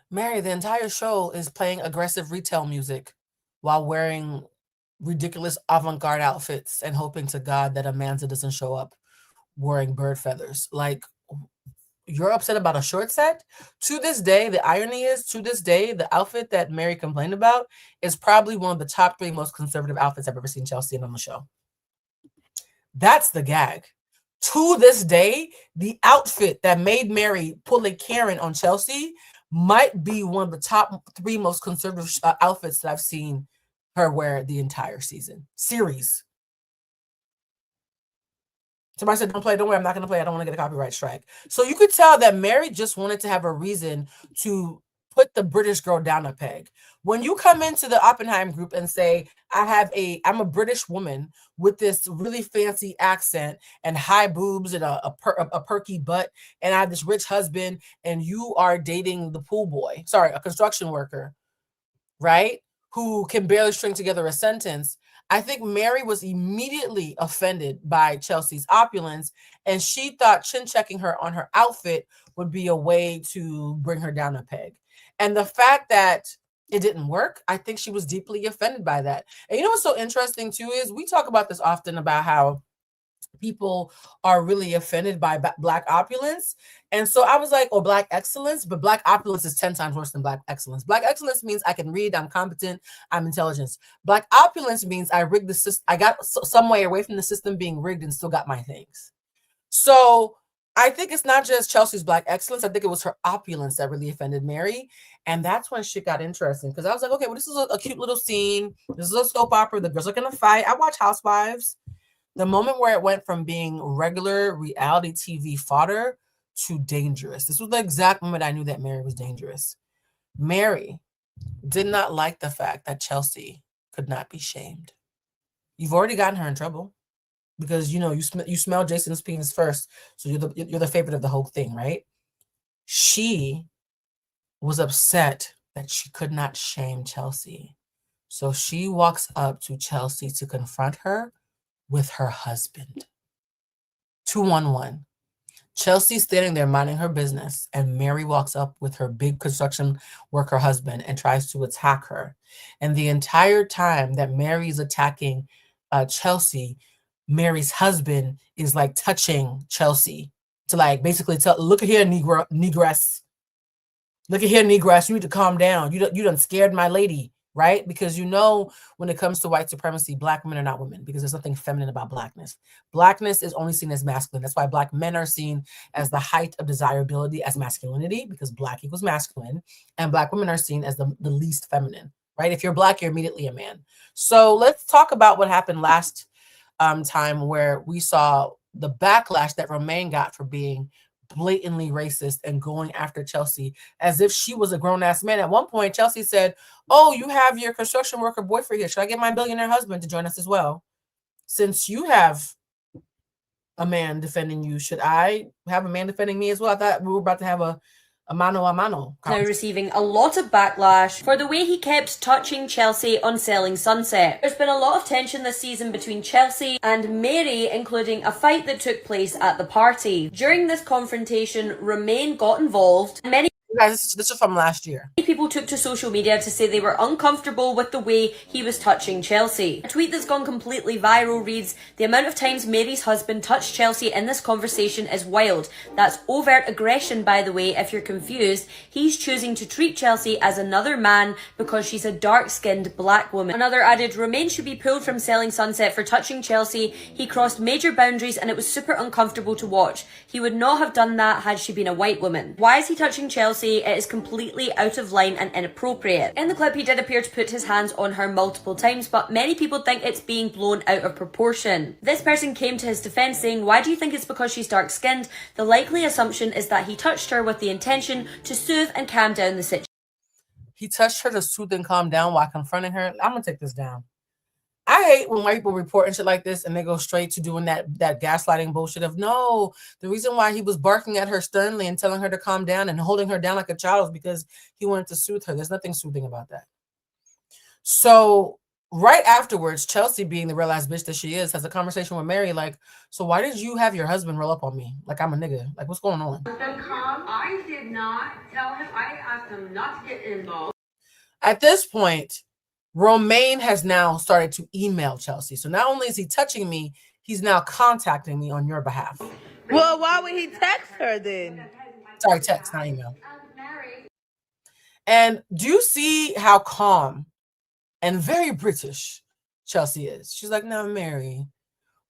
Mary, the entire show is playing aggressive retail music while wearing ridiculous avant-garde outfits and hoping to God that Amanda doesn't show up wearing bird feathers. Like, you're upset about a short set? To this day, the irony is, to this day, the outfit that Mary complained about is probably one of the top 3 most conservative outfits I've ever seen Chelsea in on the show. That's the gag. To this day, the outfit that made Mary pull a Karen on Chelsea might be one of the top 3 most conservative outfits that I've seen her wear the entire series. Somebody said, don't play, don't worry, I'm not going to play. I don't want to get a copyright strike. So you could tell that Mary just wanted to have a reason to put the British girl down a peg. When you come into the Oppenheim group and say, I'm a British woman with this really fancy accent and high boobs and a perky butt, and I have this rich husband, and you are dating the pool boy, a construction worker, right? Who can barely string together a sentence. I think Mary was immediately offended by Chelsea's opulence, and she thought chin-checking her on her outfit would be a way to bring her down a peg. And the fact that it didn't work, I think she was deeply offended by that. And you know what's so interesting too is we talk about this often about how people are really offended by Black opulence. And so I was like, oh, Black excellence, but Black opulence is 10 times worse than Black excellence. Black excellence means I can read, I'm competent, I'm intelligent. Black opulence means I rigged the system. I got some way away from the system being rigged and still got my things. So I think it's not just Chelsea's Black excellence. I think it was her opulence that really offended Mary. And that's when shit got interesting. Because I was like, okay, well, this is a cute little scene. This is a soap opera. The girls are going to fight. I watch Housewives. The moment where it went from being regular reality TV fodder to dangerous. This was the exact moment I knew that Mary was dangerous. Mary did not like the fact that Chelsea could not be shamed. You've already gotten her in trouble. Because you smell Jason's penis first, so you're the favorite of the whole thing, right? She was upset that she could not shame Chelsea, so she walks up to Chelsea to confront her with her husband. 2-on-1. Chelsea's standing there minding her business, and Mary walks up with her big construction worker husband and tries to attack her. And the entire time that Mary's attacking Chelsea, Mary's husband is like touching Chelsea to like basically tell, look at here, negress. Look at here, negress. You need to calm down. You done scared my lady, right? Because when it comes to white supremacy, Black women are not women because there's nothing feminine about Blackness. Blackness is only seen as masculine. That's why Black men are seen as the height of desirability as masculinity, because Black equals masculine, and Black women are seen as the least feminine, right? If you're Black, you're immediately a man. So let's talk about what happened last time, where we saw the backlash that Romaine got for being blatantly racist and going after Chelsea as if she was a grown-ass man. At one point, Chelsea said, oh, you have your construction worker boyfriend here. Should I get my billionaire husband to join us as well? Since you have a man defending you, should I have a man defending me as well? I thought we were about to have a mano a mano. Now receiving a lot of backlash for the way he kept touching Chelsea on Selling Sunset. There's been a lot of tension this season between Chelsea and Mary, including a fight that took place at the party. During this confrontation, Romaine got involved, and many guys, this is from last year. people took to social media to say they were uncomfortable with the way he was touching Chelsea. A tweet that's gone completely viral reads, the amount of times Mary's husband touched Chelsea in this conversation is wild. That's overt aggression, by the way, if you're confused. He's choosing to treat Chelsea as another man because she's a dark-skinned Black woman. Another added, Romaine should be pulled from Selling Sunset for touching Chelsea. He crossed major boundaries and it was super uncomfortable to watch. He would not have done that had she been a white woman. Why is he touching Chelsea? It is completely out of line and inappropriate. In the clip, he did appear to put his hands on her multiple times, but many people think it's being blown out of proportion. This person came to his defense saying, why do you think it's because she's dark-skinned? The likely assumption is that he touched her with the intention to soothe and calm down the situation. He touched her to soothe and calm down while confronting her. I'm gonna take this down. I hate when white people report and shit like this and they go straight to doing that gaslighting bullshit of, no, the reason why he was barking at her sternly and telling her to calm down and holding her down like a child was because he wanted to soothe her. There's nothing soothing about that. So right afterwards, Chelsea, being the real ass bitch that she is, has a conversation with Mary like, so why did you have your husband roll up on me like I'm a nigga? Like, what's going on? I did not tell him. I asked him not to get involved. At this point, Romaine has now started to email Chelsea. So not only is he touching me, he's now contacting me on your behalf. Well, why would he text her then? Sorry, text, not email. And do you see how calm and very British Chelsea is? She's like, no, Mary,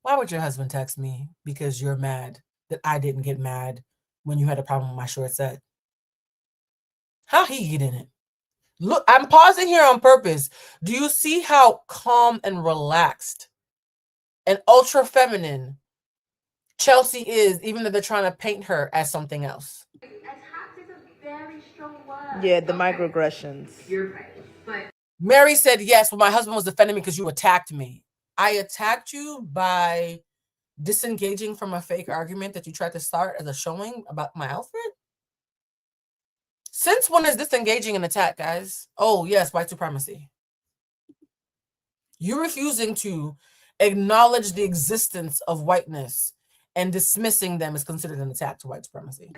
why would your husband text me? Because you're mad that I didn't get mad when you had a problem with my short set. How he get in it? Look, I'm pausing here on purpose. Do you see how calm and relaxed and ultra feminine Chelsea is, even though they're trying to paint her as something else? Attack is a very strong word. Yeah, the microaggressions. You're right. But Mary said, yes, well, my husband was defending me because you attacked me. I attacked you by disengaging from a fake argument that you tried to start as a showing about my outfit? Since when is this engaging an attack, guys? Oh, yes, white supremacy. You refusing to acknowledge the existence of whiteness and dismissing them is considered an attack to white supremacy.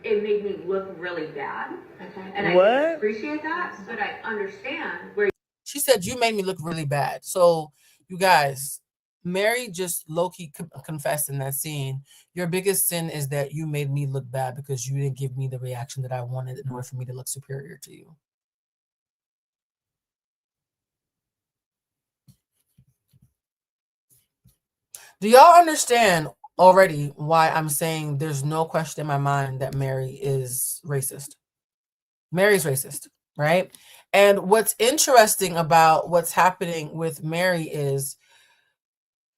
it made me look really bad. Okay. And What? I appreciate that, but I understand where. She said, you made me look really bad. So, you guys, Mary just low-key confessed in that scene, your biggest sin is that you made me look bad because you didn't give me the reaction that I wanted in order for me to look superior to you. Do y'all understand already why I'm saying there's no question in my mind that Mary is racist? Mary's racist, right? And what's interesting about what's happening with Mary is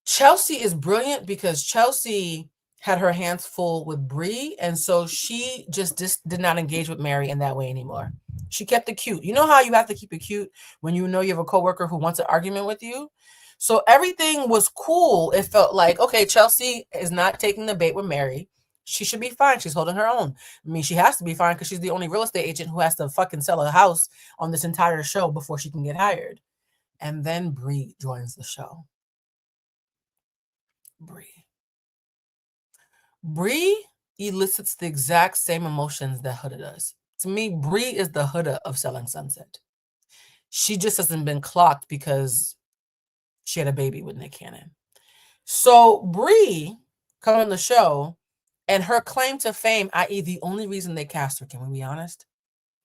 Chelsea is brilliant because Chelsea had her hands full with Bree, and so she just did not engage with Mary in that way anymore. She kept it cute. You know how you have to keep it cute when you know you have a coworker who wants an argument with you? So everything was cool. It felt like, okay, Chelsea is not taking the bait with Mary. She should be fine. She's holding her own. I mean, she has to be fine because she's the only real estate agent who has to fucking sell a house on this entire show before she can get hired. And then Bree joins the show. Bree elicits the exact same emotions that Huda does. To me, Bree is the Huda of Selling Sunset. She just hasn't been clocked because she had a baby with Nick Cannon. So Bree come on the show, and her claim to fame, i.e. the only reason they cast her, can we be honest?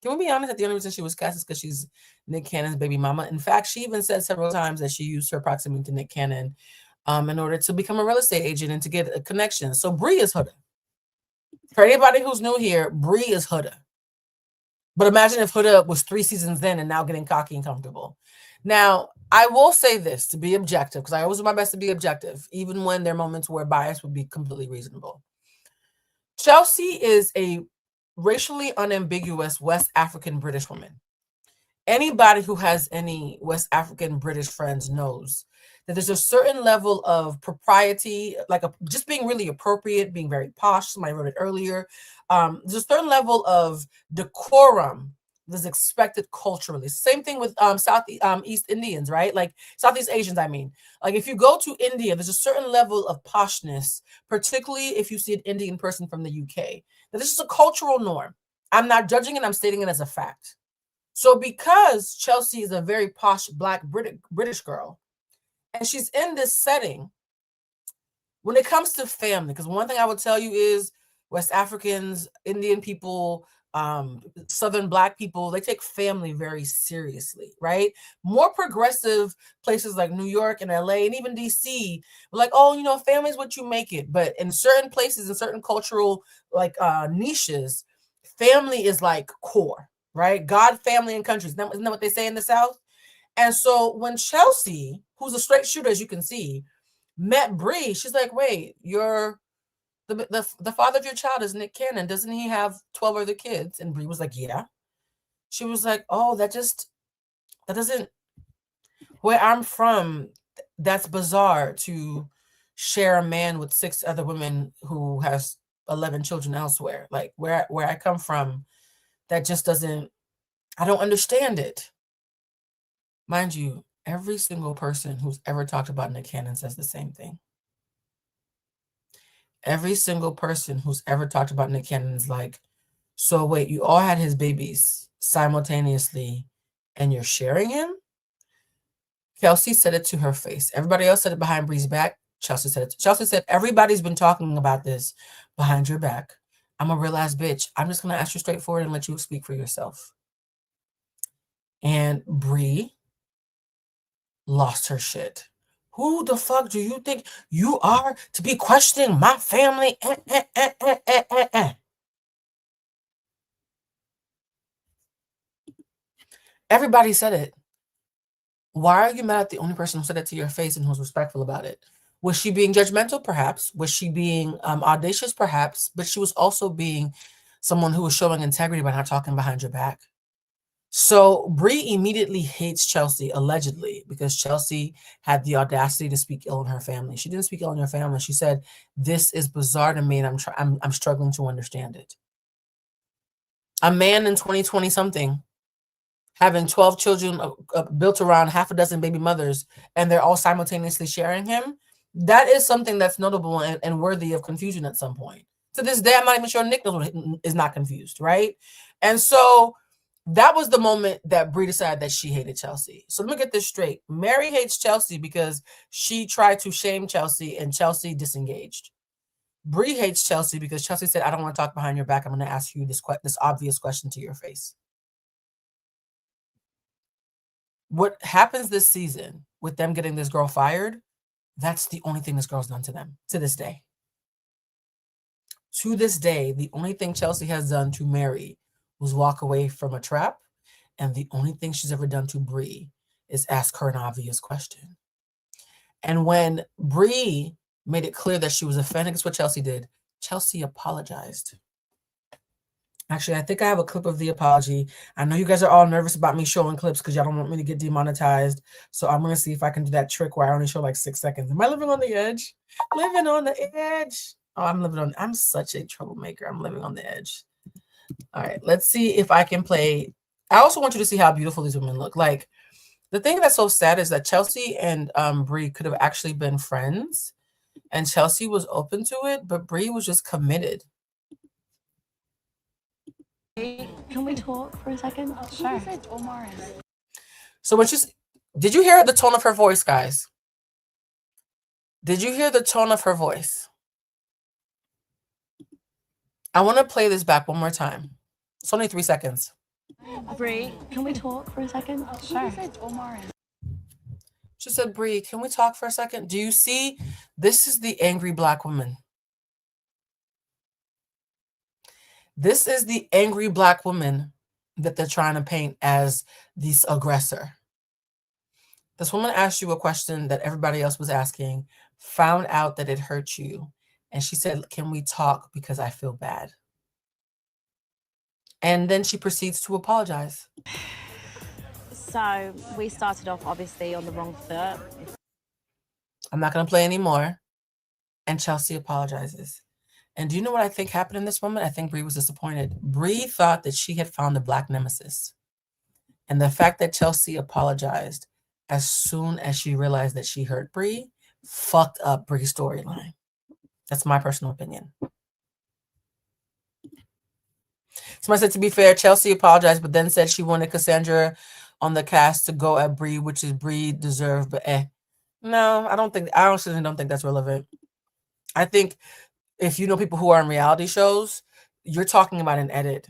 Can we be honest that the only reason she was cast is because she's Nick Cannon's baby mama? In fact, she even said several times that she used her proximity to Nick Cannon in order to become a real estate agent and to get a connection. So Bree is Huda. For anybody who's new here, Bree is Huda. But imagine if Huda was 3 seasons in and now getting cocky and comfortable. Now, I will say this to be objective, because I always do my best to be objective, even when there are moments where bias would be completely reasonable. Chelsea is a racially unambiguous West African British woman. Anybody who has any West African British friends knows that there's a certain level of propriety, like just being really appropriate, being very posh. Somebody wrote it earlier. There's a certain level of decorum that's expected culturally. Same thing with East Indians, right? Like Southeast Asians, I mean. Like if you go to India, there's a certain level of poshness, particularly if you see an Indian person from the UK. Now, this is a cultural norm. I'm not judging it. I'm stating it as a fact. So because Chelsea is a very posh Black British girl, and she's in this setting, when it comes to family, because one thing I would tell you is West Africans, Indian people, Southern Black people, they take family very seriously, right? More progressive places like New York and LA and even DC, like, oh, you know, family is what you make it. But in certain places, in certain cultural like niches, family is like core, right? God, family, and country. Isn't that what they say in the South? And so when Chelsea, who's a straight shooter, as you can see, met Bree, she's like, wait, you're the father of your child is Nick Cannon. Doesn't he have 12 other kids? And Bree was like, yeah. She was like, oh, that doesn't, where I'm from, that's bizarre to share a man with 6 other women who has 11 children elsewhere. Like where I come from, that just doesn't, I don't understand it. Mind you, every single person who's ever talked about Nick Cannon says the same thing. Every single person who's ever talked about Nick Cannon is like, so wait, you all had his babies simultaneously and you're sharing him? Kelsey said it to her face. Everybody else said it behind Bree's back. Chelsea said it. Chelsea said, everybody's been talking about this behind your back. I'm a real ass bitch. I'm just going to ask you straightforward and let you speak for yourself. And Bree lost her shit. Who the fuck do you think you are to be questioning my family? Everybody said it. Why are you mad at the only person who said it to your face and who's respectful about it? Was she being judgmental? Perhaps. Was she being audacious? Perhaps. But she was also being someone who was showing integrity by not talking behind your back. So Bree immediately hates Chelsea, allegedly, because Chelsea had the audacity to speak ill on her family. She didn't speak ill on her family. She said, this is bizarre to me, and I'm struggling to understand it. A man in 2020 something having 12 children built around half a dozen baby mothers, and they're all simultaneously sharing him, that is something that's notable and worthy of confusion at some point. To this day, I'm not even sure Nick knows is not confused, right? And so That was the moment that Brie decided that she hated Chelsea. So let me get this straight. Mary hates Chelsea because she tried to shame Chelsea and Chelsea disengaged. Brie hates Chelsea because Chelsea said, I don't want to talk behind your back. I'm going to ask you this obvious question to your face. What happens this season with them getting this girl fired, that's the only thing this girl's done to them to this day. To this day, the only thing Chelsea has done to Mary was walk away from a trap. And the only thing she's ever done to Brie is ask her an obvious question. And when Brie made it clear that she was offended, that's what Chelsea did. Chelsea apologized. Actually, I think I have a clip of the apology. I know you guys are all nervous about me showing clips because y'all don't want me to get demonetized. So I'm going to see if I can do that trick where I only show like 6 seconds. Am I living on the edge? Living on the edge. Oh, I'm such a troublemaker. I'm living on the edge. All right, let's see if I can play. I also want you to see how beautiful these women look. Like, the thing that's so sad is that Chelsea and Brie could have actually been friends, and Chelsea was open to it, but Brie was just committed. Can we talk for a second? Sure. So when she's, did you hear the tone of her voice, guys? Did you hear the tone of her voice? I want to play this back one more time. It's only 3 seconds. Brie, can we talk for a second? Sure. She said, Brie, can we talk for a second? Do you see? This is the angry Black woman. This is the angry Black woman that they're trying to paint as this aggressor. This woman asked you a question that everybody else was asking, found out that it hurt you, and she said, can we talk because I feel bad? And then she proceeds to apologize. So we started off obviously on the wrong foot. I'm not going to play anymore. And Chelsea apologizes. And do you know what I think happened in this moment? I think Brie was disappointed. Brie thought that she had found the Black nemesis. And the fact that Chelsea apologized as soon as she realized that she hurt Brie fucked up Brie's storyline. That's my personal opinion. Somebody said, to be fair, Chelsea apologized, but then said she wanted Cassandra on the cast to go at Brie, which is Brie deserved, but No, I honestly don't think that's relevant. I think if you know people who are in reality shows, you're talking about an edit.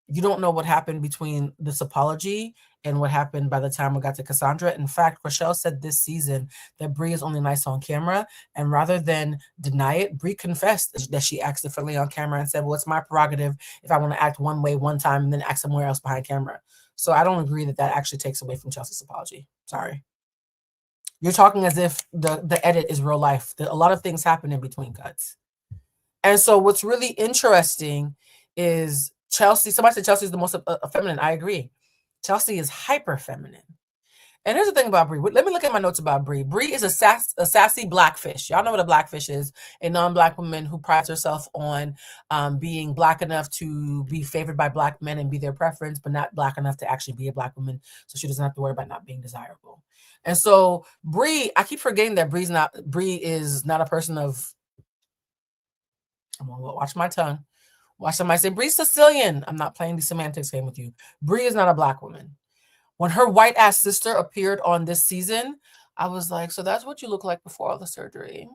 You don't know what happened between this apology and what happened by the time we got to Cassandra. In fact, Crishell said this season that Brie is only nice on camera. And rather than deny it, Brie confessed that she acts differently on camera and said, well, it's my prerogative if I want to act one way one time and then act somewhere else behind camera. So I don't agree that that actually takes away from Chelsea's apology. Sorry. You're talking as if the edit is real life. A lot of things happen in between cuts. And so what's really interesting is Chelsea. Somebody said Chelsea is the most feminine. I agree. Chelsea is hyper feminine. And here's the thing about Brie. Let me look at my notes about Brie. Brie is a sassy blackfish. Y'all know what a blackfish is. A non-Black woman who prides herself on being Black enough to be favored by Black men and be their preference, but not Black enough to actually be a Black woman. So she doesn't have to worry about not being desirable. And so Brie, I keep forgetting that Brie is not a person of, I'm gonna watch my tongue. Watch somebody say, Brie's Sicilian. I'm not playing the semantics game with you. Brie is not a Black woman. When her white ass sister appeared on this season, I was like, so that's what you look like before all the surgery.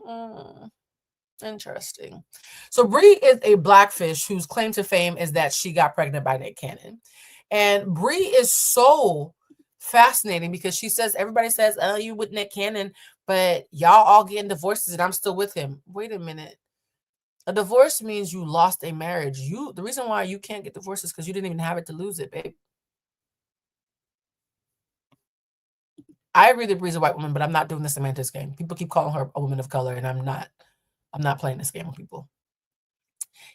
Interesting. So Brie is a blackfish whose claim to fame is that she got pregnant by Nick Cannon. And Brie is so fascinating because she says, everybody says, oh, you with Nick Cannon, but y'all all getting divorces and I'm still with him. Wait a minute. A divorce means you lost a marriage. The reason why you can't get divorced is because you didn't even have it to lose it, babe. I agree that Brie's a white woman, but I'm not doing the semantics game. People keep calling her a woman of color, and I'm not playing this game with people.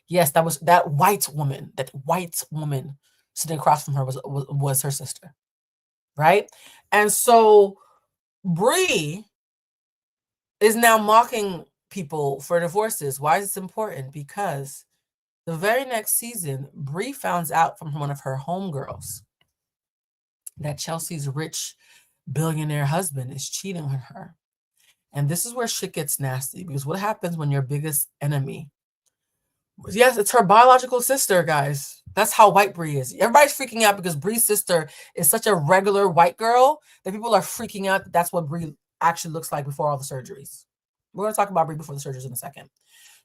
Yes, that white woman sitting across from her was her sister, right? And so Brie is now mocking people for divorces. Why is this important? Because the very next season, Brie finds out from one of her homegirls that Chelsea's rich billionaire husband is cheating on her. And this is where shit gets nasty, because what happens when your biggest enemy, yes, it's her biological sister, guys. That's how white Bree is. Everybody's freaking out because Bree's sister is such a regular white girl that people are freaking out that that's what Bree actually looks like before all the surgeries. We're going to talk about Bree before the surgeries in a second.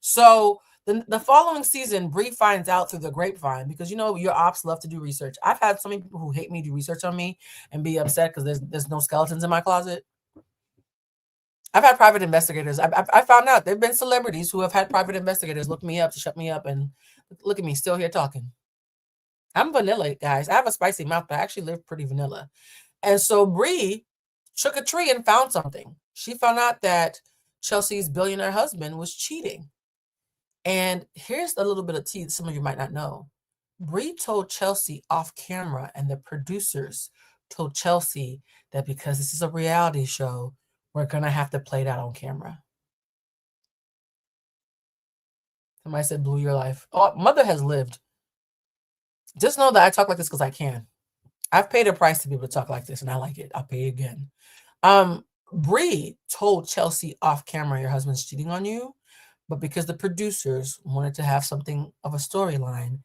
So the following season, Bree finds out through the grapevine, because you know your ops love to do research. I've had so many people who hate me do research on me and be upset because there's no skeletons in my closet. I've had private investigators. I found out there have been celebrities who have had private investigators look me up to shut me up, and look at me still here talking. I'm vanilla, guys. I have a spicy mouth, but I actually live pretty vanilla. And so Bree shook a tree and found something. She found out that Chelsea's billionaire husband was cheating. And here's a little bit of tea that some of you might not know. Bree told Chelsea off camera, and the producers told Chelsea that because this is a reality show, we're going to have to play that on camera. Somebody said, blew your life. Oh, mother has lived. Just know that I talk like this because I can. I've paid a price to be able to talk like this, and I like it. I'll pay again. Bree told Chelsea off camera, your husband's cheating on you. But because the producers wanted to have something of a storyline,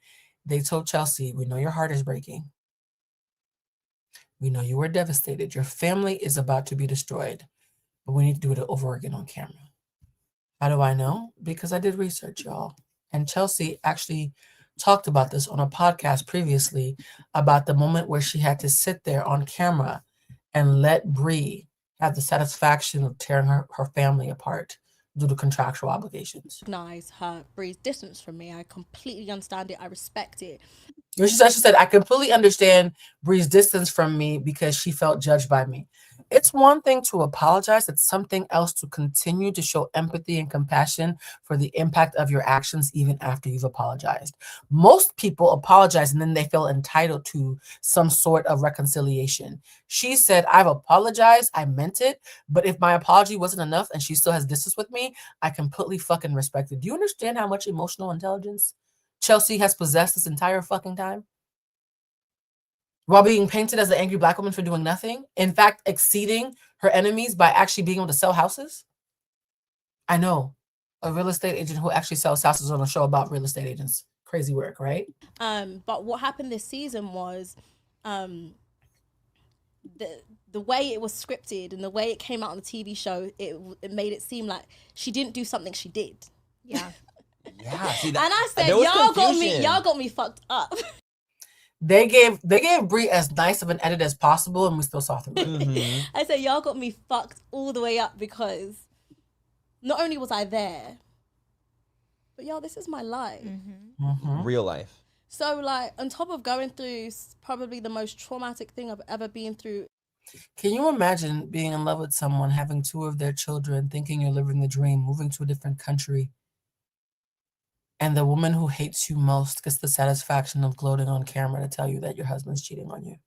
they told Chelsea, we know your heart is breaking. We know you were devastated. Your family is about to be destroyed. But we need to do it over again on camera. How do I know? Because I did research, y'all. And Chelsea actually talked about this on a podcast previously about the moment where she had to sit there on camera and let Bree have the satisfaction of tearing her family apart due to contractual obligations. Recognize her Bree's distance from me. I completely understand it. I respect it. She said, I completely understand Bree's distance from me because she felt judged by me. It's one thing to apologize. It's something else to continue to show empathy and compassion for the impact of your actions even after you've apologized. Most people apologize and then they feel entitled to some sort of reconciliation. She said, I've apologized. I meant it. But if my apology wasn't enough and she still has distance with me, I completely fucking respect it. Do you understand how much emotional intelligence Chelsea has possessed this entire fucking time? While being painted as an angry black woman for doing nothing, in fact, exceeding her enemies by actually being able to sell houses. I know a real estate agent who actually sells houses on a show about real estate agents. Crazy work, right? But what happened this season was the way it was scripted and the way it came out on the TV show, it made it seem like she didn't do something she did. Yeah. Yeah, see that, and I said, there was y'all got me fucked up. They gave Brie as nice of an edit as possible, and we still saw through it. I said, y'all got me fucked all the way up because not only was I there, but y'all, this is my life. Real life. So like, on top of going through probably the most traumatic thing I've ever been through. Can you imagine being in love with someone, having 2 of their children, thinking you're living the dream, moving to a different country, and the woman who hates you most gets the satisfaction of gloating on camera to tell you that your husband's cheating on you?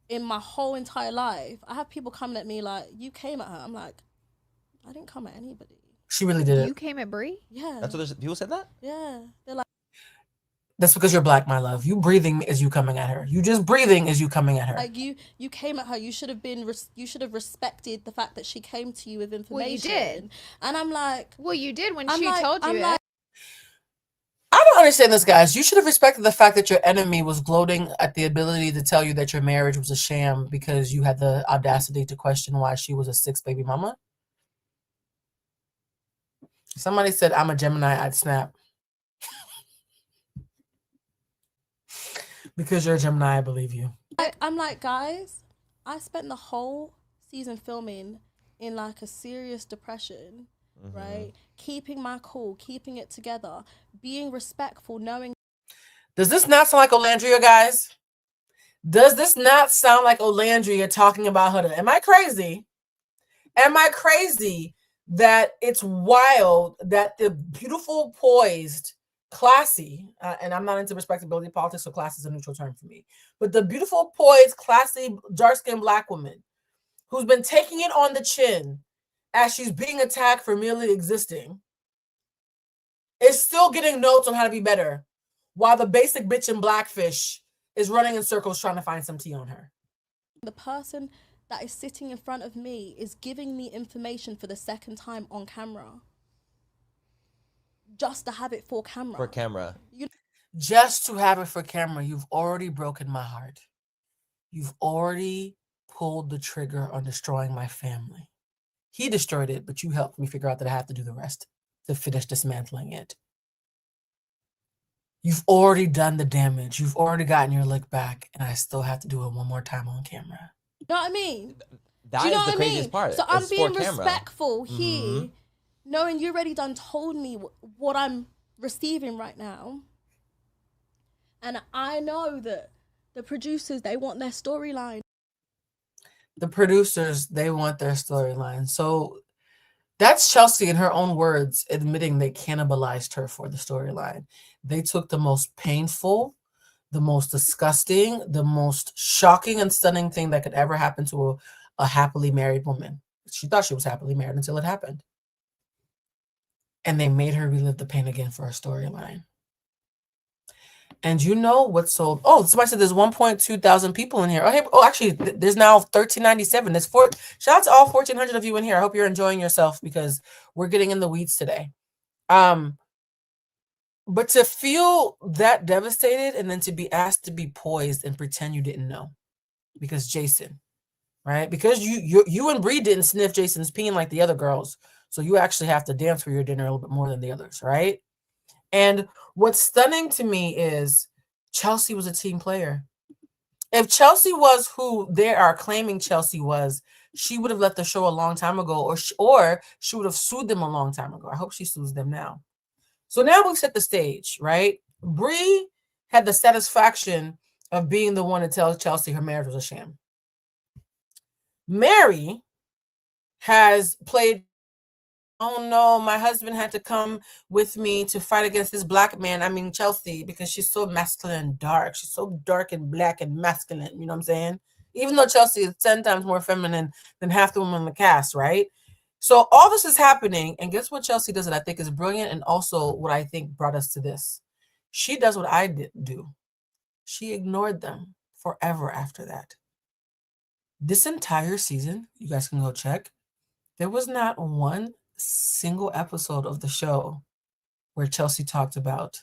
In my whole entire life, I have people coming at me like, you came at her. I'm like, I didn't come at anybody. She really did it. You came at Brie? Yeah. That's what people said that? Yeah. They're like, that's because you're black, my love. You breathing is you coming at her. You just breathing is you coming at her. Like you came at her. You should have respected the fact that she came to you with information. Well, you did. And I'm like, well, you did when she told you it. I don't understand this, guys. You should have respected the fact that your enemy was gloating at the ability to tell you that your marriage was a sham because you had the audacity to question why she was a 6th baby mama. Somebody said, I'm a Gemini, I'd snap. Because you're a Gemini, I believe you. I'm like, guys, I spent the whole season filming in like a serious depression, right? Keeping my cool, keeping it together, being respectful, knowing. Does this not sound like Olandria, guys? Does this not sound like Olandria talking about Huda? Am I crazy? Am I crazy that it's wild that the beautiful, poised, classy, and I'm not into respectability politics, so class is a neutral term for me, but the beautiful, poised, classy, dark-skinned black woman who's been taking it on the chin as she's being attacked for merely existing is still getting notes on how to be better, while the basic bitch in Blackfish is running in circles trying to find some tea on her. The person that is sitting in front of me is giving me information for the 2nd time on camera. Just to have it for camera. For camera. just to have it for camera, you've already broken my heart. You've already pulled the trigger on destroying my family. He destroyed it, but you helped me figure out that I have to do the rest to finish dismantling it. You've already done the damage. You've already gotten your lick back, and I still have to do it one more time on camera. You know what I mean? That Do you know is the what I craziest mean? part. So I'm It's being for camera. respectful here, knowing you already done told me what I'm receiving right now. And I know that the producers, they want their storyline. The producers, they want their storyline. So that's Chelsea, in her own words, admitting they cannibalized her for the storyline. They took the most painful, the most disgusting, the most shocking and stunning thing that could ever happen to a happily married woman. She thought she was happily married until it happened. And they made her relive the pain again for her storyline. And you know what's sold? Oh, somebody said there's 1.2 thousand people in here. Oh, hey, actually, there's now 1397. There's shout out to all 1,400 of you in here. I hope you're enjoying yourself because we're getting in the weeds today. But to feel that devastated and then to be asked to be poised and pretend you didn't know, because Jason, right? Because you and Bree didn't sniff Jason's peen like the other girls, so you actually have to dance for your dinner a little bit more than the others, right? And what's stunning to me is Chelsea was a team player. If Chelsea was who they are claiming Chelsea was, she would have left the show a long time ago, or she would have sued them a long time ago. I hope she sues them now. So now we've set the stage, right? Bree had the satisfaction of being the one to tell Chelsea her marriage was a sham. Mary has played, oh no, my husband had to come with me to fight against this black man. I mean, Chelsea, because she's so masculine and dark. She's so dark and black and masculine. You know what I'm saying? Even though Chelsea is 10 times more feminine than half the women in the cast, right? So all this is happening. And guess what Chelsea does that I think is brilliant, and also what I think brought us to this? She does what I didn't do. She ignored them forever after that. This entire season, you guys can go check, there was not one single episode of the show where Chelsea talked about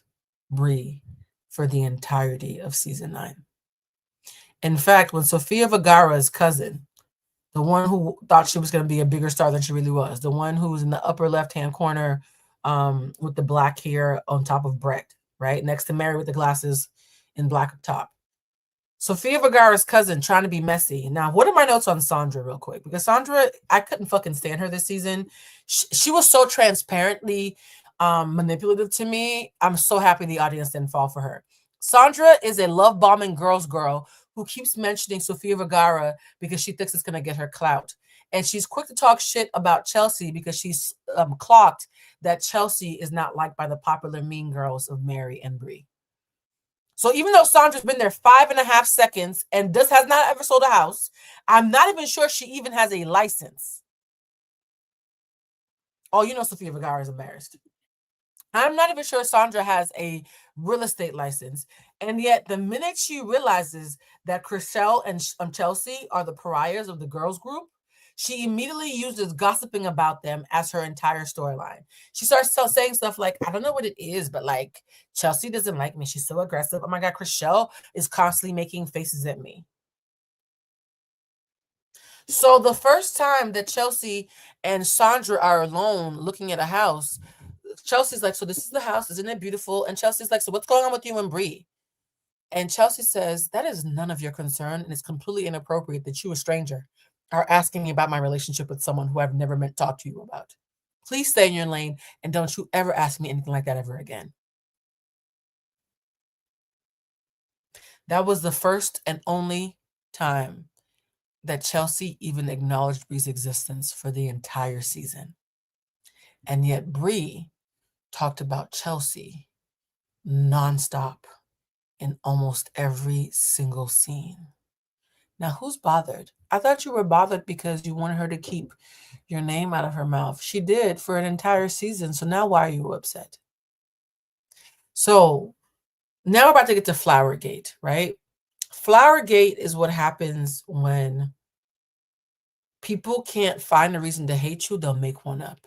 Bree for the entirety of season 9. In fact, when Sofia Vergara's cousin, the one who thought she was going to be a bigger star than she really was, the one who was in the upper left-hand corner with the black hair on top of Brett, right? Next to Mary with the glasses in black top. Sofia Vergara's cousin trying to be messy. Now, what are my notes on Sandra real quick? Because Sandra, I couldn't fucking stand her this season. She was so transparently manipulative to me. I'm so happy the audience didn't fall for her. Sandra is a love-bombing girl's girl who keeps mentioning Sofia Vergara because she thinks it's going to get her clout. And she's quick to talk shit about Chelsea because she's clocked that Chelsea is not liked by the popular mean girls of Mary and Bree. So even though Sandra's been there 5.5 seconds and has not ever sold a house, I'm not even sure she even has a license. Oh, you know Sofia Vergara is embarrassed. I'm not even sure Sandra has a real estate license. And yet the minute she realizes that Crishell and Chelsea are the pariahs of the girls group, she immediately uses gossiping about them as her entire storyline. She starts saying stuff like, I don't know what it is, but like, Chelsea doesn't like me. She's so aggressive. Oh my God, Crishell is constantly making faces at me. So the first time that Chelsea and Sandra are alone looking at a house, Chelsea's like, so this is the house, isn't it beautiful? And Chelsea's like, so what's going on with you and Bree? And Chelsea says, that is none of your concern, and it's completely inappropriate that you, a stranger, are asking me about my relationship with someone who I've never meant to talk to you about. Please stay in your lane, and don't you ever ask me anything like that ever again. That was the first and only time that Chelsea even acknowledged Bree's existence for the entire season. And yet Bree talked about Chelsea nonstop in almost every single scene. Now, who's bothered? I thought you were bothered because you wanted her to keep your name out of her mouth. She did for an entire season. So now why are you upset? So now we're about to get to Flowergate, right? Flowergate is what happens when people can't find a reason to hate you. They'll make one up.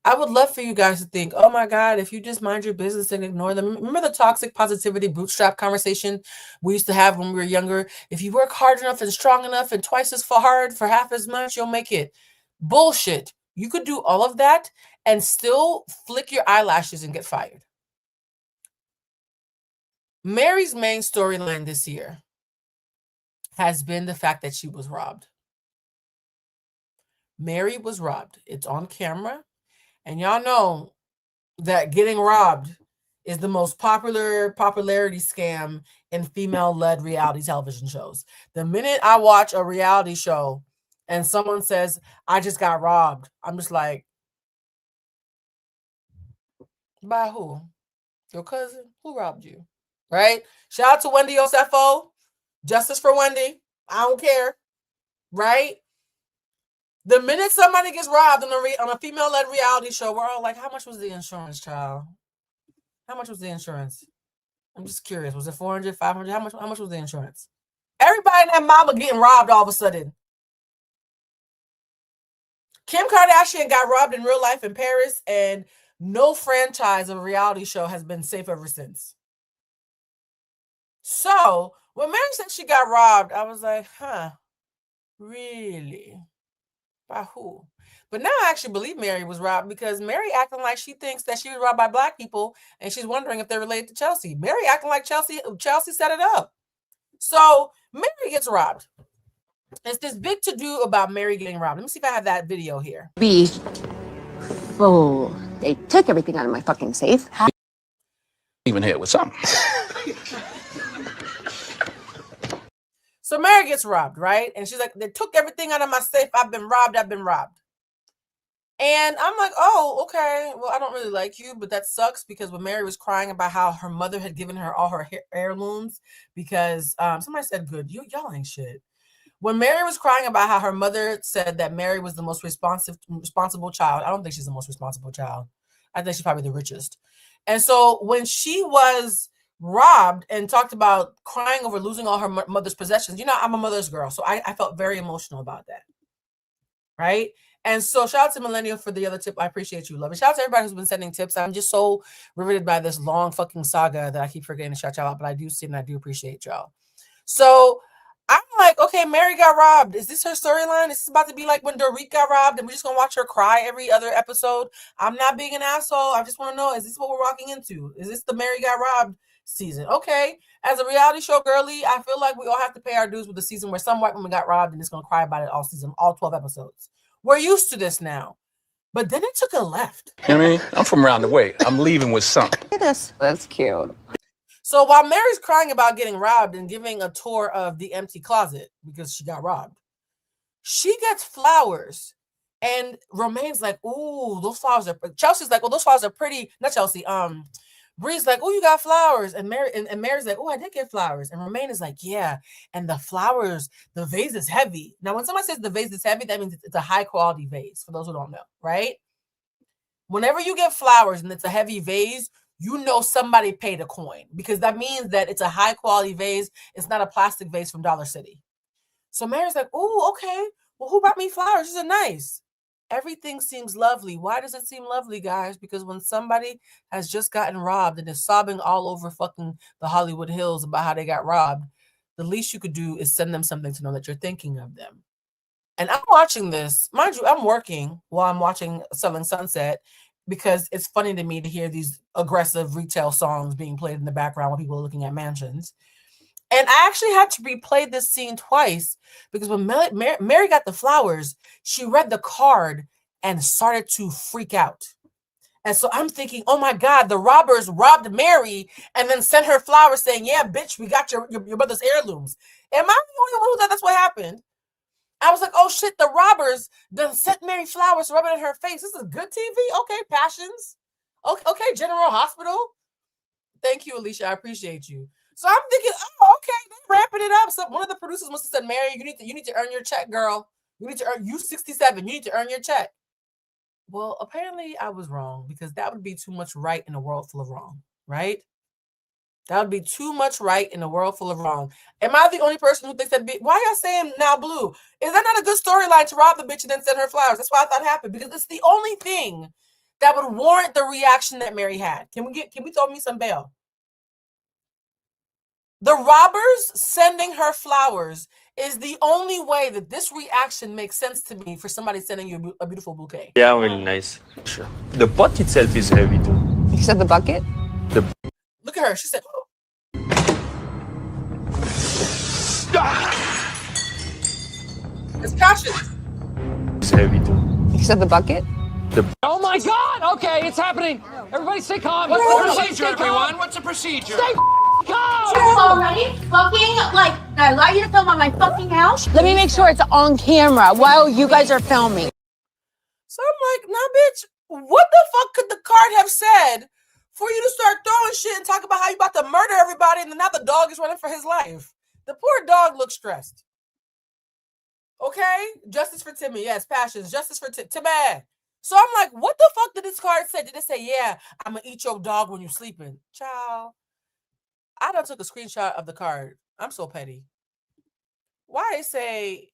I would love for you guys to think, oh my God, if you just mind your business and ignore them. Remember the toxic positivity bootstrap conversation we used to have when we were younger? If you work hard enough and strong enough and twice as hard for half as much, you'll make it. Bullshit. You could do all of that and still flick your eyelashes and get fired. Mary's main storyline this year has been the fact that she was robbed. Mary was robbed. It's on camera. And y'all know that getting robbed is the most popularity scam in female-led reality television shows. The minute I watch a reality show and someone says, I just got robbed, I'm just like, by who? Your cousin? Who robbed you? Right? Shout out to Wendy Osefo. Justice for Wendy. I don't care. Right? The minute somebody gets robbed on a female-led reality show, we're all like, how much was the insurance, child? How much was the insurance? I'm just curious. Was it 400, 500? How much was the insurance? Everybody and their mama getting robbed all of a sudden. Kim Kardashian got robbed in real life in Paris, and no franchise of a reality show has been safe ever since. So when Mary said she got robbed, I was like, huh, really? By who? But now I actually believe Mary was robbed because Mary acting like she thinks that she was robbed by Black people, and she's wondering if they're related to Chelsea. Mary acting like Chelsea set it up. So Mary gets robbed. It's this big to-do about Mary getting robbed. Let me see if I have that video here. Be full. They took everything out of my fucking safe. Even hit with something. So Mary gets robbed, right? And she's like, they took everything out of my safe. I've been robbed. And I'm like, oh, okay. Well, I don't really like you, but that sucks because when Mary was crying about how her mother had given her all her heirlooms because somebody said, good, y'all ain't shit. When Mary was crying about how her mother said that Mary was the most responsible child, I don't think she's the most responsible child. I think she's probably the richest. And so when she was robbed and talked about crying over losing all her mother's possessions, you know, I'm a mother's girl, so I felt very emotional about that. Right? And so shout out to Millennial for the other tip. I appreciate you, love it. Shout out to everybody who's been sending tips. I'm just so riveted by this long fucking saga that I keep forgetting to shout y'all out, but I do see and I do appreciate y'all. So I'm like, okay, Mary got robbed. Is this her storyline? Is this about to be like when Dorit got robbed and we're just gonna watch her cry every other episode? I'm not being an asshole. I just want to know, is this what we're walking into? Is this the Mary got robbed season? Okay. As a reality show girly, I feel like we all have to pay our dues with the season where some white woman got robbed and it's gonna cry about it all season, all 12 episodes. We're used to this now. But then it took a left. You know what I mean? I'm from around the way. I'm leaving with something. Look at this. That's cute. So while Mary's crying about getting robbed and giving a tour of the empty closet because she got robbed, she gets flowers. And Romaine's like, ooh, those flowers are... Chelsea's like, well, those flowers are pretty. Not Chelsea. Bree's like, oh, you got flowers. And Mary's like, oh, I did get flowers. And Romaine is like, yeah. And the flowers, the vase is heavy. Now, when somebody says the vase is heavy, that means it's a high quality vase, for those who don't know, right? Whenever you get flowers and it's a heavy vase, you know somebody paid a coin because that means that it's a high quality vase. It's not a plastic vase from Dollar City. So Mary's like, oh, okay. Well, who brought me flowers? These are nice. Everything seems lovely. Why does it seem lovely, guys? Because when somebody has just gotten robbed and is sobbing all over fucking the Hollywood Hills about how they got robbed, the least you could do is send them something to know that you're thinking of them. And I'm watching this. Mind you, I'm working while I'm watching Selling Sunset because it's funny to me to hear these aggressive retail songs being played in the background while people are looking at mansions. And I actually had to replay this scene twice because when Mary got the flowers, she read the card and started to freak out. And so I'm thinking, oh my God, the robbers robbed Mary and then sent her flowers saying, yeah, bitch, we got your brother's heirlooms. Am I the only one who thought that's what happened? I was like, oh shit, the robbers then sent Mary flowers, rubbing in her face. This is good TV. Okay, Passions. Okay, General Hospital. Thank you, Alicia. I appreciate you. So I'm thinking, oh, okay, they're ramping it up. So one of the producers must have said, Mary, you need to earn your check, girl. You need to earn, you 67, you need to earn your check. Well, apparently I was wrong because that would be too much right in a world full of wrong, right? That would be too much right in a world full of wrong. Am I the only person who thinks that? Why y'all saying now blue? Is that not a good storyline to rob the bitch and then send her flowers? That's why I thought it happened because it's the only thing that would warrant the reaction that Mary had. Can we throw me some bail? The robbers sending her flowers is the only way that this reaction makes sense to me for somebody sending you a beautiful bouquet. Yeah, really nice. Sure. The pot itself is heavy too. You said the bucket? Look at her. She said, it's passionate. It's heavy too. You said the bucket? Oh my God! Okay, it's happening. Everybody stay calm. What's the procedure, everyone? What's the procedure? Stay calm! Already fucking, like, I allow you to film on my fucking house? Let me make sure it's on camera while you guys are filming. So I'm like, nah, bitch, what the fuck could the card have said for you to start throwing shit and talk about how you about to murder everybody and then now the dog is running for his life? The poor dog looks stressed. Okay? Justice for Timmy. Yes, passions. Justice for Timmy. So I'm like, what the fuck did this card say? Did it say, yeah, I'm going to eat your dog when you're sleeping? Child. I done took a screenshot of the card. I'm so petty. Why it say,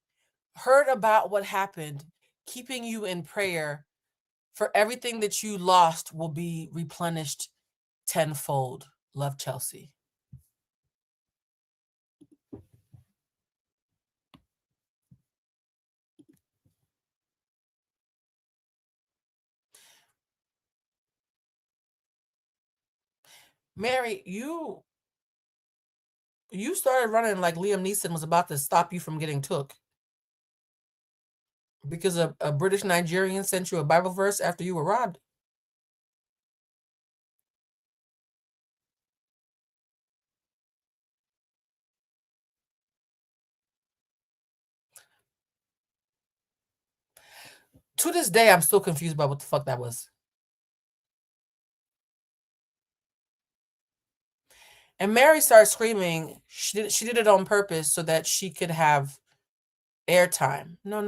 heard about what happened, keeping you in prayer for everything that you lost will be replenished tenfold. Love, Chelsea. Mary, you started running like Liam Neeson was about to stop you from getting took. Because a British Nigerian sent you a Bible verse after you were robbed. To this day, I'm still confused by what the fuck that was. And Mary starts screaming. She did it on purpose so that she could have airtime. No.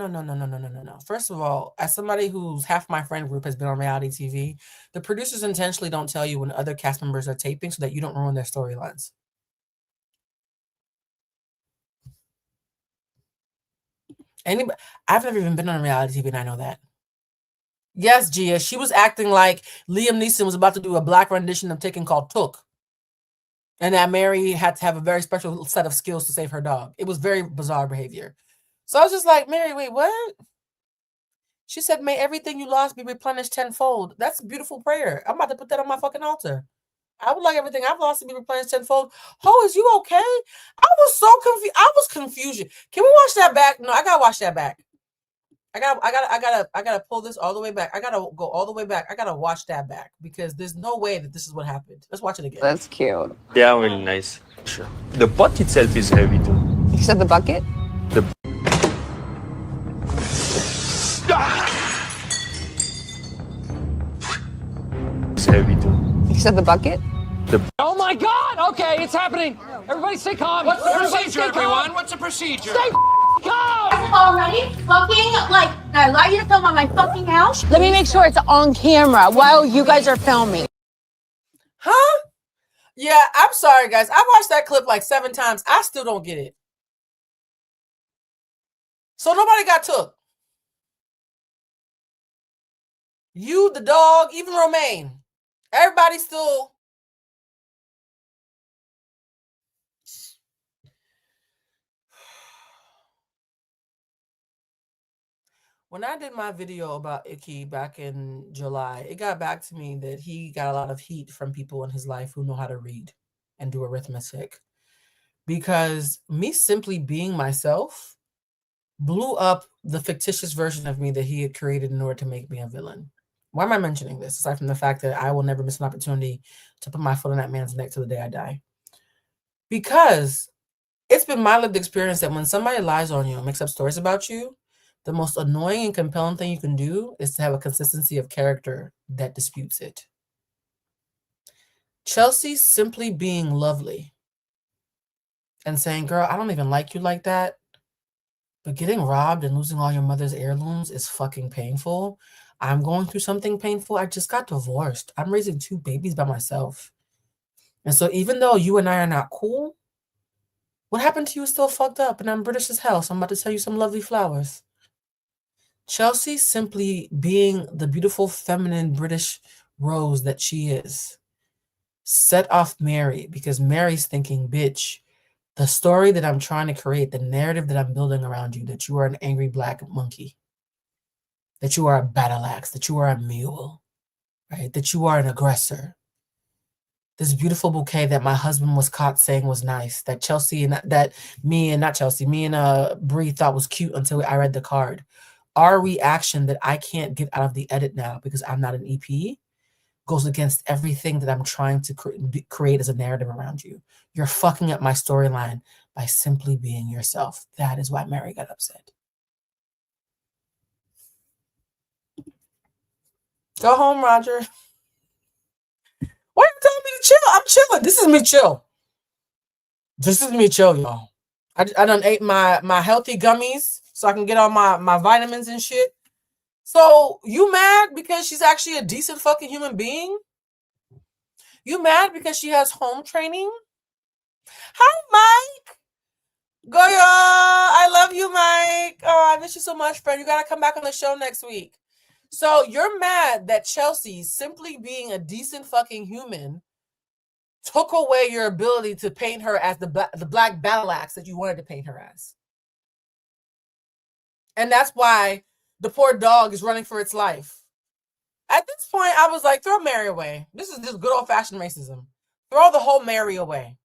First of all, as somebody who's half my friend group has been on reality TV, the producers intentionally don't tell you when other cast members are taping so that you don't ruin their storylines. Anybody, I've never even been on reality TV and I know that. Yes, Gia, she was acting like Liam Neeson was about to do a black rendition of Taken called Took. And that Mary had to have a very special set of skills to save her dog. It was very bizarre behavior. So I was just like, Mary, wait, what? She said, may everything you lost be replenished tenfold. That's a beautiful prayer. I'm about to put that on my fucking altar. I would like everything I've lost to be replenished tenfold. Ho, is you okay? I was so confused. I was confused. Can we watch that back? No, I gotta watch that back. I gotta pull this all the way back. I gotta go all the way back. I gotta watch that back because there's no way that this is what happened. Let's watch it again. That's cute. Yeah, really nice. Sure. The pot itself is heavy too. You said the bucket? It's heavy too. You said the bucket? Oh my God! Okay, it's happening. Everybody stay calm. What's the procedure, everyone? What's the procedure? Stay calm! Already fucking, like, I allow you to film on my fucking house? Let me make sure it's on camera while you guys are filming. Huh? Yeah, I'm sorry, guys. I watched that clip like 7 times. I still don't get it. So nobody got took. You, the dog, even Romaine. Everybody still... When I did my video about Icky back in July, it got back to me that he got a lot of heat from people in his life who know how to read and do arithmetic. Because me simply being myself blew up the fictitious version of me that he had created in order to make me a villain. Why am I mentioning this? Aside from the fact that I will never miss an opportunity to put my foot on that man's neck to the day I die. Because it's been my lived experience that when somebody lies on you and makes up stories about you, the most annoying and compelling thing you can do is to have a consistency of character that disputes it. Chelsea simply being lovely and saying, girl, I don't even like you like that, but getting robbed and losing all your mother's heirlooms is fucking painful. I'm going through something painful. I just got divorced. I'm raising 2 babies by myself. And so even though you and I are not cool, what happened to you is still fucked up and I'm British as hell. So I'm about to tell you some lovely flowers. Chelsea simply being the beautiful feminine British rose that she is set off Mary because Mary's thinking, bitch, the story that I'm trying to create, the narrative that I'm building around you, that you are an angry black monkey, that you are a battle axe, that you are a mule, right? That you are an aggressor. This beautiful bouquet that my husband was caught saying was nice, that Chelsea and me and Bree thought was cute until I read the card. Our reaction that I can't get out of the edit now because I'm not an EP goes against everything that I'm trying to create as a narrative around you. You're fucking up my storyline by simply being yourself. That is why Mary got upset. Go home, Roger. Why are you telling me to chill? I'm chilling. This is me chill. This is me chill, y'all. I done ate my healthy gummies so I can get all my vitamins and shit. So you mad because she's actually a decent fucking human being? You mad because she has home training? Hi, Mike. Goya, I love you, Mike. Oh, I miss you so much, friend. You gotta come back on the show next week. So you're mad that Chelsea, simply being a decent fucking human, took away your ability to paint her as the black battle axe that you wanted to paint her as. And that's why the poor dog is running for its life. At this point, I was like, throw Mary away. This is just good old-fashioned racism. Throw the whole Mary away.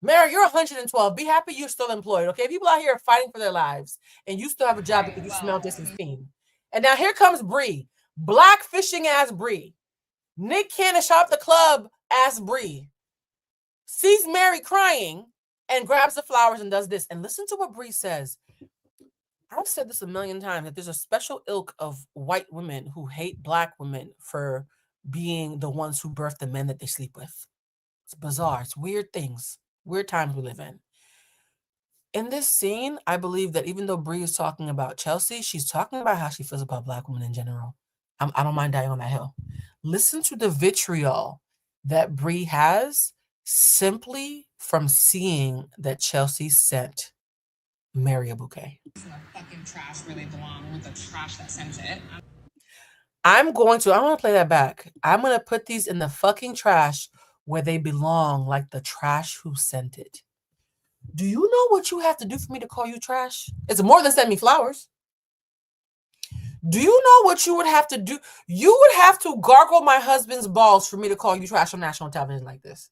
Mary, you're 112. Be happy you're still employed, okay? People out here are fighting for their lives, and you still have a job because you smell this and steam. And now here comes Bree. Black fishing ass Bree. Nick Cannon shot up the club ass Bree. Sees Mary crying and grabs the flowers and does this. And listen to what Bree says. I've said this a million times, that there's a special ilk of white women who hate black women for being the ones who birth the men that they sleep with. It's bizarre. It's weird things. Weird times we live in. In this scene, I believe that even though Bree is talking about Chelsea, she's talking about how she feels about black women in general. I don't mind dying on that hill. Listen to the vitriol that Bree has simply from seeing that Chelsea sent Mary a bouquet. The fucking trash where they belong with the trash that sent it. I want to play that back. I'm going to put these in the fucking trash where they belong, like the trash who sent it. Do you know what you have to do for me to call you trash? It's more than send me flowers. Do you know what you would have to do? You would have to gargle my husband's balls for me to call you trash on national television like this.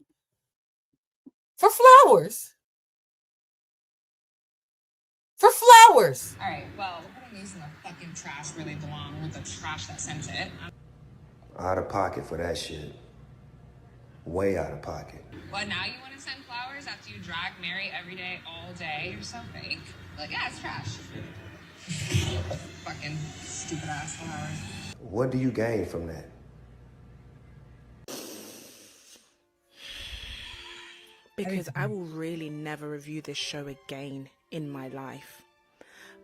For flowers. For flowers. All right, well, we're putting these in the fucking trash where they belong with the trash that sent it. Out of pocket for that shit. Way out of pocket. But now you want to send flowers after you drag Mary every day, all day? You're so fake. Like, yeah, it's trash. Fucking stupid ass flowers. What do you gain from that? Because I will really never review this show again in my life.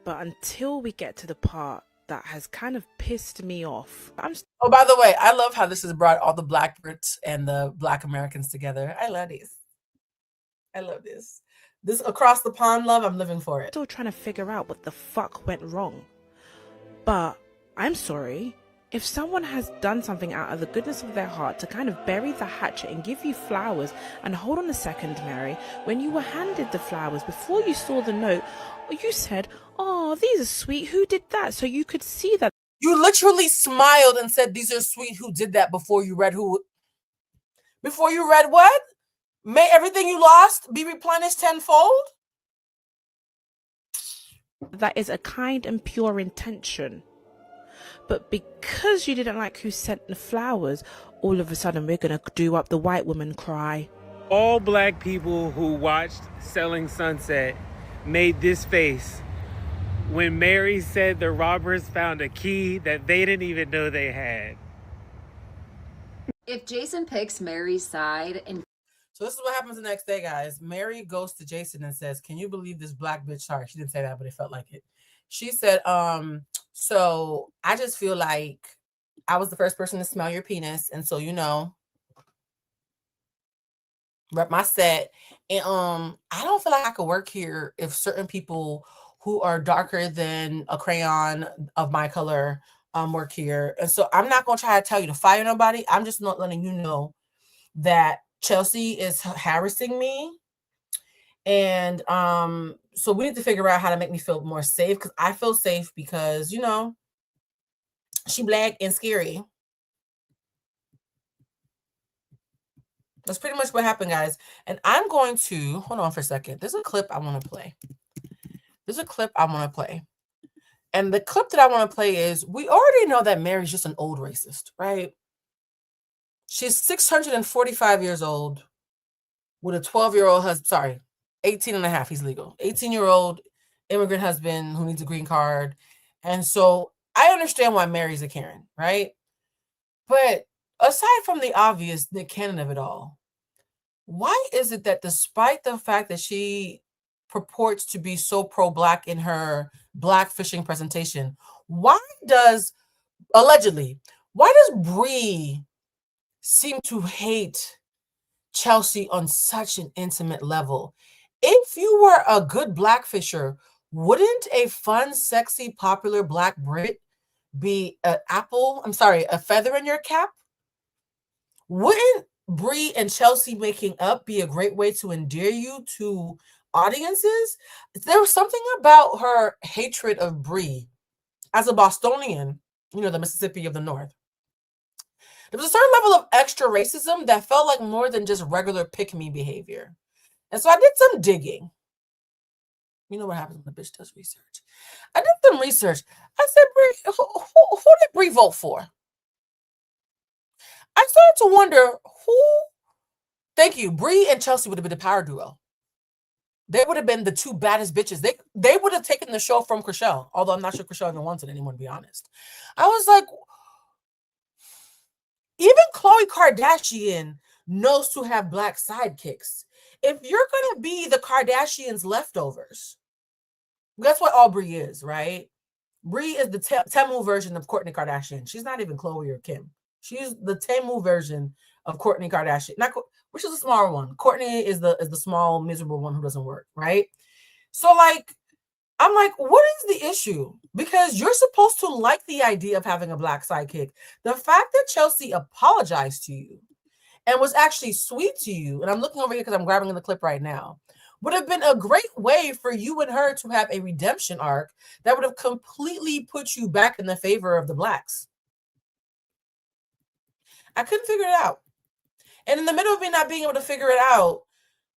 But until we get to the part that has kind of pissed me off, Oh, by the way, I love how this has brought all the Black Brits and the Black Americans together. I love these. I love this. This across the pond love, I'm living for it. Still trying to figure out what the fuck went wrong. But I'm sorry. If someone has done something out of the goodness of their heart to kind of bury the hatchet and give you flowers, and hold on a second, Mary, when you were handed the flowers, before you saw the note, you said, oh, these are sweet, who did that? So you could see that. You literally smiled and said, these are sweet, who did that, before you read what? May everything you lost be replenished tenfold? That is a kind and pure intention. But because you didn't like who sent the flowers, all of a sudden we're going to do up the white woman cry. All black people who watched Selling Sunset made this face when Mary said the robbers found a key that they didn't even know they had. If Jason picks Mary's side and... So this is what happens the next day, guys. Mary goes to Jason and says, can you believe this black bitch? Sorry, she didn't say that, but it felt like it. She said, so I just feel like I was the first person to smell your penis. And so, rep my set. And I don't feel like I could work here if certain people who are darker than a crayon of my color work here. And so I'm not going to try to tell you to fire nobody. I'm just not letting you know that Chelsea is harassing me. And so we need to figure out how to make me feel more safe, because I feel safe because, you know, she black and scary. That's pretty much what happened, guys. And I'm going to, hold on for a second. There's a clip I want to play. And the clip that I want to play is, we already know that Mary's just an old racist, right? She's 645 years old with a 12-year-old husband, sorry, 18 and a half, he's legal. 18-year-old immigrant husband who needs a green card. And so I understand why Mary's a Karen, right? But aside from the obvious Nick Cannon of it all, why is it that despite the fact that she purports to be so pro-black in her black fishing presentation, why does Bree seem to hate Chelsea on such an intimate level? If you were a good black fisher, wouldn't a fun, sexy, popular black Brit be a feather in your cap? Wouldn't Bree and Chelsea making up be a great way to endear you to audiences? There was something about her hatred of Bree as a Bostonian, you know, the Mississippi of the North. There was a certain level of extra racism that felt like more than just regular pick-me behavior. And so I did some digging. You know what happens when a bitch does research. I did some research. I said, Bree, who did Bree vote for? I started to wonder thank you, Bree and Chelsea would have been the power duo. They would have been the two baddest bitches. They would have taken the show from Crishell, although I'm not sure Crishell even wants it anymore, to be honest. I was like, even Khloe Kardashian knows to have black sidekicks. If you're going to be the Kardashians' leftovers, that's what all Bree is, right? Bree is the Temu version of Kourtney Kardashian. She's not even Khloe or Kim. She's the Temu version of Kourtney Kardashian, which is a smaller one. Kourtney is the small, miserable one who doesn't work, right? So, like, I'm like, what is the issue? Because you're supposed to like the idea of having a black sidekick. The fact that Chelsea apologized to you and was actually sweet to you, and I'm looking over here because I'm grabbing the clip right now, would have been a great way for you and her to have a redemption arc that would have completely put you back in the favor of the blacks. I couldn't figure it out. And in the middle of me not being able to figure it out,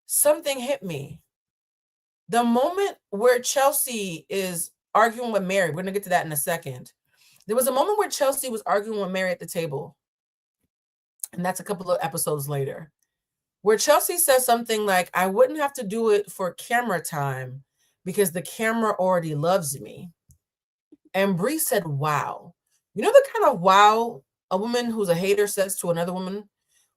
something hit me. The moment where Chelsea is arguing with Mary, we're going to get to that in a second. There was a moment where Chelsea was arguing with Mary at the table. And that's a couple of episodes later, where Chelsea says something like, I wouldn't have to do it for camera time because the camera already loves me. And Bree said, wow. You know the kind of wow a woman who's a hater says to another woman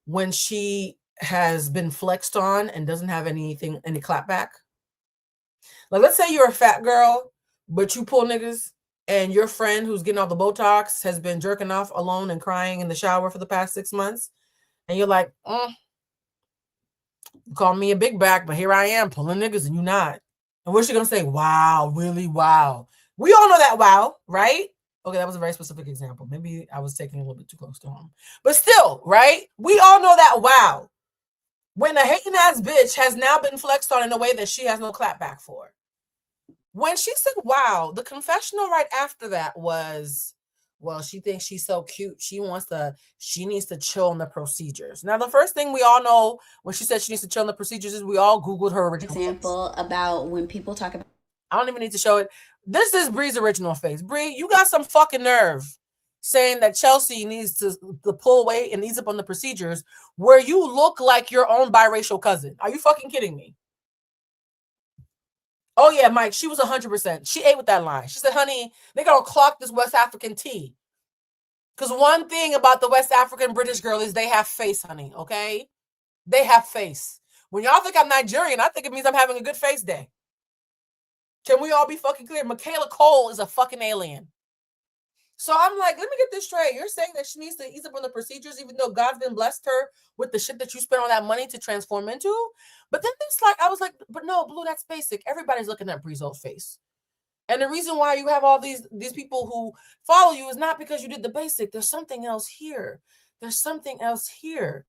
when she has been flexed on and doesn't have any clapback? Like, let's say you're a fat girl, but you pull niggas, and your friend who's getting all the Botox has been jerking off alone and crying in the shower for the past 6 months. And you're like, you call me a big back, but here I am pulling niggas and you not. And what's she going to say? Wow, really? Wow. We all know that wow, right? Okay, that was a very specific example. Maybe I was taking a little bit too close to home. But still, right? We all know that wow. When a hating ass bitch has now been flexed on in a way that she has no clapback for. When she said wow, the confessional right after that was, well, she thinks she's so cute. She needs to chill on the procedures. Now, the first thing we all know when she said she needs to chill on the procedures is we all Googled her original example about when people talk about. I don't even need to show it. This is Bree's original face. Bree, you got some fucking nerve saying that Chelsea needs to pull weight and ease up on the procedures where you look like your own biracial cousin. Are you fucking kidding me? Oh yeah, Mike, she was 100%. She ate with that line. She said, honey, they gonna clock this West African tea. Because one thing about the West African British girl is they have face, honey, okay? They have face. When y'all think I'm Nigerian, I think it means I'm having a good face day. Can we all be fucking clear? Michaela Cole is a fucking alien. So I'm like, let me get this straight. You're saying that she needs to ease up on the procedures, even though God's been blessed her with the shit that you spent all that money to transform into? But then it's like, I was like, but no, Blue, that's basic. Everybody's looking at Bree's old face. And the reason why you have all these people who follow you is not because you did the basic. There's something else here. There's something else here.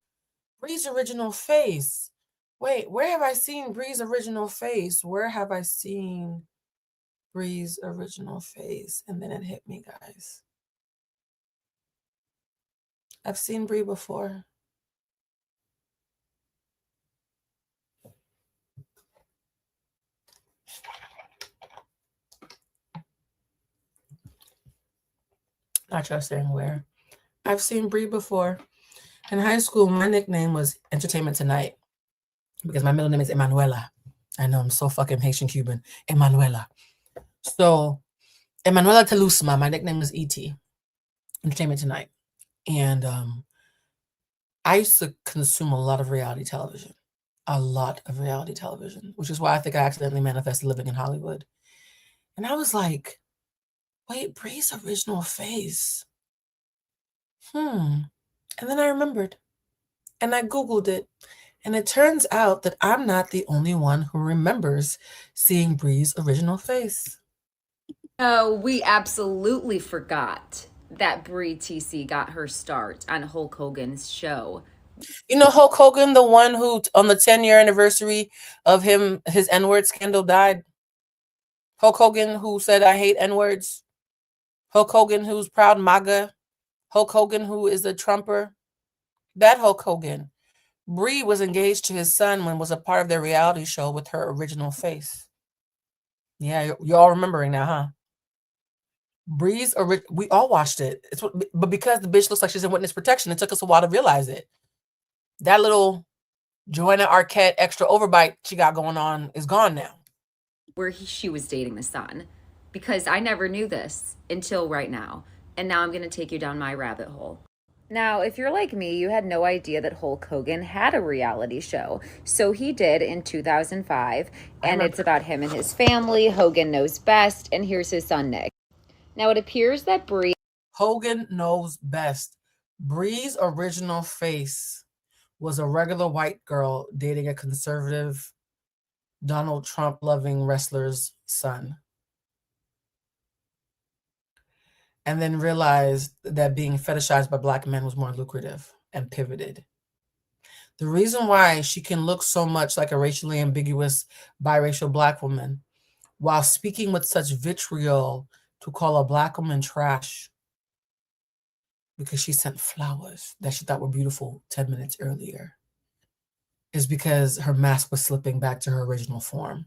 Bree's original face. Wait, where have I seen Bree's original face? Where have I seen Bree's original face? And then it hit me, guys. I've seen Bree before. Not just saying where. I've seen Bree before. In high school, my nickname was Entertainment Tonight because my middle name is Emanuela. I know, I'm so fucking Haitian Cuban. Emanuela. So, Emanuela Telusma, my nickname was E.T. Entertainment Tonight. And I used to consume a lot of reality television. A lot of reality television, which is why I think I accidentally manifested living in Hollywood. And I was like, wait, Bree's original face. And then I remembered. And I Googled it. And it turns out that I'm not the only one who remembers seeing Bree's original face. Oh, we absolutely forgot that Bree TC got her start on Hulk Hogan's show. You know Hulk Hogan, the one who on the 10-year anniversary of his N-word scandal died? Hulk Hogan who said, I hate N-words. Hulk Hogan who's proud MAGA. Hulk Hogan who is a Trumper. That Hulk Hogan. Bree was engaged to his son when was a part of their reality show with her original face. Yeah, you're all remembering now, huh? Bree's, we all watched it. But because the bitch looks like she's in witness protection, it took us a while to realize it. That little Joanna Arquette extra overbite she got going on is gone now. Where she was dating the son. Because I never knew this until right now. And now I'm going to take you down my rabbit hole. Now, if you're like me, you had no idea that Hulk Hogan had a reality show. So he did in 2005, and it's about him and his family. Hogan Knows Best, and here's his son, Nick. Now, it appears that Bree... Hogan Knows Best. Bree's original face was a regular white girl dating a conservative Donald Trump-loving wrestler's son. And then realized that being fetishized by Black men was more lucrative and pivoted. The reason why she can look so much like a racially ambiguous biracial Black woman while speaking with such vitriol to call a Black woman trash because she sent flowers that she thought were beautiful 10 minutes earlier is because her mask was slipping back to her original form.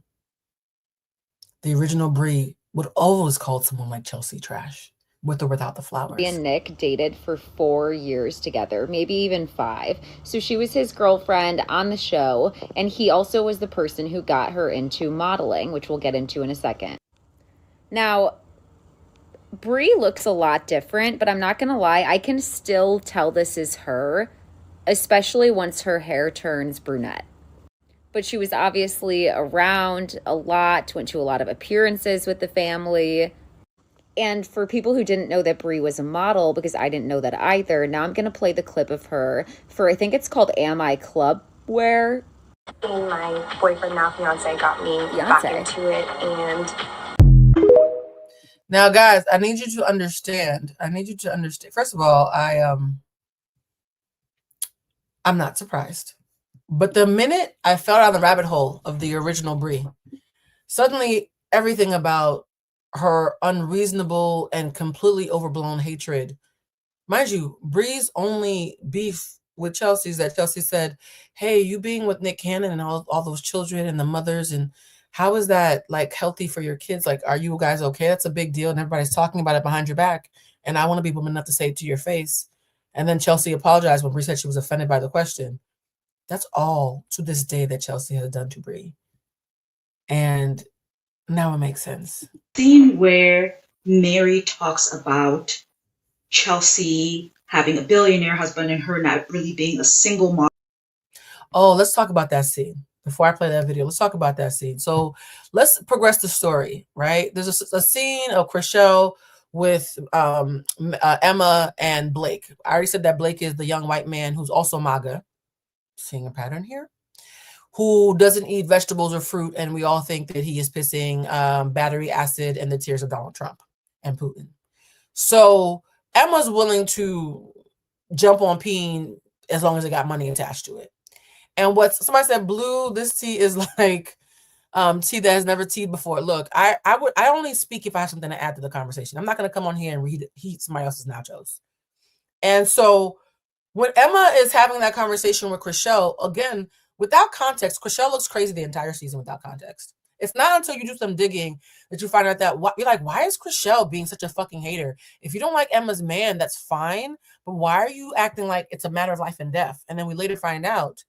The original Bree would always call someone like Chelsea trash. With or without the flowers. And Nick dated for 4 years together, maybe even 5. So she was his girlfriend on the show, and he also was the person who got her into modeling, which we'll get into in a second. Now, Bree looks a lot different, but I'm not going to lie, I can still tell this is her, especially once her hair turns brunette. But she was obviously around a lot, went to a lot of appearances with the family. And for people who didn't know that Bree was a model, because I didn't know that either, now I'm going to play the clip of her for, I think it's called Am I Club Wear. My boyfriend, now fiance, got me back into it. And now, guys, I need you to understand. First of all, I'm not surprised. But the minute I fell down the rabbit hole of the original Bree, suddenly everything about her unreasonable and completely overblown hatred. Mind you, Bree's only beef with Chelsea is that Chelsea said, hey, you being with Nick Cannon and all those children and the mothers, and how is that like healthy for your kids? Like, are you guys okay? That's a big deal. And everybody's talking about it behind your back. And I want to be woman enough to say it to your face. And then Chelsea apologized when Bree said she was offended by the question. That's all to this day that Chelsea has done to Bree. And now it makes sense. Scene where Mary talks about Chelsea having a billionaire husband and her not really being a single mom. Oh, let's talk about that scene. Before I play that video, let's talk about that scene. So let's progress the story, right? There's a scene of Crishell with Emma and Blake. I already said that Blake is the young white man who's also MAGA. Seeing a pattern here? who doesn't eat vegetables or fruit, and we all think that he is pissing battery acid and the tears of Donald Trump and Putin. So Emma's willing to jump on peeing as long as it got money attached to it. And what somebody said, Blue, this tea is like tea that has never teed before. Look, I only speak if I have something to add to the conversation. I'm not going to come on here and heat somebody else's nachos. And so when Emma is having that conversation with Crishell, again, without context, Crishell looks crazy the entire season without context. It's not until you do some digging that you find out that you're like, why is Crishell being such a fucking hater? If you don't like Emma's man, that's fine. But why are you acting like it's a matter of life and death? And then we later find out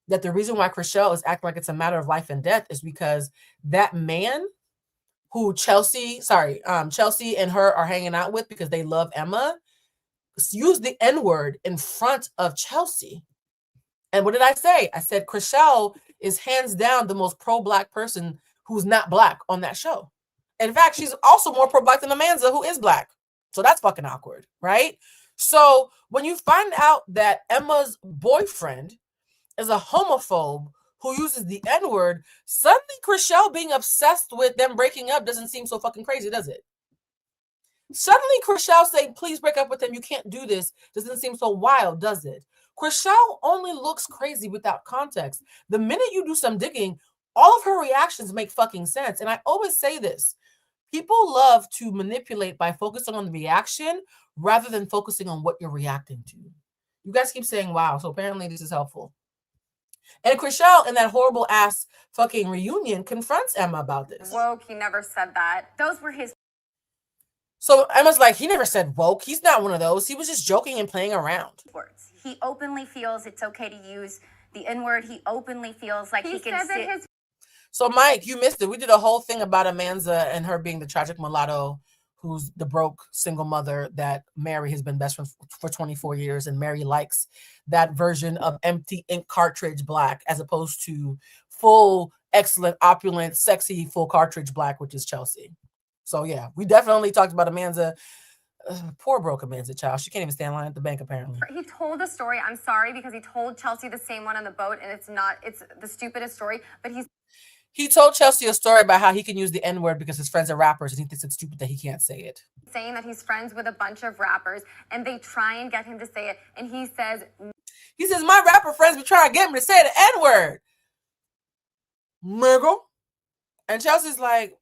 that the reason why Crishell is acting like it's a matter of life and death is because that man who Chelsea and her are hanging out with because they love Emma used the N-word in front of Chelsea. And what did I say? I said Crishell is hands down the most pro-black person who's not black on that show. In fact, she's also more pro-black than Amanza, who is black. So that's fucking awkward, right? So when you find out that Emma's boyfriend is a homophobe who uses the N-word, suddenly Crishell being obsessed with them breaking up doesn't seem so fucking crazy, does it? Suddenly Crishell saying, please break up with him, you can't do this, doesn't seem so wild, does it? Crishell only looks crazy without context. The minute you do some digging, all of her reactions make fucking sense. And I always say this, people love to manipulate by focusing on the reaction rather than focusing on what you're reacting to. You guys keep saying, wow, so apparently this is helpful. And Crishell in that horrible ass fucking reunion confronts Emma about this. Woke, he never said that. Those were his. So Emma's like, he never said woke. He's not one of those. He was just joking and playing around. Words. He openly feels it's okay to use the N-word. He openly feels like he can sit. So Mike, you missed it. We did a whole thing about Amanza and her being the tragic mulatto who's the broke single mother that Mary has been best friends for 24 years. And Mary likes that version of empty ink cartridge black as opposed to full, excellent, opulent, sexy, full cartridge black, which is Chelsea. So yeah, we definitely talked about Amanza. Poor broke Amanza, child. She can't even stand in line at the bank, apparently. He told a story. I'm sorry, because he told Chelsea the same one on the boat, and it's the stupidest story, but he told Chelsea a story about how he can use the N-word because his friends are rappers and he thinks it's stupid that he can't say it. Saying that he's friends with a bunch of rappers and they try and get him to say it, and he says, my rapper friends be trying to get him to say the N-word. Nigga. And Chelsea's like,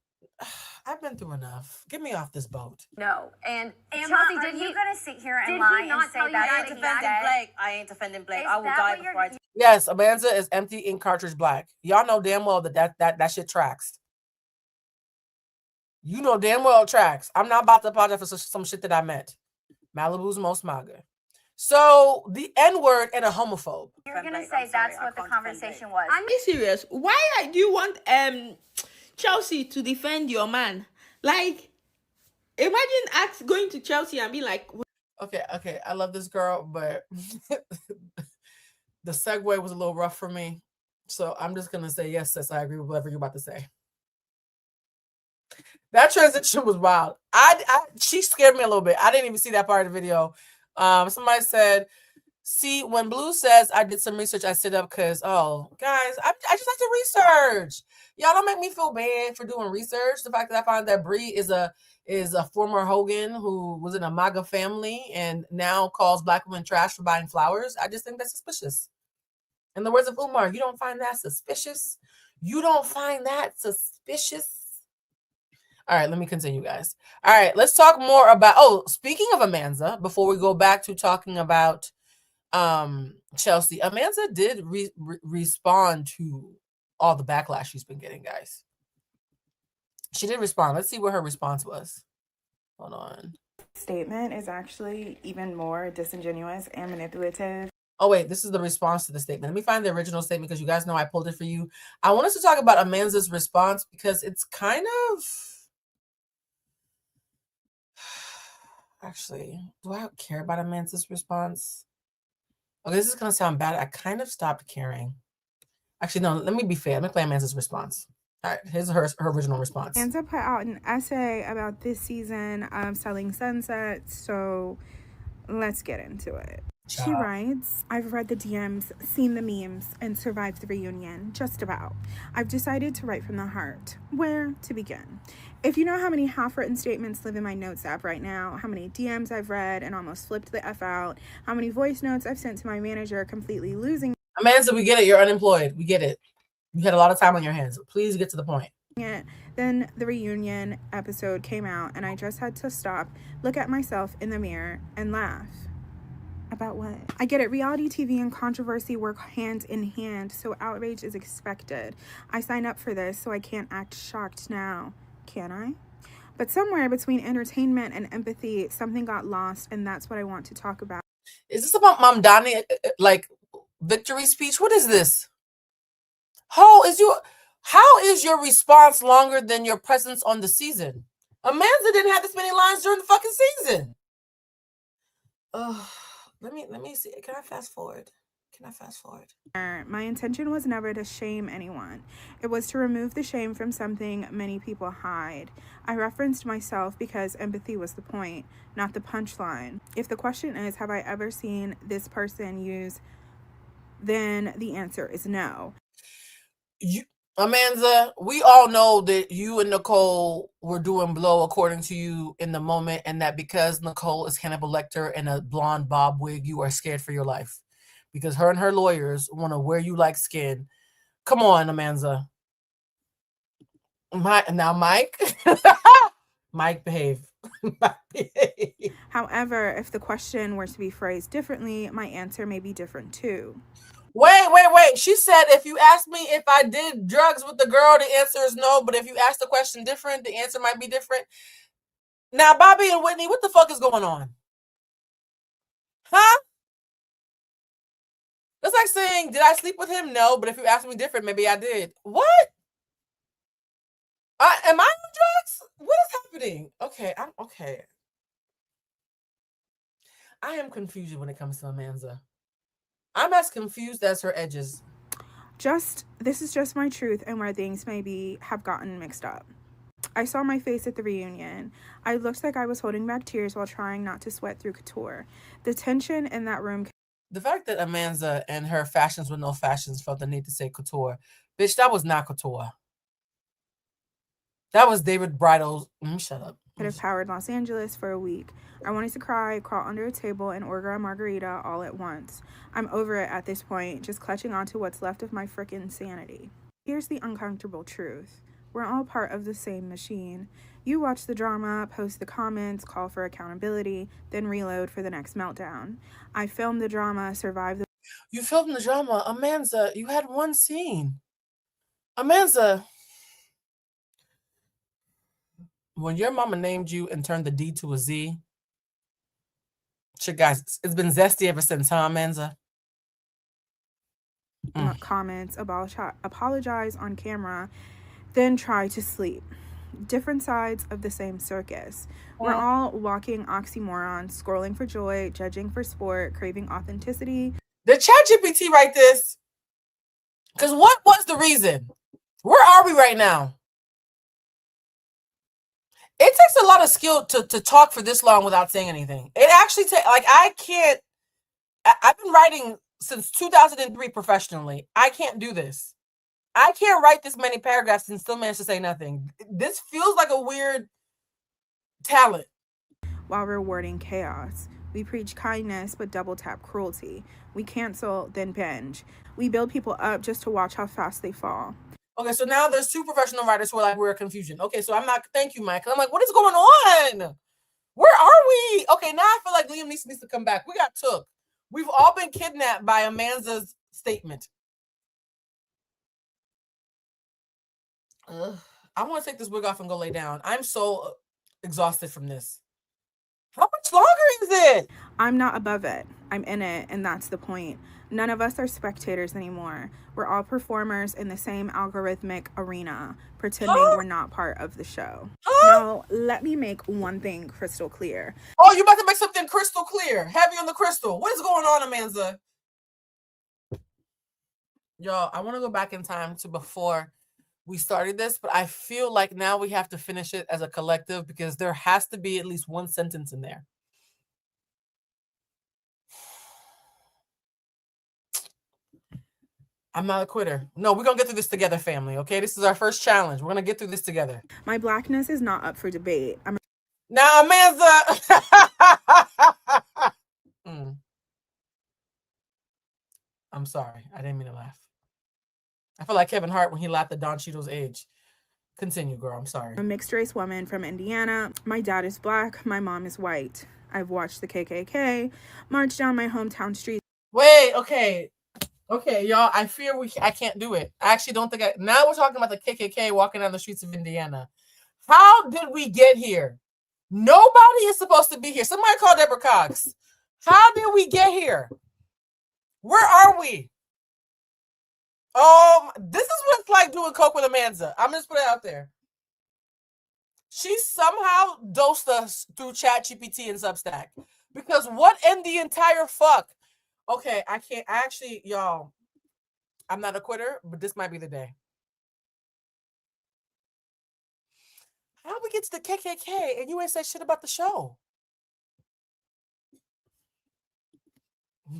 I've been through enough. Get me off this boat. No. And Emma, Chelsea, are did you he gonna sit here and did lie he not and say tell you that? that I ain't he defending died? Blake. I ain't defending Blake. Is I will that die what before I do. Yes, Amanza is empty ink cartridge black. Y'all know damn well that shit tracks. You know damn well it tracks. I'm not about to apologize for some shit that I meant. Malibu's most MAGA. So the N-word and a homophobe. You're gonna say that's what the conversation was. I'm serious. Why do you want Chelsea to defend your man? Like, imagine going to Chelsea and be like, okay, I love this girl, but the segue was a little rough for me. So I'm just gonna say yes, sis, I agree with whatever you're about to say. That transition was wild. She scared me a little bit. I didn't even see that part of the video. Somebody said, see, when Blue says I did some research, I sit up because, oh, guys, I just like to research. Y'all don't make me feel bad for doing research. The fact that I found that Brie is a former Hogan who was in a MAGA family and now calls black women trash for buying flowers. I just think that's suspicious. In the words of Umar, you don't find that suspicious? You don't find that suspicious? All right, let me continue, guys. All right, let's talk more about, speaking of Amanza, before we go back to talking about Chelsea, Amanza did respond to all the backlash she's been getting, guys. She did respond. Let's see what her response was. Hold on. Statement is actually even more disingenuous and manipulative. Oh, wait, this is the response to the statement. Let me find the original statement because you guys know I pulled it for you. I want us to talk about Amanza's response because it's kind of... Actually, do I care about Amanza's response? Okay, this is going to sound bad. I kind of stopped caring. Actually, no, let me be fair. Let me play Amanza's response. All right, here's her original response. Amanza put out an essay about this season of Selling Sunset, so let's get into it. She writes, I've read the DMs, seen the memes, and survived the reunion, just about. I've decided to write from the heart. Where to begin? If you know how many half-written statements live in my notes app right now, how many DMs I've read and almost flipped the F out, how many voice notes I've sent to my manager completely losing Amanda, we get it. You're unemployed. We get it. You had a lot of time on your hands. Please get to the point. it, then the reunion episode came out and I just had to stop, look at myself in the mirror, and laugh. About what? I get it. Reality TV and controversy work hand in hand, so outrage is expected. I signed up for this, so I can't act shocked now. Can I? But somewhere between entertainment and empathy, something got lost, and that's what I want to talk about. Is this about Mamdani, like victory speech? What is this? How is your response longer than your presence on the season? Amanda didn't have this many lines during the fucking season. Oh. Let me see. Can I fast forward? My intention was never to shame anyone. It was to remove the shame from something many people hide. I referenced myself because empathy was the point, not the punchline. If the question is, have I ever seen this person use, then the answer is no. Amanda, we all know that you and Nicole were doing blow according to you in the moment, and that because Nicole is Hannibal Lecter in a blonde bob wig, you are scared for your life because her and her lawyers want to wear you like skin. Come on, Amanda. Mike, Mike, behave. However, if the question were to be phrased differently, my answer may be different too. Wait. She said, if you ask me if I did drugs with the girl, the answer is no. But if you ask the question different, the answer might be different. Now, Bobby and Whitney, what the fuck is going on? Huh? That's like saying, did I sleep with him? No. But if you ask me different, maybe I did. What? Am I on drugs? What is happening? Okay. I am confused when it comes to Amanda. I'm as confused as her edges. This is just my truth and where things maybe have gotten mixed up. I saw my face at the reunion. I looked like I was holding back tears while trying not to sweat through couture. The tension in that room. The fact that Amanda and her fashions with no fashions felt the need to say couture. Bitch, that was not couture. That was David Bridal's. Shut up. Could have powered Los Angeles for a week. I wanted to cry, crawl under a table, and order a margarita all at once. I'm over it at this point, just clutching onto what's left of my frickin' sanity. Here's the uncomfortable truth. We're all part of the same machine. You watch the drama, post the comments, call for accountability, then reload for the next meltdown. I filmed the drama, survived the... You filmed the drama? Amanda, you had one scene. Amanda... When your mama named you and turned the D to a Z, shit, guys, it's been zesty ever since, huh, Amanda? Comments, apologize on camera, then try to sleep. Different sides of the same circus. We're all walking oxymorons, scrolling for joy, judging for sport, craving authenticity. Did ChatGPT write this? Because what was the reason? Where are we right now? It takes a lot of skill to talk for this long without saying anything. It actually takes, like, I've been writing since 2003 professionally. I can't do this. I can't write this many paragraphs and still manage to say nothing. This feels like a weird talent. While rewarding chaos. We preach kindness, but double tap cruelty. We cancel, then binge. We build people up just to watch how fast they fall. Okay, so now there's two professional writers who are like, we're a confusion. Okay, so I'm not, thank you, Mike. I'm like, what is going on? Where are we? Okay, now I feel like Liam needs to come back. We got took. We've all been kidnapped by Amanda's statement. I want to take this wig off and go lay down. I'm so exhausted from this. How much longer is it? I'm not above it. I'm in it, and that's the point. None of us are spectators anymore. We're all performers in the same algorithmic arena, pretending we're not part of the show. Now, let me make one thing crystal clear. Oh, you about to make something crystal clear. Heavy on the crystal. What is going on, Amanda? Y'all, I want to go back in time to before we started this, but I feel like now we have to finish it as a collective because there has to be at least one sentence in there. I'm not a quitter. No, we're going to get through this together, family, okay? This is our first challenge. We're going to get through this together. My blackness is not up for debate. Now, Amanda. I'm sorry. I didn't mean to laugh. I feel like Kevin Hart when he laughed at Don Cheadle's age. Continue, girl. I'm sorry. I'm a mixed race woman from Indiana. My dad is black. My mom is white. I've watched the KKK march down my hometown street. Wait, okay. Okay, y'all. I fear I can't do it. I actually don't think now we're talking about the KKK walking down the streets of Indiana. How did we get here? Nobody is supposed to be here. Somebody call Deborah Cox. How did we get here? Where are we? This is what it's like doing coke with Amanda. I'm just put it out there. She somehow dosed us through ChatGPT and Substack. Because what in the entire fuck? Okay, I can't actually, y'all. I'm not a quitter, but this might be the day. How do we get to the KKK and you ain't say shit about the show?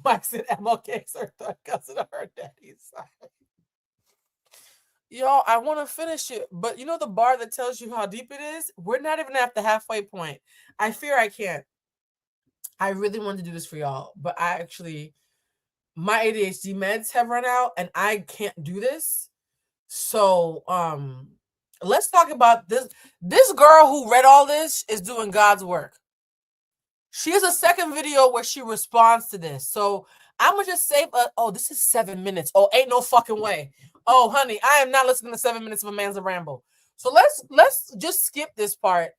Mike said MLK's her third cousin of her daddy's side. Y'all, I want to finish it, but you know the bar that tells you how deep it is? We're not even at the halfway point. I fear I can't. I really wanted to do this for y'all, but my ADHD meds have run out and I can't do this. So, let's talk about this. This girl who read all this is doing God's work. She has a second video where she responds to this. So I'm going to just say, this is 7 minutes. Oh, ain't no fucking way. Oh, honey, I am not listening to 7 minutes of Amanda's ramble. So let's just skip this part.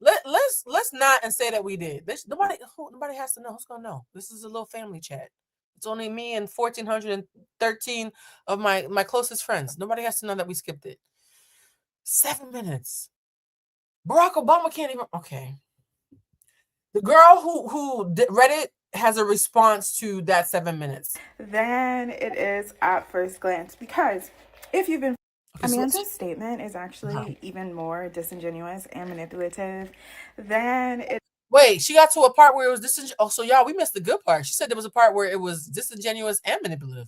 Let's not and say that we did. Nobody has to know. Who's going to know? This is a little family chat. It's only me and 1,413 of my closest friends. Nobody has to know that we skipped it. 7 minutes. Barack Obama can't even. Okay. The girl who read it has a response to that 7 minutes. Then it is at first glance, because if you've been... Amanda's statement is actually even more disingenuous and manipulative than it... Wait, she got to a part where it was disingenuous. Oh, so y'all, we missed the good part. She said there was a part where it was disingenuous and manipulative.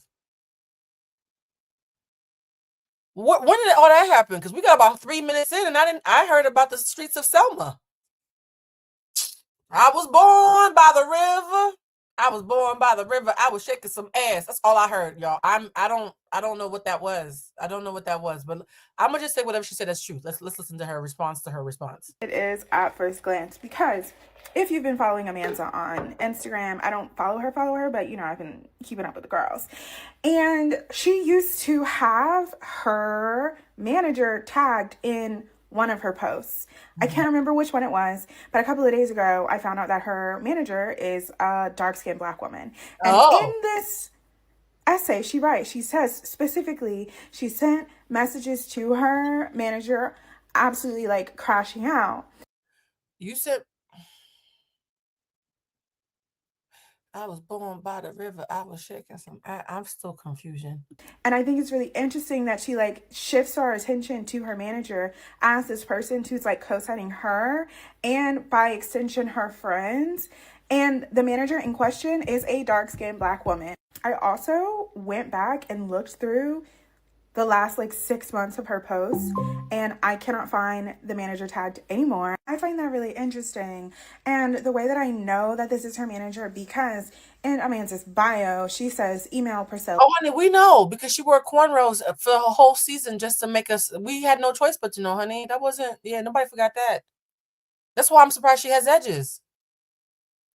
When did all that happen? Because we got about 3 minutes in and I heard about the streets of Selma. I was born by the river. I was born by the river. I was shaking some ass. That's all I heard, y'all. I don't know what that was. I don't know what that was, but I'm gonna just say whatever she said that's true. Let's listen to her response to her response. It is at first glance, because if you've been following Amanda on Instagram, I don't follow her, but I've been keeping up with the girls. And she used to have her manager tagged in one of her posts. I can't remember which one it was, but a couple of days ago, I found out that her manager is a dark-skinned black woman. And in this essay, she says specifically, she sent messages to her manager, absolutely like crashing out. You said, I was born by the river. I was shaking some. I'm still confusion. And I think it's really interesting that she shifts our attention to her manager as this person who's co-signing her and by extension her friends. And the manager in question is a dark-skinned black woman. I also went back and looked through the last 6 months of her posts, and I cannot find the manager tagged anymore. I find that really interesting. And the way that I know that this is her manager, because in Amanda's bio, she says email Priscilla. Oh, honey, we know, because she wore cornrows for the whole season just to make us, we had no choice but to know, honey. That wasn't, nobody forgot that. That's why I'm surprised she has edges.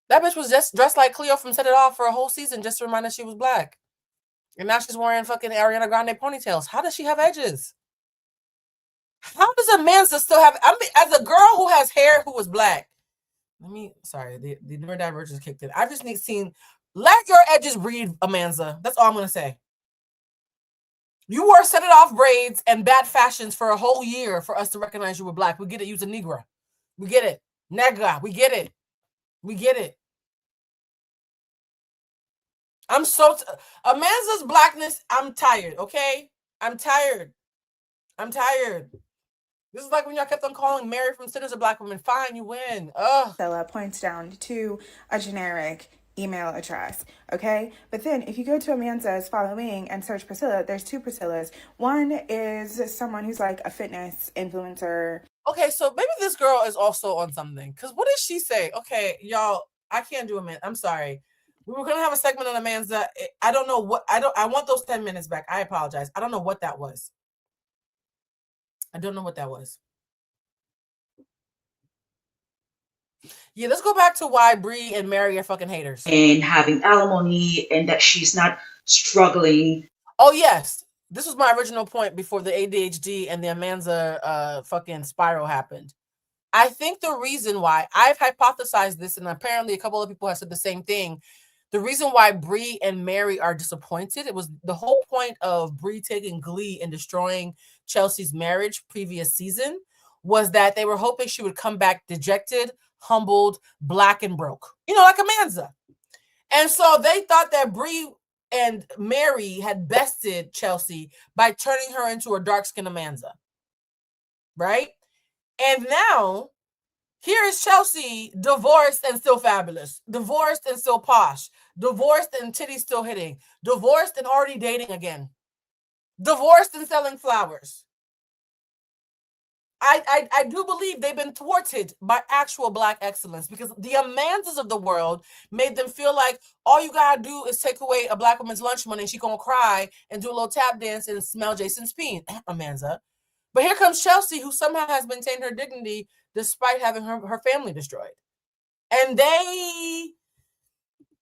That bitch was just dressed like Cleo from Set It Off for a whole season just to remind us she was black. And now she's wearing fucking Ariana Grande ponytails. How does she have edges? How does Amanda still have... as a girl who has hair who was black... Sorry, the neurodivergence kicked in. I just need seen... Let your edges breathe, Amanda. That's all I'm going to say. You wore Set It Off braids and bad fashions for a whole year for us to recognize you were black. We get it. You're a Negro. We get it. Nega. We get it. We get it. I'm so... Amanda's blackness, I'm tired, okay? I'm tired. This is like when y'all kept on calling Mary from Sinners a black woman. Fine, you win. Ugh. Priscilla points down to a generic email address, okay? But then if you go to Amanza's following and search Priscilla, there's two Priscillas. One is someone who's like a fitness influencer. Okay, so maybe this girl is also on something. Because what did she say? Okay, y'all, I can't do a minute. I'm sorry. We were gonna have a segment on Amanza. I don't know what I want those 10 minutes back. I apologize. I don't know what that was. I don't know what that was. Yeah, let's go back to why Bree and Mary are fucking haters. And having alimony and that she's not struggling. Oh, yes. This was my original point before the ADHD and the Amanza fucking spiral happened. I think the reason why I've hypothesized this, and apparently a couple of people have said the same thing, the reason why Bree and Mary are disappointed, it was the whole point of Bree taking glee in destroying Chelsea's marriage previous season, was that they were hoping she would come back dejected, humbled, black, and broke. You know, like Amanza. And so they thought that Bree and Mary had bested Chelsea by turning her into a dark-skinned Amanza. Right? And now, here is Chelsea, divorced and still fabulous, divorced and still posh, divorced and titties still hitting, divorced and already dating again, divorced and selling flowers. I do believe they've been thwarted by actual Black excellence, because the Amanzas of the world made them feel like all you gotta do is take away a Black woman's lunch money and she gonna cry and do a little tap dance and smell Jason's peen, Amanza. But here comes Chelsea, who somehow has maintained her dignity despite having her family destroyed. And they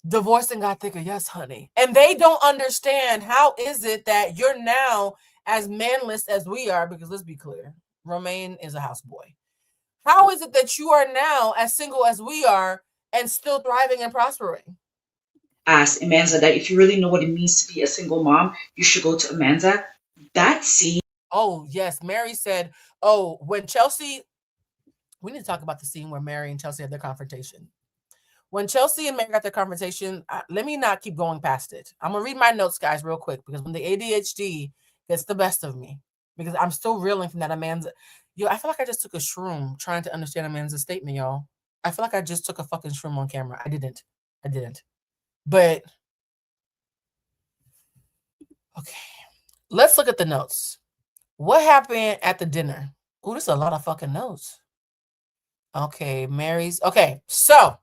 divorced and got thicker. Yes, honey. And they don't understand how is it that you're now as manless as we are, because let's be clear, Romaine is a houseboy. How is it that you are now as single as we are and still thriving and prospering? Asked Amanza that if you really know what it means to be a single mom, you should go to Amanza. That scene. Oh, yes. Mary said, oh, when Chelsea, we need to talk about the scene where Mary and Chelsea had their confrontation. When Chelsea and Mary got their confrontation, let me not keep going past it. I'm going to read my notes, guys, real quick, because when the ADHD gets the best of me, because I'm still reeling from that Amanza. Yo, I feel like I just took a shroom trying to understand Amanza's statement, y'all. I feel like I just took a fucking shroom on camera. I didn't. But, okay. Let's look at the notes. What happened at the dinner? Ooh, there's a lot of fucking notes. Okay, Mary's. Okay, so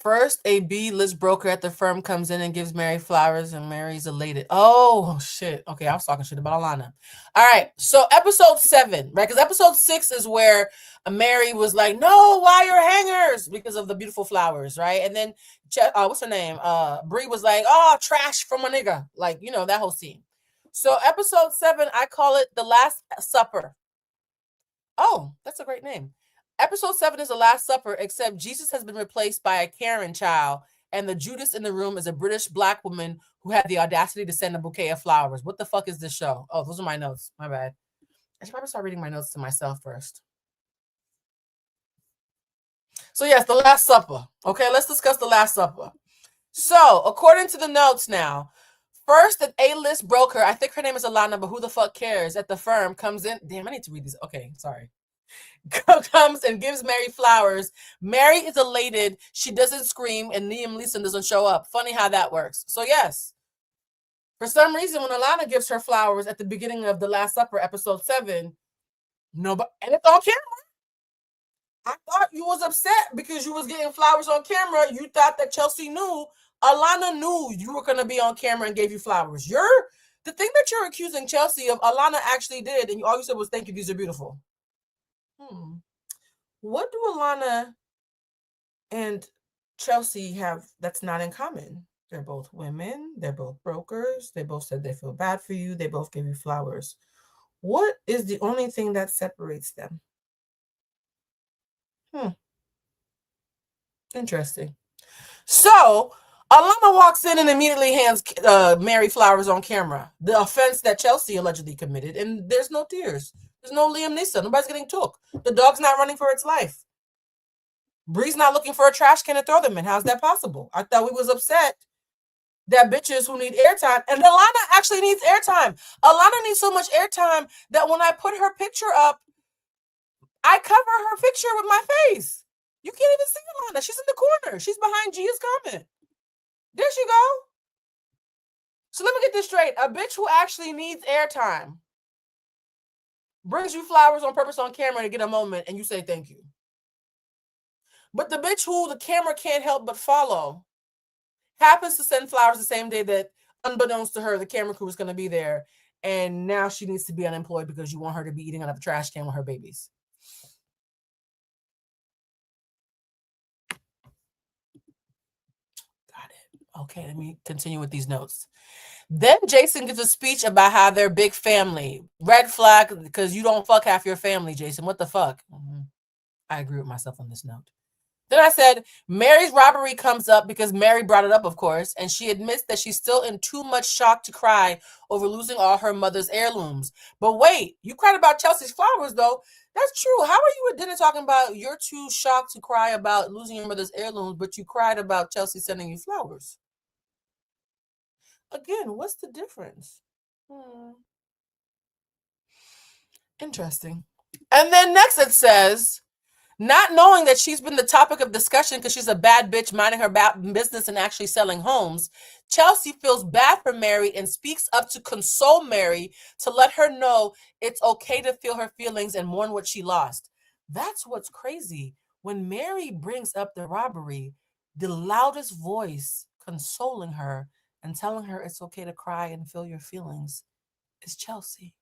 first, a B-list broker at the firm comes in and gives Mary flowers, and Mary's elated. Oh, shit. Okay, I was talking shit about Alana. All right, so episode 7, right? Because episode 6 is where Mary was like, no, why your hangers? Because of the beautiful flowers, right? And then, what's her name? Bree was like, oh, trash from a nigga. Like, you know, that whole scene. So episode 7, I call it The Last Supper. Oh, that's a great name. Episode 7 is The Last Supper, except Jesus has been replaced by a Karen child, and the Judas in the room is a British Black woman who had the audacity to send a bouquet of flowers. What the fuck is this show? Oh, those are my notes. My bad. I should probably start reading my notes to myself first. So yes, The Last Supper. Okay, let's discuss The Last Supper. So, according to the notes now, first, an A-list broker, I think her name is Alana, but who the fuck cares, at the firm comes in. Damn, I need to read these. Okay, sorry. Comes and gives Mary flowers. Mary is elated. She doesn't scream, and Liam Neeson doesn't show up. Funny how that works. So yes, for some reason, when Alana gives her flowers at the beginning of The Last Supper, episode 7, nobody, and it's on camera. I thought you was upset because you was getting flowers on camera. You thought that Chelsea knew. Alana knew you were going to be on camera and gave you flowers. The thing that you're accusing Chelsea of, Alana actually did, and all you said was, thank you, these are beautiful. What do Alana and Chelsea have that's not in common? They're both women. They're both brokers. They both said they feel bad for you. They both gave you flowers. What is the only thing that separates them? Interesting. So, Alana walks in and immediately hands Mary flowers on camera. The offense that Chelsea allegedly committed, and there's no tears. There's no Liam Neeson. Nobody's getting took. The dog's not running for its life. Bree's not looking for a trash can to throw them in. How's that possible? I thought we was upset that bitches who need airtime, and Alana actually needs airtime. Alana needs so much airtime that when I put her picture up, I cover her picture with my face. You can't even see Alana. She's in the corner. She's behind Gia's comment. There she go. So let me get this straight. A bitch who actually needs airtime brings you flowers on purpose on camera to get a moment, and you say thank you. But the bitch who the camera can't help but follow happens to send flowers the same day that, unbeknownst to her, the camera crew is going to be there, and now she needs to be unemployed because you want her to be eating out of a trash can with her babies. Got it. Okay, let me continue with these notes. Then Jason gives a speech about how they're big family. Red flag, because you don't fuck half your family, Jason. What the fuck? I agree with myself on this note. Then I said, Mary's robbery comes up because Mary brought it up, of course, and she admits that she's still in too much shock to cry over losing all her mother's heirlooms. But wait, you cried about Chelsea's flowers, though. That's true. How are you at dinner talking about you're too shocked to cry about losing your mother's heirlooms, but you cried about Chelsea sending you flowers? Again, what's the difference? Interesting. And then next it says, not knowing that she's been the topic of discussion because she's a bad bitch minding her business and actually selling homes, Chelsea feels bad for Mary and speaks up to console Mary to let her know it's okay to feel her feelings and mourn what she lost. That's what's crazy. When Mary brings up the robbery, the loudest voice consoling her and telling her it's okay to cry and feel your feelings is Chelsea.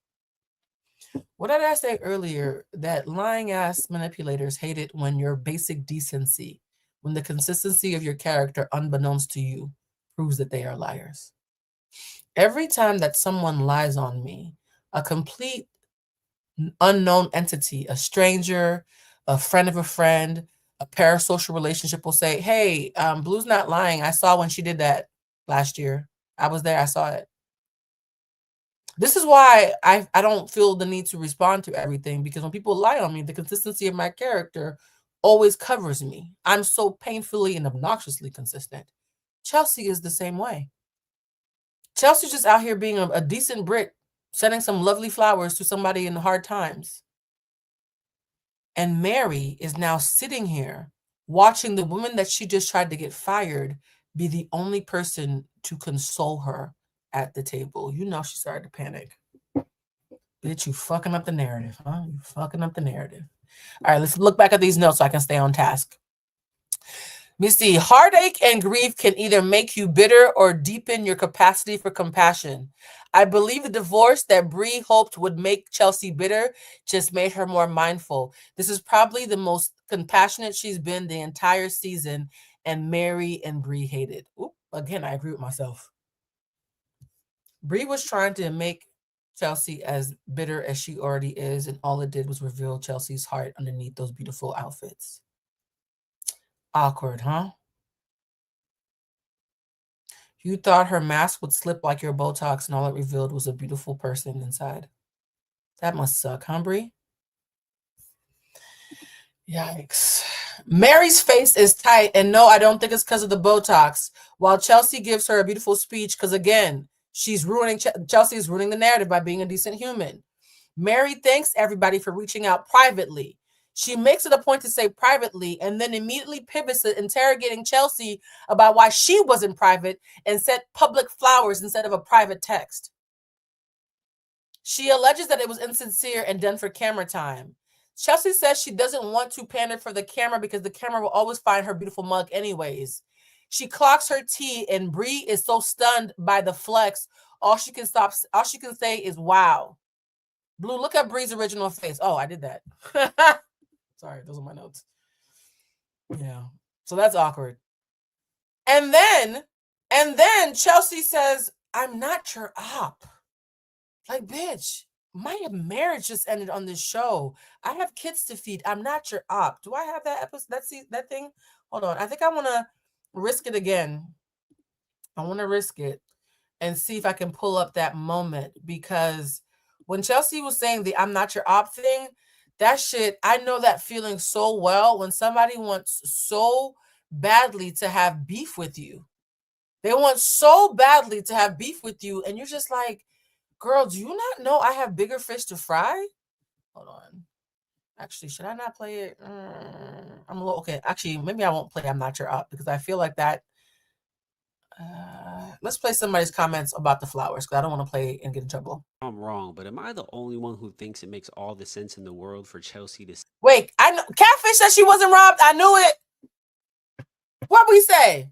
What did I say earlier? That lying ass manipulators hate it when your basic decency, when the consistency of your character, unbeknownst to you, proves that they are liars. Every time that someone lies on me, a complete unknown entity, a stranger, a friend of a friend, a parasocial relationship will say, hey, Blue's not lying. I saw when she did that last year. I was there. I saw it. This is why I don't feel the need to respond to everything, because when people lie on me, the consistency of my character always covers me. I'm so painfully and obnoxiously consistent. Chelsea is the same way. Chelsea's just out here being a decent Brit, sending some lovely flowers to somebody in hard times. And Mary is now sitting here watching the woman that she just tried to get fired be the only person to console her at the table. You know she started to panic. Bitch, you fucking up the narrative, huh? You fucking up the narrative. All right, let's look back at these notes so I can stay on task. Let me see. Heartache and grief can either make you bitter or deepen your capacity for compassion. I believe the divorce that Brie hoped would make Chelsea bitter just made her more mindful. This is probably the most compassionate she's been the entire season, and Mary and Brie hated. Oop, again, I agree with myself. Brie was trying to make Chelsea as bitter as she already is, and all it did was reveal Chelsea's heart underneath those beautiful outfits. Awkward, huh? You thought her mask would slip like your Botox, and all it revealed was a beautiful person inside. That must suck, huh, Brie? Yikes. Mary's face is tight, and no, I don't think it's because of the Botox. While Chelsea gives her a beautiful speech, because again, she's ruining Chelsea is ruining the narrative by being a decent human. Mary thanks everybody for reaching out privately. She makes it a point to say privately and then immediately pivots to interrogating Chelsea about why she wasn't private and sent public flowers instead of a private text. She alleges that it was insincere and done for camera time. Chelsea says she doesn't want to pander for the camera because the camera will always find her beautiful mug anyways. She clocks her tea, and Brie is so stunned by the flex, all she can say is wow. Blue, look at Brie's original face. Oh, I did that. Sorry, those are my notes. Yeah. So that's awkward. And then Chelsea says, I'm not your op. Like, bitch, my marriage just ended on this show. I have kids to feed. I'm not your op. Do I have that episode? That thing? Hold on. I think I want to risk it again. I want to risk it and see if I can pull up that moment, because when Chelsea was saying the I'm not your op thing, that shit, I know that feeling so well when somebody wants so badly to have beef with you. They want so badly to have beef with you, and you're just like, girl, do you not know I have bigger fish to fry? Hold on. Actually, should I not play it? I'm a little okay. Actually, maybe I won't play I'm Not Your Up because I feel like that. Let's play somebody's comments about the flowers because I don't want to play and get in trouble. I'm wrong, but am I the only one who thinks it makes all the sense in the world for Chelsea to Wait, I know Catfish said she wasn't robbed. I knew it. What we say?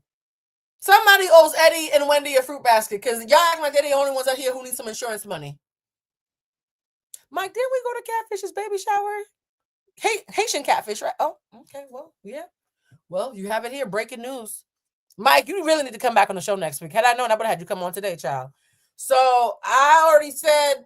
Somebody owes Eddie and Wendy a fruit basket because y'all act like they're the only ones out here who need some insurance money. Mike, did we go to Catfish's baby shower? Haitian Catfish, right? Oh, okay. Well, yeah. Well, you have it here. Breaking news. Mike, you really need to come back on the show next week. Had I known, I would have had you come on today, child. So I already said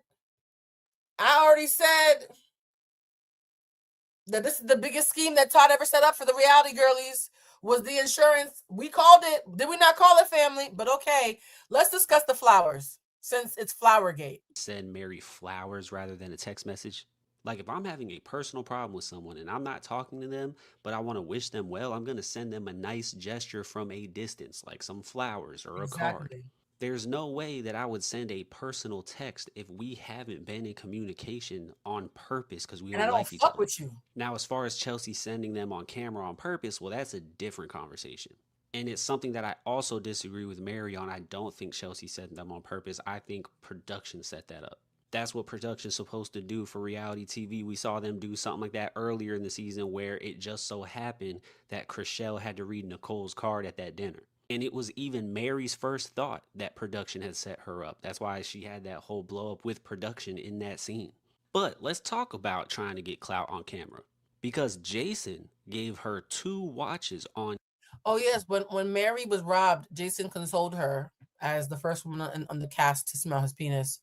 that this is the biggest scheme that Todd ever set up for the reality girlies was the insurance. We called it. Did we not call it, family? But okay, let's discuss the flowers since it's Flowergate. send Mary flowers rather than a text message? Like if I'm having a personal problem with someone and I'm not talking to them, but I want to wish them well, I'm going to send them a nice gesture from a distance, like some flowers or a card. There's no way that I would send a personal text if we haven't been in communication on purpose because we And I don't don't like each fuck other. with you. Now, as far as Chelsea sending them on camera on purpose, well, that's a different conversation. And it's something that I also disagree with Mary on. I don't think Chelsea set them on purpose. I think production set that up. That's what production's supposed to do for reality TV. We saw them do something like that earlier in the season where it just so happened that Crishell had to read Nicole's card at that dinner. And it was even Mary's first thought that production had set her up. That's why she had that whole blow up with production in that scene. But let's talk about trying to get clout on camera. Because Jason gave her 2 watches on. Oh, yes. When Mary was robbed, Jason consoled her as the first woman on the cast to smell his penis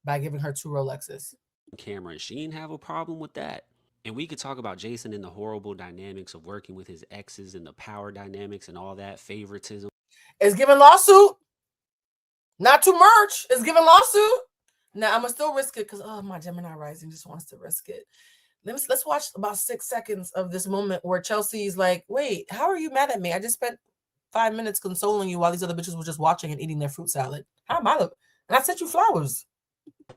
by giving her 2 Rolexes. Camera, and she didn't have a problem with that. And we could talk about Jason and the horrible dynamics of working with his exes and the power dynamics and all that favoritism. It's giving lawsuit. Not too much. It's giving lawsuit. Now I'm gonna still risk it because my Gemini rising just wants to risk it. Let's watch about 6 seconds of this moment where Chelsea's like, "Wait, how are you mad at me? I just spent 5 minutes consoling you while these other bitches were just watching and eating their fruit salad. How am I? And I sent you flowers."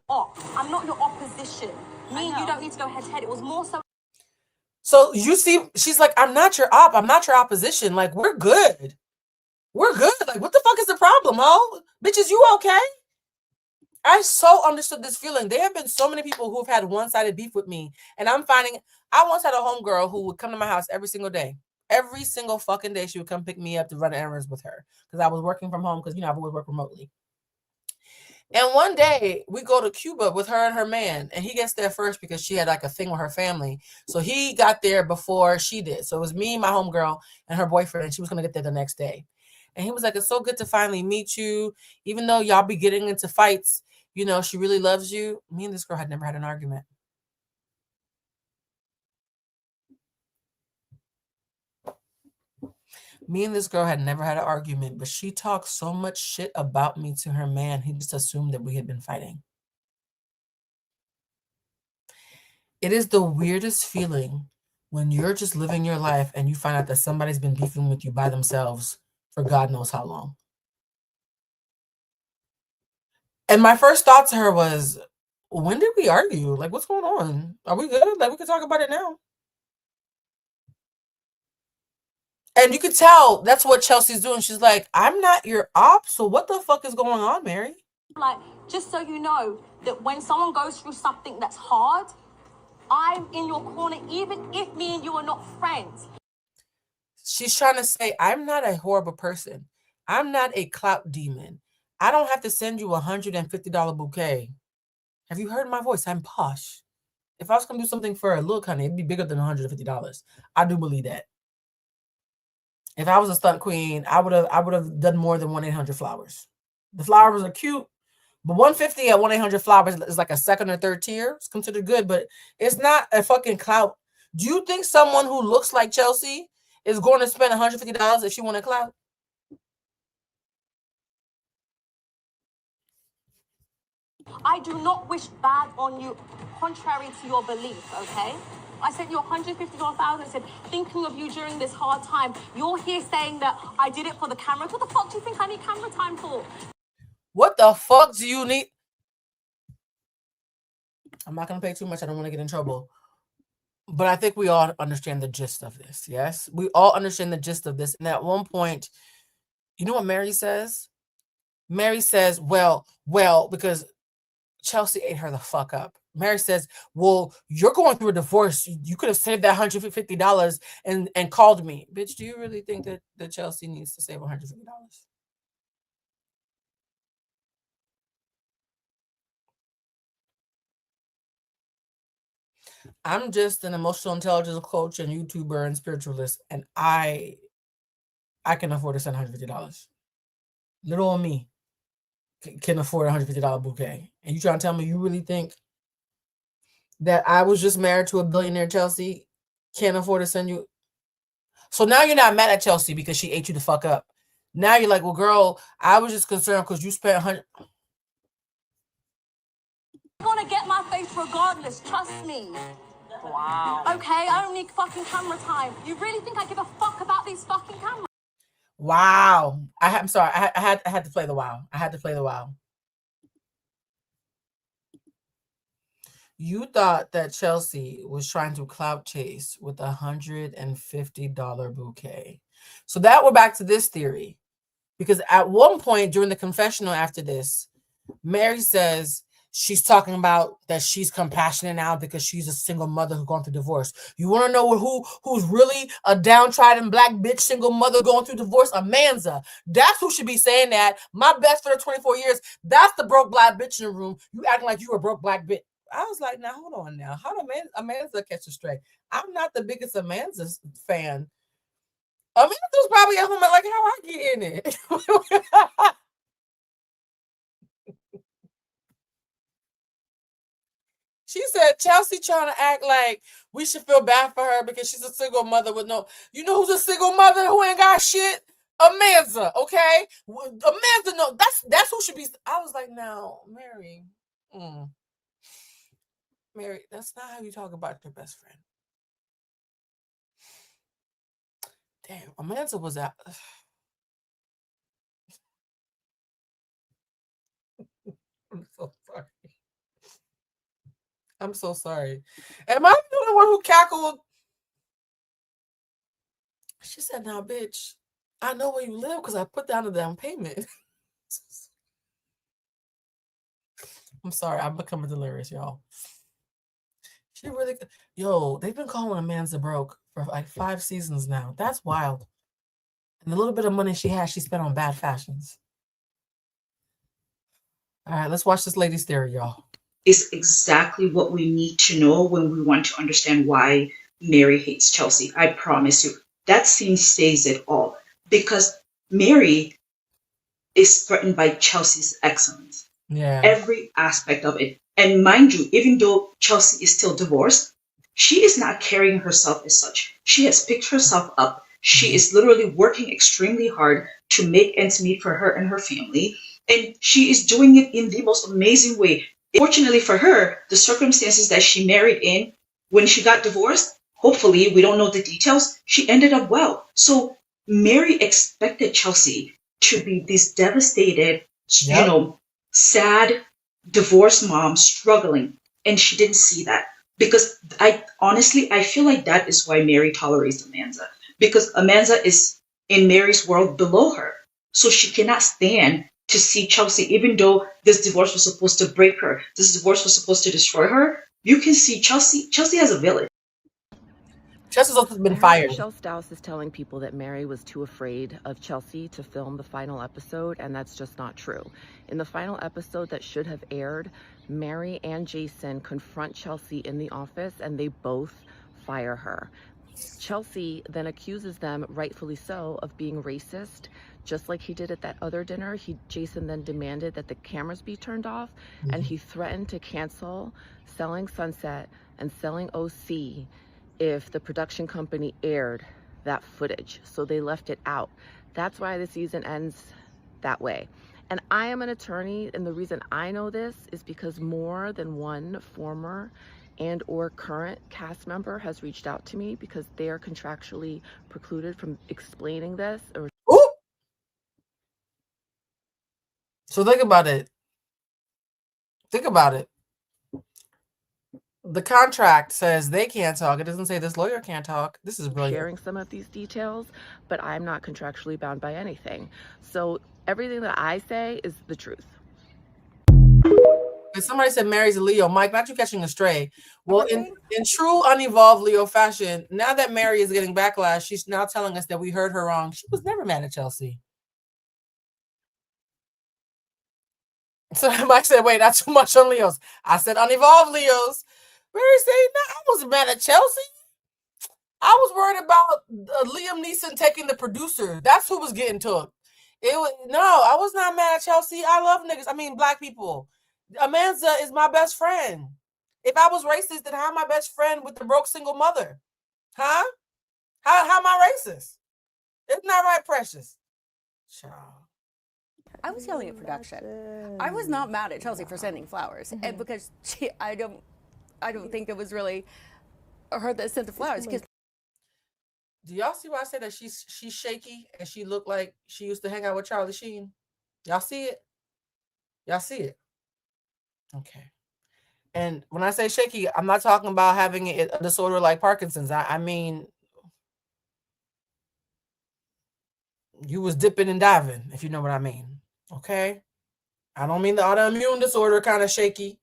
I'm not your opposition. Me and you don't need to go head to head. It was more so. So you see, she's like, "I'm not your op. I'm not your opposition. Like, we're good. We're good. Like, what the fuck is the problem, ho? Bitches, you okay?" I so understood this feeling. There have been so many people who've had one-sided beef with me. And I'm finding, I once had a homegirl who would come to my house every single day. Every single fucking day, she would come pick me up to run errands with her. Because I was working from home, because, I've always worked remotely. And one day, we go to Cuba with her and her man. And he gets there first because she had like a thing with her family. So he got there before she did. So it was me, my homegirl, and her boyfriend. And she was going to get there the next day. And he was like, "It's so good to finally meet you. Even though y'all be getting into fights, she really loves you." Me and this girl had never had an argument. Me and this girl had never had an argument, but she talked so much shit about me to her man. He just assumed that we had been fighting. It is the weirdest feeling when you're just living your life and you find out that somebody's been beefing with you by themselves for God knows how long. And my first thought to her was, when did we argue? Like, what's going on? Are we good? Like, we can talk about it now. And you could tell that's what Chelsea's doing. She's like, "I'm not your op, so what the fuck is going on, Mary?" Like, just so you know that when someone goes through something that's hard, I'm in your corner, even if me and you are not friends. She's trying to say, I'm not a horrible person. I'm not a clout demon. I don't have to send you a $150 bouquet. Have you heard my voice? I'm posh. If I was going to do something for a look, honey, it'd be bigger than $150. I do believe that. If I was a stunt queen, I would have done more than 1-800-Flowers. The flowers are cute, but $150 at 1-800-Flowers is like a second or third tier. It's considered good, but it's not a fucking clout. Do you think someone who looks like Chelsea is going to spend $150 if she want a clout? I do not wish bad on you, contrary to your belief, okay? I sent you $150,000 and said, thinking of you during this hard time. You're here saying that I did it for the camera. What the fuck do you think I need camera time for? What the fuck do you need? I'm not going to pay too much. I don't want to get in trouble. But I think we all understand the gist of this. Yes, we all understand the gist of this. And at one point, you know what Mary says? Mary says, well, because Chelsea ate her the fuck up. Mary says, well, you're going through a divorce. You could have saved that $150 and called me. Bitch, do you really think that Chelsea needs to save $150? I'm just an emotional intelligence coach and YouTuber and spiritualist, and I can afford to send $150. Little old me can afford a $150 bouquet. And you trying to tell me you really think that I was just married to a billionaire, Chelsea, can't afford to send you? So now you're not mad at Chelsea because she ate you the fuck up. Now you're like, well, girl, I was just concerned because you spent $100. I'm gonna get my face regardless, trust me. Wow. Okay, I don't need fucking camera time. You really think I give a fuck about these fucking cameras? Wow. I'm sorry. I had to play the wow. I had to play the wow. You thought that Chelsea was trying to clout chase with a $150 bouquet. So that we're back to this theory. Because at one point during the confessional after this, Mary says she's talking about that she's compassionate now because she's a single mother who's going through divorce. You want to know who's really a downtrodden black bitch single mother going through divorce? Amanza. That's who should be saying that. My best friend of 24 years, that's the broke black bitch in the room. You acting like you a broke black bitch. I was like, now hold on now. How did Amanza catch a stray? I'm not the biggest Amanza fan. Amanza's probably at home like, how I get in it? She said Chelsea trying to act like we should feel bad for her because she's a single mother with no. You know who's a single mother who ain't got shit? Amanza, okay? Amanza, no, that's who should be. I was like, now, Mary, Mary, that's not how you talk about your best friend. Damn, Amanza was out. I'm so sorry. I'm so sorry. Am I the only one who cackled? She said, now, bitch, I know where you live because I put down the down payment. I'm sorry. I'm becoming delirious, y'all. She really, they've been calling Amanza broke for like 5 seasons now. That's wild. And the little bit of money she has, she spent on bad fashions. All right, let's watch this lady's theory, y'all. Is exactly what we need to know when we want to understand why Mary hates Chelsea. I promise you. That scene says it all. Because Mary is threatened by Chelsea's excellence. Yeah. Every aspect of it. And mind you, even though Chelsea is still divorced, she is not carrying herself as such. She has picked herself up. She is literally working extremely hard to make ends meet for her and her family. And she is doing it in the most amazing way. Fortunately for her, the circumstances that she married in when she got divorced, hopefully, we don't know the details, she ended up well. So Mary expected Chelsea to be this devastated, sad, divorced mom struggling. And she didn't see that. Because I feel like that is why Mary tolerates Amanza. Because Amanza is in Mary's world below her. So she cannot stand to see Chelsea, even though this divorce was supposed to break her, this divorce was supposed to destroy her. You can see Chelsea has a village. Chelsea's also been fired. Michelle Stauss is telling people that Mary was too afraid of Chelsea to film the final episode, and that's just not true. In the final episode that should have aired, Mary and Jason confront Chelsea in the office, and they both fire her. Chelsea then accuses them, rightfully so, of being racist. Just like he did at that other dinner, Jason then demanded that the cameras be turned off, and he threatened to cancel Selling Sunset and Selling OC if the production company aired that footage. So they left it out. That's why the season ends that way. And I am an attorney, and the reason I know this is because more than one former and or current cast member has reached out to me because they are contractually precluded from explaining this. So think about it. Think about it. The contract says they can't talk. It doesn't say this lawyer can't talk. This is brilliant. Sharing some of these details, but I'm not contractually bound by anything. So everything that I say is the truth. And somebody said Mary's a Leo. Mike, not you catching a stray. Well, in true unevolved Leo fashion, now that Mary is getting backlash, she's now telling us that we heard her wrong. She was never mad at Chelsea. So Mike said, wait, not too much on Leos. I said unevolved Leos. Mary said, no, I wasn't mad at Chelsea. I was worried about Liam Neeson taking the producer. That's who was getting took. I was not mad at Chelsea. I love niggas. I mean, black people. Amanda is my best friend. If I was racist, then how am I best friend with the broke single mother? Huh? How am I racist? Isn't that right, Precious? Child. I was yelling at production. I was not mad at Chelsea for sending flowers, and because I don't think it was really her that sent the flowers. Because do y'all see why I said that she's shaky and she looked like she used to hang out with Charlie Sheen? Y'all see it? Y'all see it? Okay. And when I say shaky, I'm not talking about having a disorder like Parkinson's. I mean, you was dipping and diving, if you know what I mean. Okay? I don't mean the autoimmune disorder kind of shaky.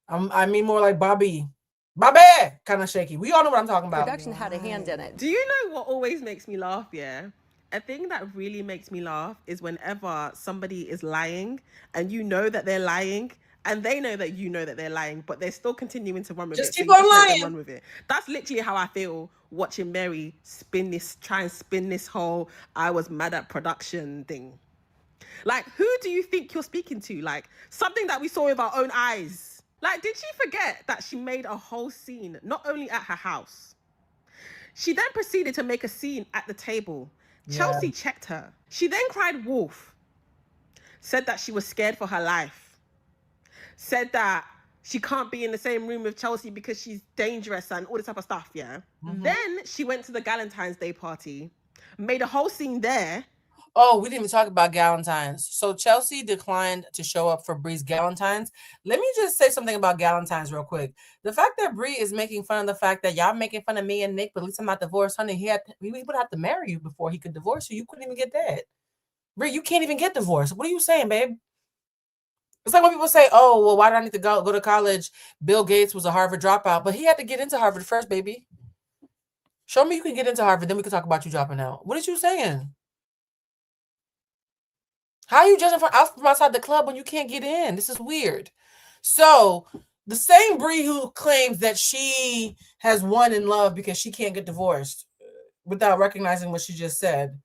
I mean more like Bobby kind of shaky. We all know what I'm talking about. production had a hand in it. Do you know what always makes me laugh? Yeah. A thing that really makes me laugh is whenever somebody is lying and you know that they're lying and they know that you know that they're lying, but they're still continuing to run with just it. Keep on lying. Run with it. That's literally how I feel watching Mary try and spin this whole I was mad at production thing. Like, who do you think you're speaking to? Like, something that we saw with our own eyes. Like, did she forget that she made a whole scene, not only at her house? She then proceeded to make a scene at the table. Yeah. Chelsea checked her. She then cried wolf. Said that she was scared for her life. Said that she can't be in the same room with Chelsea because she's dangerous and all this type of stuff, yeah? Mm-hmm. Then she went to the Valentine's Day party, made a whole scene there. Oh, we didn't even talk about Galentine's. So Chelsea declined to show up for Bree's Galentine's. Let me just say something about Galentine's real quick. The fact that Bree is making fun of the fact that y'all making fun of me and Nick, but at least I'm not divorced, honey. We would have to marry you before he could divorce you. You couldn't even get that. Bree, you can't even get divorced. What are you saying, babe? It's like when people say, oh, well, why do I need to go to college? Bill Gates was a Harvard dropout, but he had to get into Harvard first, baby. Show me you can get into Harvard, then we can talk about you dropping out. What are you saying? How are you judging from outside the club when you can't get in? This is weird. So the same Bree who claims that she has won in love because she can't get divorced without recognizing what she just said,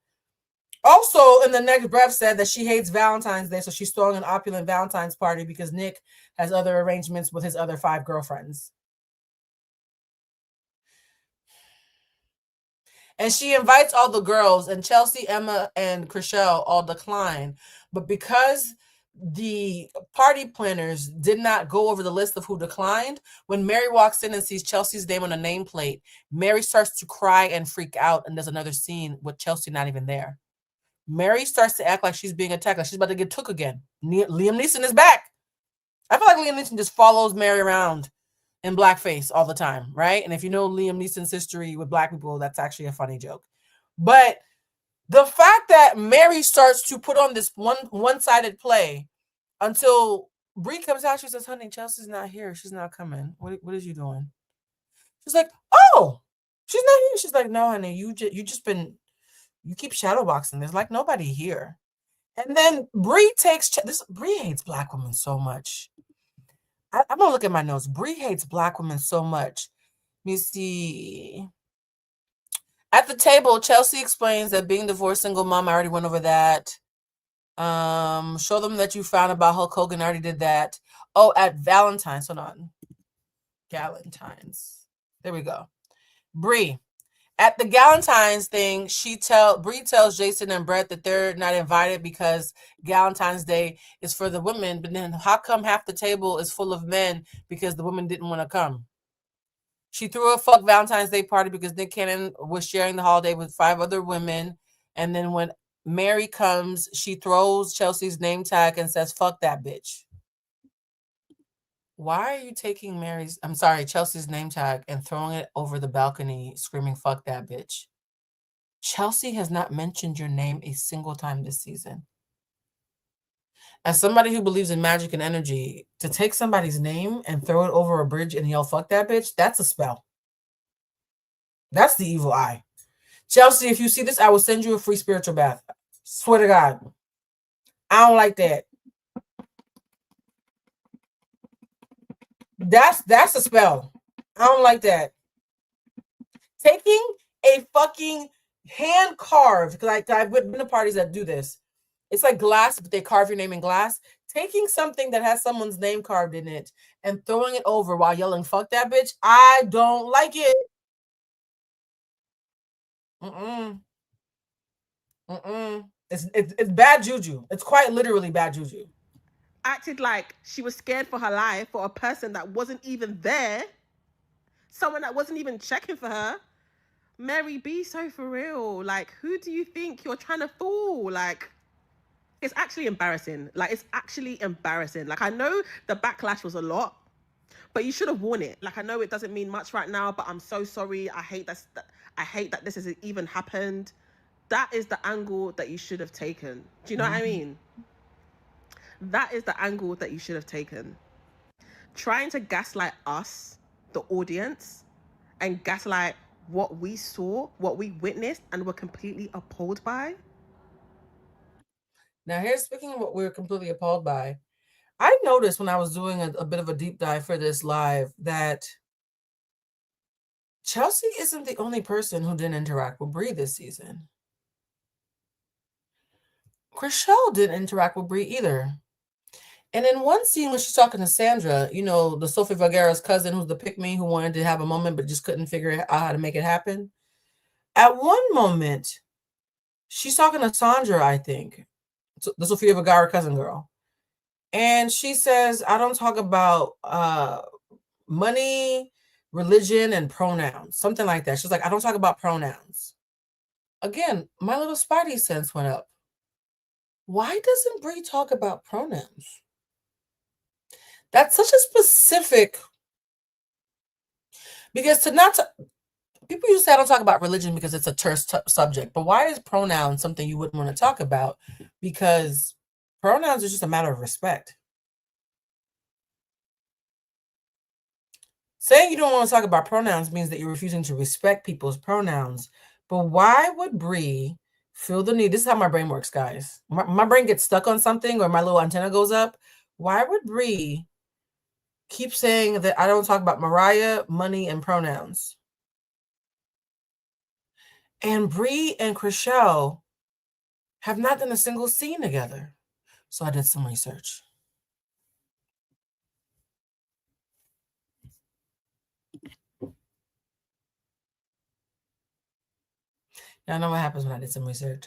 also in the next breath said that she hates Valentine's Day, so she's throwing an opulent Valentine's party because Nick has other arrangements with his other 5 girlfriends. And she invites all the girls, and Chelsea, Emma, and Crishell all decline. But because the party planners did not go over the list of who declined, when Mary walks in and sees Chelsea's name on a nameplate, Mary starts to cry and freak out, and there's another scene with Chelsea not even there. Mary starts to act like she's being attacked, like she's about to get took again. Liam Neeson is back. I feel like Liam Neeson just follows Mary around in blackface all the time, right? And if you know Liam Neeson's history with black people, that's actually a funny joke. But the fact that Mary starts to put on this one-sided play until Bree comes out, she says, honey, Chelsea's not here. She's not coming. What is you doing? She's like, oh, she's not here. She's like, no, honey, you keep shadowboxing. There's like nobody here. And then Bree Bree hates black women so much. I'm gonna look at my notes. Bree hates black women so much. Let me see. At the table, Chelsea explains that being divorced single mom, I already went over that. Show them that you found about Hulk Hogan. I already did that. Oh, at Valentine's. Hold on. Galentine's. There we go. Bree. At the Galentine's thing, Bree tells Jason and Brett that they're not invited because Galentine's Day is for the women. But then how come half the table is full of men because the women didn't want to come? She threw a fuck Valentine's Day party because Nick Cannon was sharing the holiday with 5 other women. And then when Mary comes, she throws Chelsea's name tag and says, fuck that bitch. Why are you taking Chelsea's name tag and throwing it over the balcony screaming, fuck that bitch? Chelsea has not mentioned your name a single time this season. As somebody who believes in magic and energy, to take somebody's name and throw it over a bridge and yell, fuck that bitch, that's a spell. That's the evil eye. Chelsea, if you see this, I will send you a free spiritual bath. Swear to God. I don't like that. That's a spell. I don't like that. Taking a fucking hand carved, like I've been to parties that do this. It's like glass, but they carve your name in glass. Taking something that has someone's name carved in it and throwing it over while yelling, fuck that bitch, I don't like it. It's bad juju. It's quite literally bad juju. Acted like she was scared for her life for a person that wasn't even there. Someone that wasn't even checking for her. Mary, be so for real. Like, who do you think you're trying to fool? Like, it's actually embarrassing. Like, it's actually embarrassing. Like, I know the backlash was a lot, but you should have worn it. Like, I know it doesn't mean much right now, but I'm so sorry. I hate that this has even happened. That is the angle that you should have taken. Do you know what I mean? That is the angle that you should have taken. Trying to gaslight us, the audience, and gaslight what we saw, what we witnessed, and were completely appalled by. Now, here's speaking of what we were completely appalled by. I noticed when I was doing a bit of a deep dive for this live that Chelsea isn't the only person who didn't interact with Brie this season. Crishell didn't interact with Brie either. And in one scene when she's talking to Sandra, you know, the Sofia Vergara's cousin who's the pick-me who wanted to have a moment but just couldn't figure out how to make it happen. At one moment, she's talking to Sandra, I think, the Sofia Vergara cousin girl. And she says, I don't talk about money, religion, and pronouns. Something like that. She's like, I don't talk about pronouns. Again, my little spidey sense went up. Why doesn't Brie talk about pronouns? That's such a specific, because people used to say I don't talk about religion because it's a terse subject, but why is pronouns something you wouldn't want to talk about? Because pronouns are just a matter of respect. Saying you don't want to talk about pronouns means that you're refusing to respect people's pronouns. But why would Brie feel the need? This is how my brain works, guys. My brain gets stuck on something or my little antenna goes up. Why would Brie keep saying that I don't talk about Mariah, money, and pronouns? And Brie and Crishell have not done a single scene together. So I did some research. Y'all know what happens when I did some research.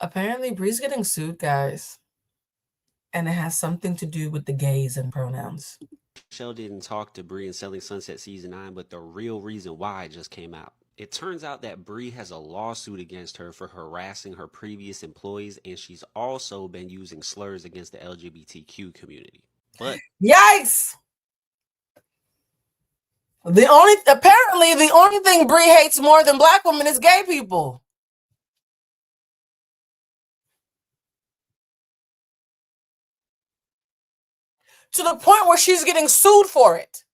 Apparently, Brie's getting sued, guys. And it has something to do with the gays and pronouns. Crishell didn't talk to Brie in Selling Sunset Season 9, but the real reason why just came out. It turns out that Brie has a lawsuit against her for harassing her previous employees, and she's also been using slurs against the LGBTQ community. But yikes! Apparently, the only thing Brie hates more than black women is gay people. To the point where she's getting sued for it.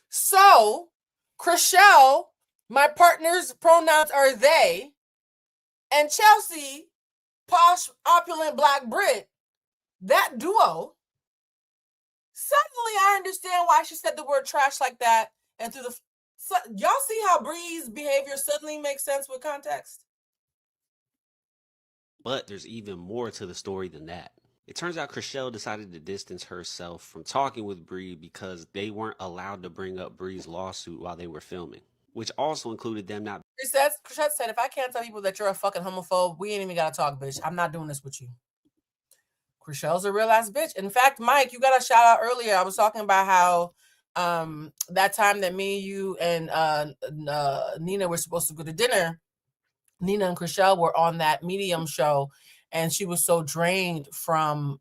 So, Crishell, my partner's pronouns are they, and Chelsea, posh, opulent black Brit, that duo. Suddenly, I understand why she said the word trash like that. And y'all see how Brie's behavior suddenly makes sense with context? But there's even more to the story than that. It turns out Crishell decided to distance herself from talking with Brie because they weren't allowed to bring up Brie's lawsuit while they were filming, which also included them not. Crishell said, if I can't tell people that you're a fucking homophobe, we ain't even got to talk, bitch. I'm not doing this with you. Crishell's a real ass bitch. In fact, Mike, you got a shout out earlier. I was talking about how that time that me, you, and Nina were supposed to go to dinner. Nina and Crishell were on that Medium show, and she was so drained from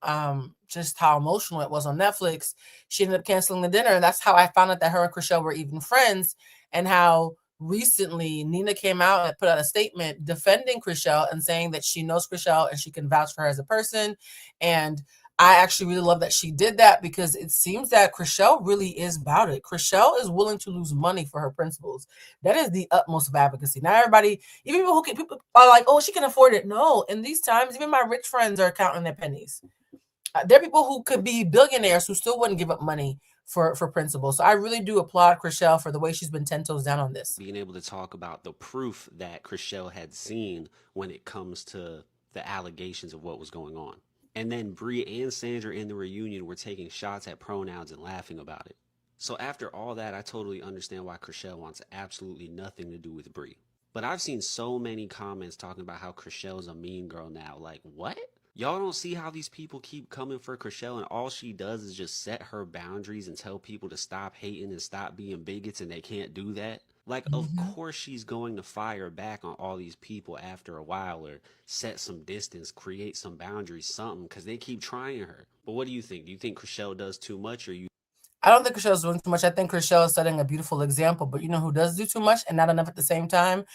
just how emotional it was on Netflix, she ended up canceling the dinner. And that's how I found out that her and Crishell were even friends, and how recently Nina came out and put out a statement defending Crishell and saying that she knows Crishell and she can vouch for her as a person. And I actually really love that she did that, because it seems that Crishell really is about it. Crishell is willing to lose money for her principles. That is the utmost of advocacy. Now everybody, even people are like, oh, she can afford it. No, in these times, even my rich friends are counting their pennies. There are people who could be billionaires who still wouldn't give up money for principles. So I really do applaud Crishell for the way she's been 10 toes down on this. Being able to talk about the proof that Crishell had seen when it comes to the allegations of what was going on. And then Bree and Sandra in the reunion were taking shots at pronouns and laughing about it. So after all that, I totally understand why Crishell wants absolutely nothing to do with Bree. But I've seen so many comments talking about how Crishell's a mean girl now. Like, what? Y'all don't see how these people keep coming for Crishell, and all she does is just set her boundaries and tell people to stop hating and stop being bigots, and they can't do that? Like, of course she's going to fire back on all these people after a while, or set some distance, create some boundaries, something, because they keep trying her. But what do you think? Do you think Crishell does too much, or you? I don't think Crishell's doing too much. I think Crishell is setting a beautiful example. But you know who does do too much and not enough at the same time?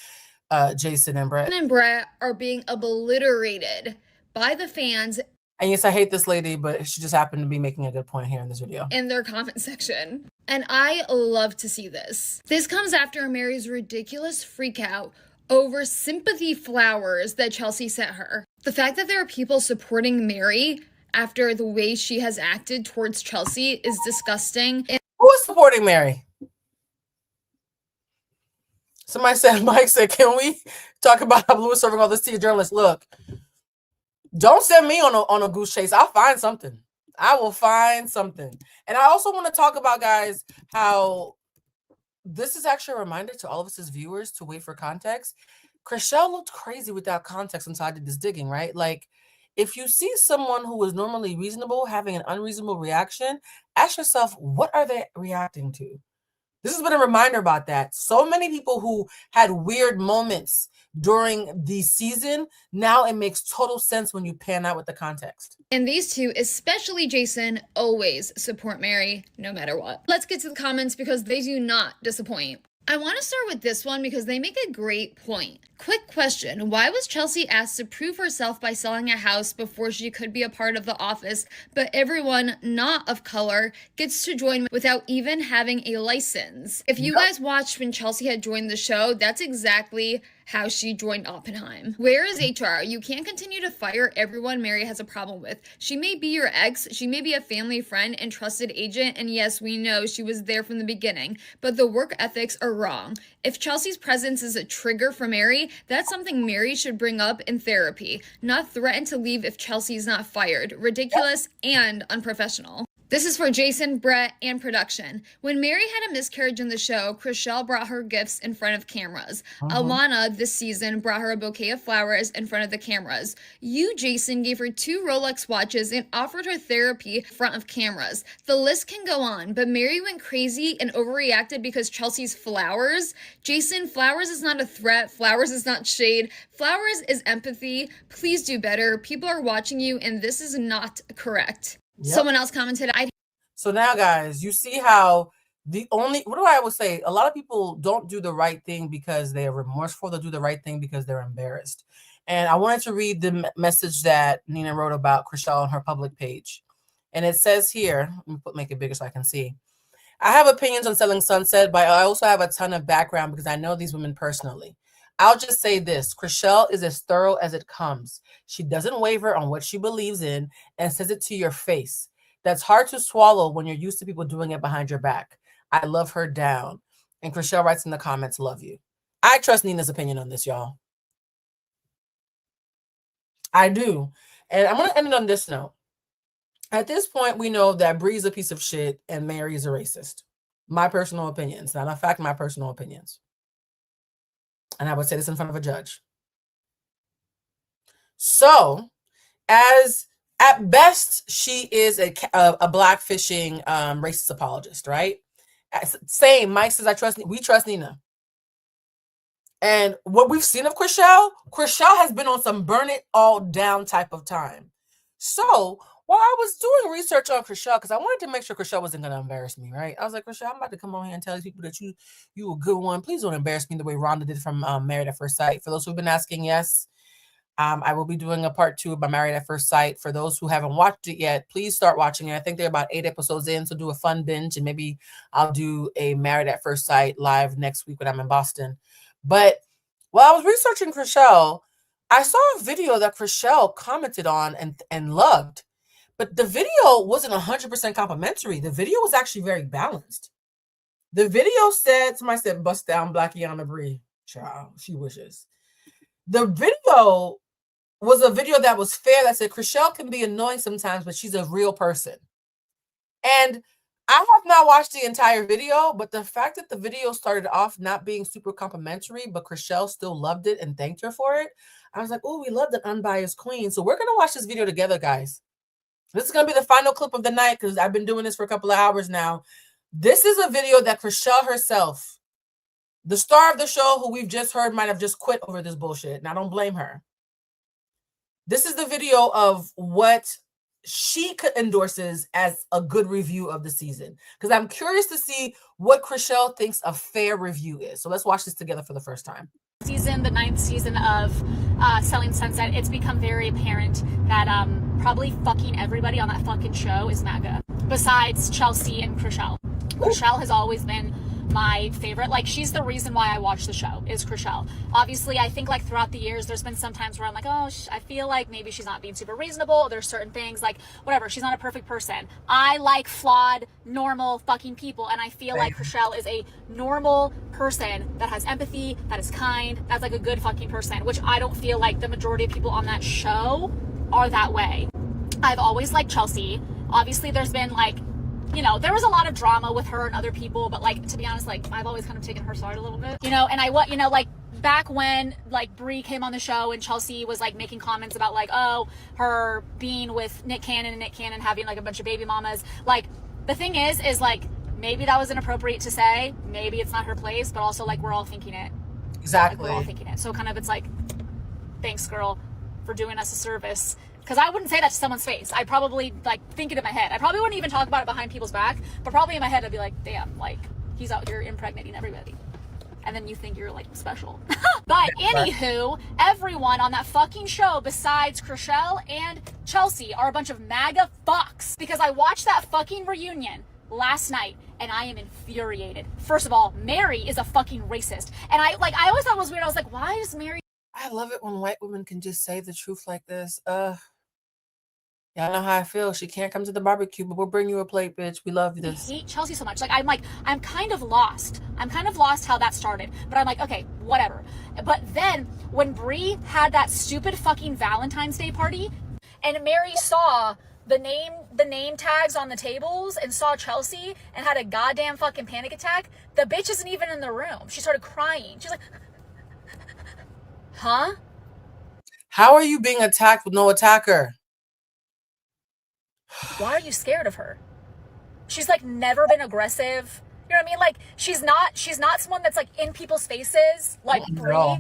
Jason and Brett. Jason and Brett are being obliterated by the fans. And yes, I hate this lady, but she just happened to be making a good point here in this video. In their comment section. And I love to see this. This comes after Mary's ridiculous freakout over sympathy flowers that Chelsea sent her. The fact that there are people supporting Mary after the way she has acted towards Chelsea is disgusting. Who is supporting Mary? Somebody said, Mike said, can we talk about how Blue is serving all this tea to journalists? Look, don't send me on a goose chase. I'll find something. I will find something. And I also want to talk about, guys, how this is actually a reminder to all of us as viewers to wait for context. Crishell looked crazy without context until I did this digging, right? Like, if you see someone who is normally reasonable having an unreasonable reaction, ask yourself, what are they reacting to? This has been a reminder about that. So many people who had weird moments during the season, now it makes total sense when you pan out with the context. And these two, especially Jason, always support Mary no matter what. Let's get to the comments because they do not disappoint. I want to start with this one because they make a great point. Quick question. Why was Chelsea asked to prove herself by selling a house before she could be a part of The Office, but everyone not of color gets to join without even having a license? If you guys watched when Chelsea had joined the show, that's exactly how she joined Oppenheim. Where is HR? You can't continue to fire everyone Mary has a problem with. She may be your ex, she may be a family friend and trusted agent, and yes, we know she was there from the beginning, but the work ethics are wrong. If Chelsea's presence is a trigger for Mary, that's something Mary should bring up in therapy, not threaten to leave if Chelsea's not fired. Ridiculous and unprofessional. This is for Jason, Brett, and production. When Mary had a miscarriage in the show, Crishell brought her gifts in front of cameras. Alana, this season, brought her a bouquet of flowers in front of the cameras. You, Jason, gave her 2 Rolex watches and offered her therapy in front of cameras. The list can go on, but Mary went crazy and overreacted because Chelsea's flowers. Jason, flowers is not a threat. Flowers is not shade. Flowers is empathy. Please do better. People are watching you, and this is not correct. Yep. Someone else commented, So now, guys, you see how what do I always say? A lot of people don't do the right thing because they are remorseful. They do the right thing because they're embarrassed. And I wanted to read the message that Nina wrote about Crishell on her public page. And it says here, let me make it bigger so I can see. I have opinions on Selling Sunset, but I also have a ton of background because I know these women personally. I'll just say this. Crishell is as thorough as it comes. She doesn't waver on what she believes in and says it to your face. That's hard to swallow when you're used to people doing it behind your back. I love her down. And Crishell writes in the comments, love you. I trust Nina's opinion on this, y'all. I do. And I'm going to end it on this note. At this point, we know that Bree's a piece of shit and Mary is a racist. My personal opinions. Not a fact, my personal opinions. And I would say this in front of a judge. So, as at best, she is a blackfishing racist apologist, right? Same. Mike says, we trust Nina. And what we've seen of Crishell has been on some burn it all down type of time. So, Well, I was doing research on Crishell because I wanted to make sure Crishell wasn't going to embarrass me, right? I was like, Crishell, I'm about to come on here and tell these people that you a good one. Please don't embarrass me the way Rhonda did from Married at First Sight. For those who've been asking, yes, I will be doing a part 2 of Married at First Sight. For those who haven't watched it yet, please start watching it. I think they're about 8 episodes in, so do a fun binge, and maybe I'll do a Married at First Sight live next week when I'm in Boston. But while I was researching Crishell, I saw a video that Crishell commented on and loved. But the video wasn't 100% complimentary. The video was actually very balanced. The video said, somebody said, bust down Blackiana Bree. Child, she wishes. The video was a video that was fair, that said Crishell can be annoying sometimes, but she's a real person. And I have not watched the entire video, but the fact that the video started off not being super complimentary, but Crishell still loved it and thanked her for it, I was like, oh, we love an unbiased queen. So we're going to watch this video together, guys. This is going to be the final clip of the night because I've been doing this for a couple of hours now. This is a video that Crishell herself, the star of the show who we've just heard might have just quit over this bullshit, and I don't blame her. This is the video of what she endorses as a good review of the season, because I'm curious to see what Crishell thinks a fair review is. So let's watch this together for the first time. Season, the 9th season of Selling Sunset, it's become very apparent that probably fucking everybody on that fucking show is MAGA, besides Chelsea and Crishell. Crishell has always been my favorite. Like, she's the reason why I watch the show, is Crishell. Obviously, I think like throughout the years, there's been some times where I'm like, oh, I feel like maybe she's not being super reasonable. There's certain things like, whatever, she's not a perfect person. I like flawed, normal fucking people, and I feel like Crishell is a normal person that has empathy, that is kind, that's like a good fucking person, which I don't feel like the majority of people on that show are that way. I've always liked Chelsea. Obviously, there's been like, you know, there was a lot of drama with her and other people, but like, to be honest, like, I've always kind of taken her side a little bit, you know, and like back when like Brie came on the show and Chelsea was like making comments about like, oh, her being with Nick Cannon having like a bunch of baby mamas. Like, the thing is like, maybe that was inappropriate to say, maybe it's not her place, but also like, we're all thinking it. Exactly. Like, we're all thinking it. So kind of, it's like, thanks girl for doing us a service. Because I wouldn't say that to someone's face. I'd probably like think it in my head. I probably wouldn't even talk about it behind people's back, but probably in my head I'd be like, damn, like, he's out here impregnating everybody. And then you think you're like special. But anywho, everyone on that fucking show besides Crishell and Chelsea are a bunch of MAGA fucks. Because I watched that fucking reunion last night and I am infuriated. First of all, Mary is a fucking racist. And I always thought it was weird. I was like, why is Mary? I love it when white women can just say the truth like this. Y'all know how I feel. She can't come to the barbecue, but we'll bring you a plate, bitch. We love this. I hate Chelsea so much. I'm kind of lost. I'm kind of lost how that started. But I'm like, okay, whatever. But then when Brie had that stupid fucking Valentine's Day party and Mary saw the name tags on the tables and saw Chelsea and had a goddamn fucking panic attack, the bitch isn't even in the room. She started crying. She's like, huh? How are you being attacked with no attacker? Why are you scared of her? She's like never been aggressive. You know what I mean? Like, she's not someone that's like in people's faces like Brie.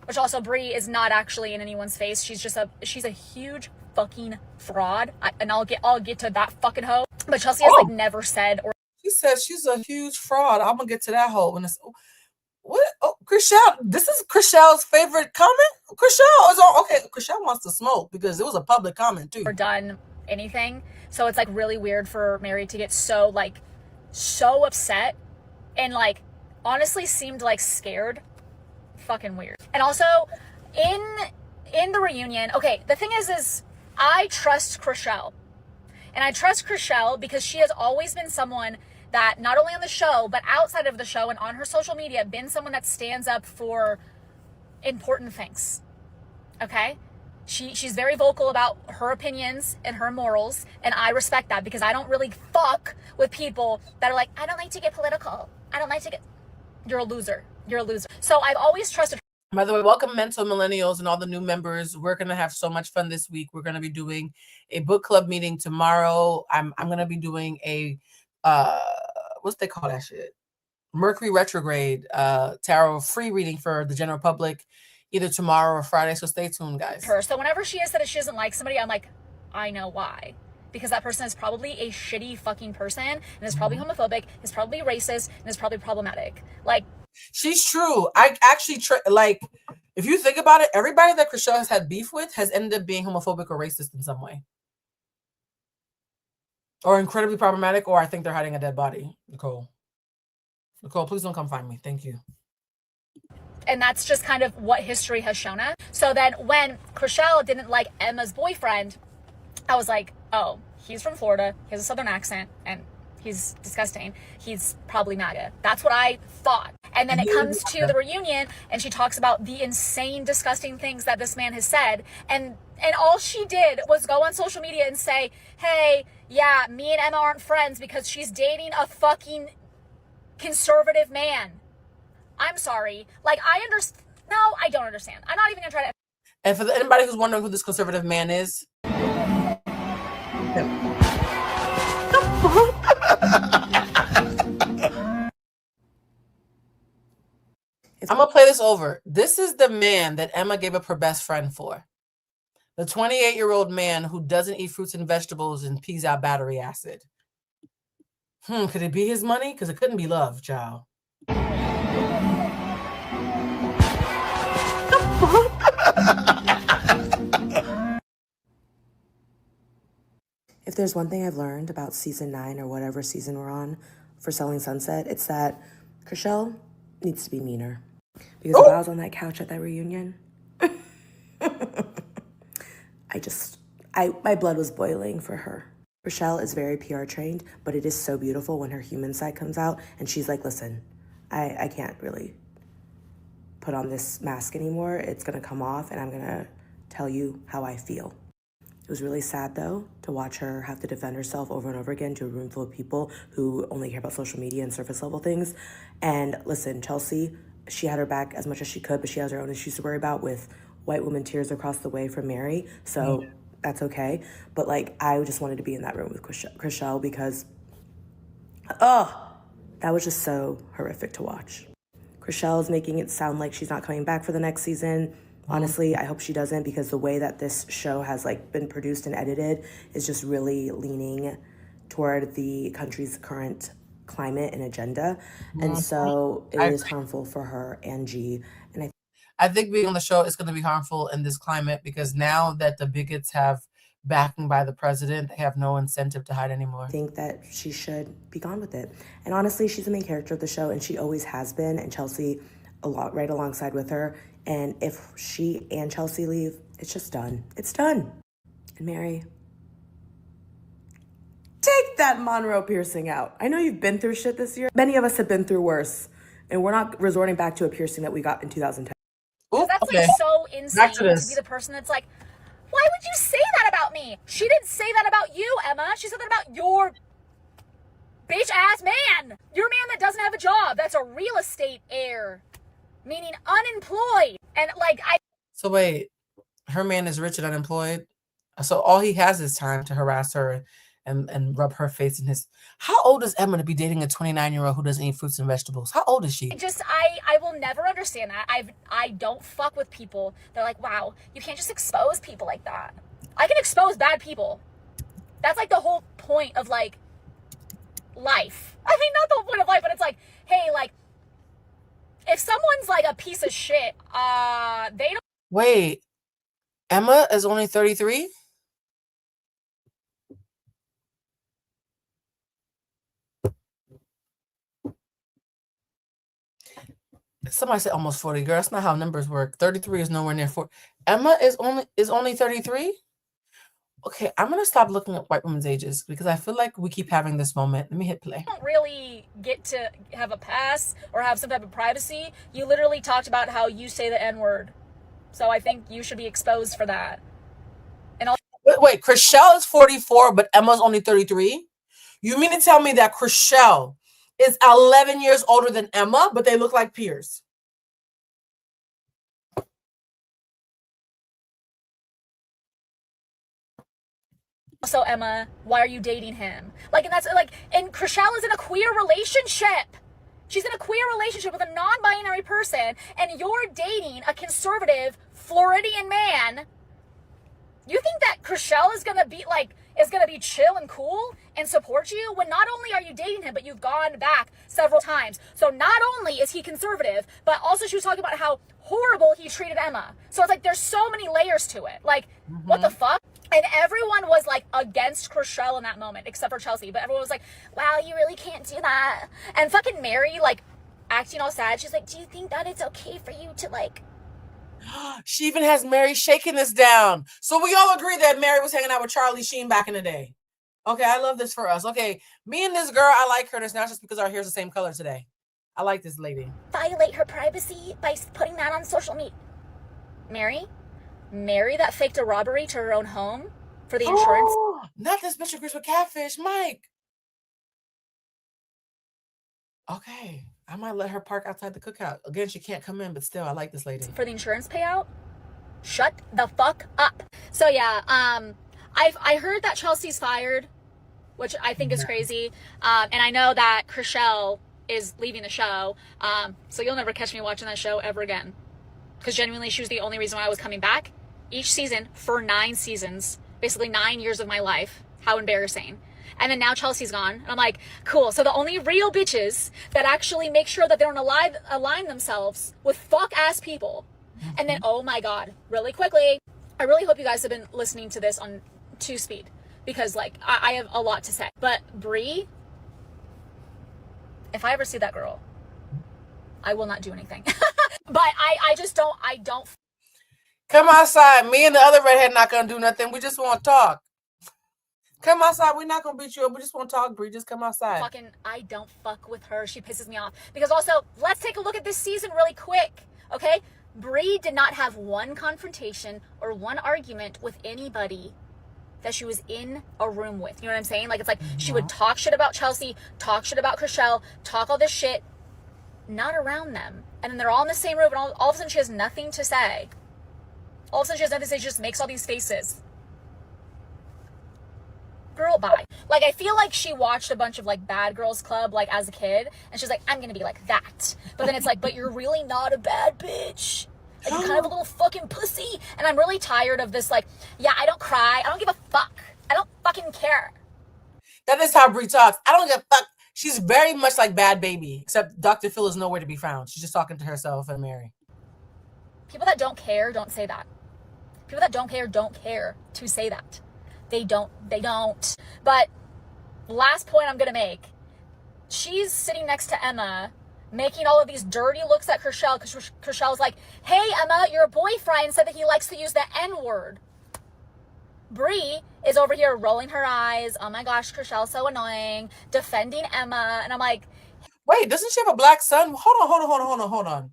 Which also, Brie is not actually in anyone's face. She's a huge fucking fraud. I'll get to that fucking hoe. But Chelsea has like never said or. She says she's a huge fraud. I'm gonna get to that hoe when it's. What? Oh, Crishell. This is Crishell's favorite comment. Crishell is on. Okay, Crishell wants to smoke because it was a public comment too. Or done anything, so it's like really weird for Mary to get so upset and like honestly seemed like scared. Fucking weird. And also in the reunion, okay, the thing is I trust Crishell, and I trust Crishell because she has always been someone that not only on the show but outside of the show and on her social media been someone that stands up for important things. Okay, she's very vocal about her opinions and her morals, and I respect that because I don't really fuck with people that are like, I don't like to get political, I don't like to get. You're a loser. So I've always trusted her. By the way, welcome Mental Millennials and all the new members. We're gonna have so much fun this week. We're gonna be doing a book club meeting tomorrow. I'm gonna be doing a what's they call that shit? Mercury retrograde tarot free reading for the general public either tomorrow or Friday. So stay tuned, guys. So whenever she has said that she doesn't like somebody, I'm like, I know why. Because that person is probably a shitty fucking person and is probably homophobic, is probably racist, and is probably problematic. Like, she's true. I actually like, if you think about it, everybody that Crishell has had beef with has ended up being homophobic or racist in some way, or incredibly problematic, or I think they're hiding a dead body. Nicole, please don't come find me. Thank you. and that's just kind of what history has shown us. So then when Crishell didn't like Emma's boyfriend, I was like, oh, he's from Florida, he has a southern accent, and he's disgusting. He's probably MAGA. That's what I thought. And then it comes to the reunion, and she talks about the insane, disgusting things that this man has said. And all she did was go on social media and say, hey, yeah, me and Emma aren't friends because she's dating a fucking conservative man. I'm sorry. Like, I understand. No, I don't understand. I'm not even going to try to. And for anybody who's wondering who this conservative man is, I'm gonna play this over. This is the man that Emma gave up her best friend for. The 28-year-old man who doesn't eat fruits and vegetables and pees out battery acid. Could it be his money? Because it couldn't be love, child. If there's one thing I've learned about season 9 or whatever season we're on for Selling Sunset, it's that Crishell needs to be meaner. Because if I was on that couch at that reunion, my blood was boiling for her. Crishell is very PR trained, but it is so beautiful when her human side comes out and she's like, listen, I can't really put on this mask anymore. It's gonna come off and I'm gonna tell you how I feel. It was really sad, though, to watch her have to defend herself over and over again to a room full of people who only care about social media and surface-level things. And listen, Chelsea, she had her back as much as she could, but she has her own issues to worry about with white woman tears across the way from Mary, so that's okay. But, like, I just wanted to be in that room with Crishell because, that was just so horrific to watch. Crishell is making it sound like she's not coming back for the next season. Honestly, I hope she doesn't, because the way that this show has been produced and edited is just really leaning toward the country's current climate and agenda. And so it is harmful for her and G. And I think being on the show is going to be harmful in this climate, because now that the bigots have backing by the president, they have no incentive to hide anymore. I think that she should be gone with it. And honestly, she's the main character of the show, and she always has been, and Chelsea right alongside with her. And if she and Chelsea leave, it's just done. It's done. And Mary, take that Monroe piercing out. I know you've been through shit this year. Many of us have been through worse. And we're not resorting back to a piercing that we got in 2010. That's so insane to be the person that's like, why would you say that about me? She didn't say that about you, Emma. She said that about your bitch ass man. Your man that doesn't have a job. That's a real estate heir. Meaning unemployed. And So wait, her man is rich and unemployed? So all he has is time to harass her and rub her face in his... How old is Emma to be dating a 29-year-old who doesn't eat fruits and vegetables? How old is she? I will never understand that. I don't fuck with people. They're like, wow, you can't just expose people like that. I can expose bad people. That's the whole point of life. I mean, not the whole point of life, but it's hey, if someone's a piece of shit, they don't... Wait, Emma is only 33? Somebody said almost 40. Girl, that's not how numbers work. 33 is nowhere near 40. Emma is only 33? Okay, I'm gonna stop looking at white women's ages because I feel like we keep having this moment. Let me hit play. Don't really get to have a pass or have some type of privacy. You literally talked about how you say the N-word. So I think you should be exposed for that. And wait, Crishell is 44, but Emma's only 33? You mean to tell me that Crishell is 11 years older than Emma, but they look like peers? Also, Emma, why are you dating him? And Crishell is in a queer relationship. She's in a queer relationship with a non-binary person, and you're dating a conservative Floridian man You think that Crishell is gonna be chill and cool and support you when not only are you dating him, but you've gone back several times. So not only is he conservative, but also she was talking about how horrible he treated Emma. So it's like there's so many layers to it. Like, what the fuck? And everyone was like against Crishell in that moment, except for Chelsea. But everyone was like, wow, you really can't do that. And fucking Mary, like, acting all sad. She's like, do you think that it's okay for you to like... She even has Mary shaking this down. So we all agree that Mary was hanging out with Charlie Sheen back in the day. Okay, I love this for us. Okay, me and this girl, I like her. And it's not just because our hair's the same color today. I like this lady. Violate her privacy by putting that on social media. Mary that faked a robbery to her own home for the insurance. Oh, not this bitch agrees with catfish, Mike. Okay, I might let her park outside the cookout. Again, she can't come in, but still, I like this lady. For the insurance payout? Shut the fuck up. So yeah, I heard that Chelsea's fired, which I think is crazy. And I know that Crishell is leaving the show. So you'll never catch me watching that show ever again. Because genuinely, she was the only reason why I was coming back each season for 9 seasons, basically 9 years of my life. How embarrassing. And then now Chelsea's gone. And I'm like, cool. So the only real bitches that actually make sure that they don't align themselves with fuck-ass people. And then, oh my God, really quickly, I really hope you guys have been listening to this on 2-speed. Because, like, I have a lot to say. But Brie, if I ever see that girl, I will not do anything. But I don't. Come outside. Me and the other redhead not going to do nothing. We just want to talk. Come outside. We're not going to beat you up. We just want to talk, Brie. Just come outside. I don't fuck with her. She pisses me off. Because also, let's take a look at this season really quick. Okay? Brie did not have one confrontation or one argument with anybody that she was in a room with. You know what I'm saying? Like, it's like she would talk shit about Chelsea, talk shit about Crishell, talk all this shit, not around them. And then they're all in the same room, and all of a sudden she has nothing to say. All of a sudden she has nothing to say. She just makes all these faces. Girl, bye. Like, I feel like she watched a bunch of, like, Bad Girls Club, like, as a kid, and she's like, I'm gonna be like that. But then it's like, but you're really not a bad bitch. Like, you're kind of a little fucking pussy. And I'm really tired of this, like, yeah, I don't cry. I don't give a fuck. I don't fucking care. That is how Brie talks. I don't give a fuck. She's very much like Bad Baby, except Dr. Phil is nowhere to be found. She's just talking to herself and Mary. People that don't care don't say that. People that don't care to say that. They don't. But last point I'm going to make. She's sitting next to Emma, making all of these dirty looks at Crishell, because Crishell's like, hey, Emma, your boyfriend said that he likes to use the N-word. Brie is over here rolling her eyes. Oh my gosh, Crishell's so annoying. Defending Emma. And I'm like, wait, doesn't she have a black son? Hold on.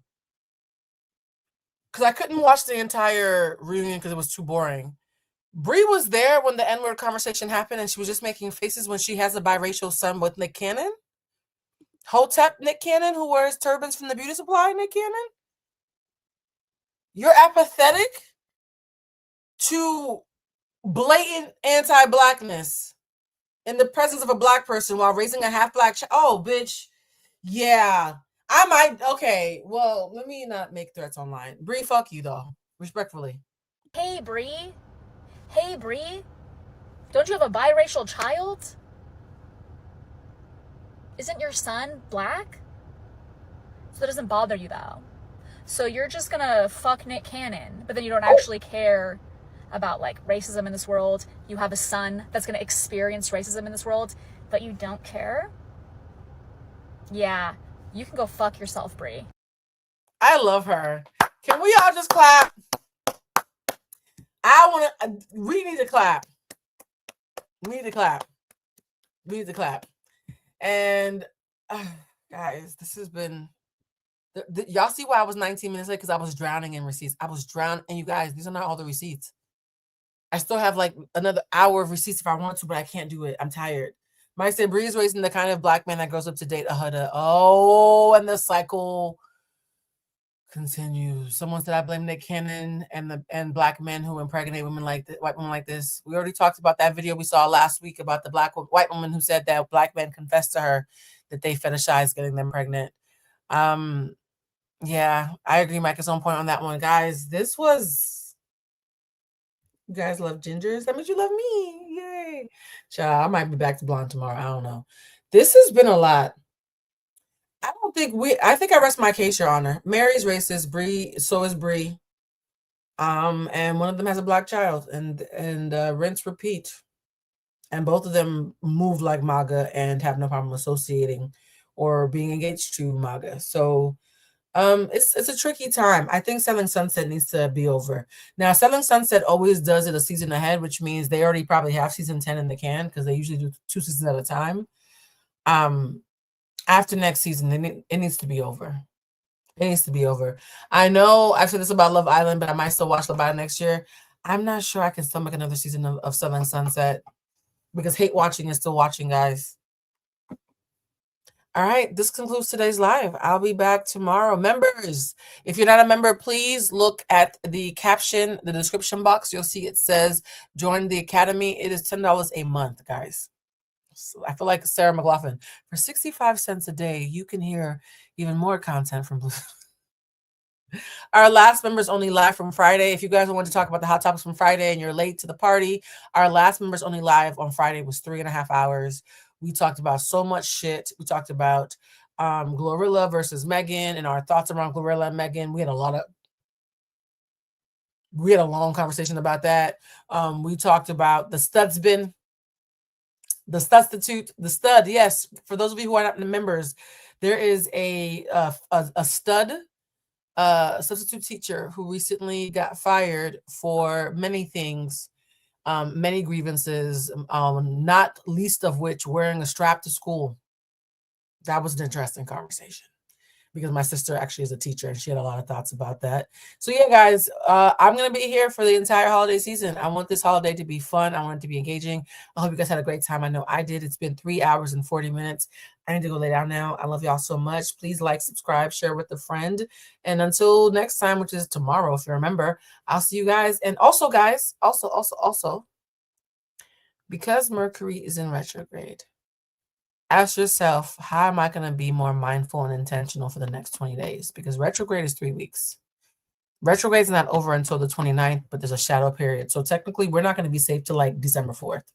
Because I couldn't watch the entire reunion because it was too boring. Brie was there when the N-word conversation happened, and she was just making faces when she has a biracial son with Nick Cannon. Hotep Nick Cannon, who wears turbans from the beauty supply, Nick Cannon. You're apathetic to blatant anti-blackness in the presence of a black person while raising a half-black child. Oh, bitch. Yeah. I might. Okay. Well, let me not make threats online. Brie, fuck you, though. Respectfully. Hey, Brie. Don't you have a biracial child? Isn't your son black? So that doesn't bother you, though. So you're just gonna fuck Nick Cannon, but then you don't actually care about, like, racism in this world. You have a son that's gonna experience racism in this world, but you don't care? Yeah, you can go fuck yourself, Brie. I love her. Can we all just clap? We need to clap. And guys, this has been, y'all see why I was 19 minutes late? Because I was drowning in receipts. And you guys, these are not all the receipts. I still have like another hour of receipts if I want to, but I can't do it. I'm tired. Mike said, Bree is raising the kind of black man that grows up to date a Huda. Oh, and the cycle continues. Someone said, I blame Nick Cannon and black men who impregnate women like this, white women like this. We already talked about that video we saw last week about the white woman who said that black men confessed to her that they fetishize getting them pregnant. Yeah, I agree. Mike is on point on that one, guys. This was You guys love gingers? That means you love me. Yay. Child, I might be back to blonde tomorrow. I don't know. This has been a lot. I think I rest my case, Your Honor. Mary's racist, Bree, so is Bree. And one of them has a black child, and rinse, repeat. And both of them move like MAGA and have no problem associating or being engaged to MAGA. So it's a tricky time. I think Selling Sunset needs to be over. Now, Selling Sunset always does it a season ahead, which means they already probably have season 10 in the can because they usually do 2 seasons at a time. After next season, it needs to be over. It needs to be over. I know I've said this about Love Island, but I might still watch Love Island next year. I'm not sure I can stomach another season of Selling Sunset because hate watching is still watching, guys. All right, this concludes today's live. I'll be back tomorrow. Members, if you're not a member, please look at the caption, the description box. You'll see it says join the academy. It is $10 a month, guys. So I feel like Sarah McLaughlin. For 65 cents a day, you can hear even more content from Blue. Our last members only live from Friday. If you guys want to talk about the hot topics from Friday and you're late to the party, our last members only live on Friday was 3.5 hours. We talked about so much shit. We talked about Glorilla versus Megan and our thoughts around Glorilla and Megan. We had a long conversation about that. We talked about the Studsbin, the Studstitute, the Stud. Yes, for those of you who are not members, there is a stud substitute teacher who recently got fired for many things. Many grievances, not least of which wearing a strap to school. That was an interesting conversation because my sister actually is a teacher and she had a lot of thoughts about that. So yeah, guys, I'm going to be here for the entire holiday season. I want this holiday to be fun. I want it to be engaging. I hope you guys had a great time. I know I did. It's been 3 hours and 40 minutes. I need to go lay down now. I love y'all so much. Please like, subscribe, share with a friend. And until next time, which is tomorrow, if you remember, I'll see you guys. And also, guys, also, because Mercury is in retrograde, ask yourself, how am I going to be more mindful and intentional for the next 20 days? Because retrograde is 3 weeks. Retrograde is not over until the 29th, but there's a shadow period. So technically, we're not going to be safe till like December 4th.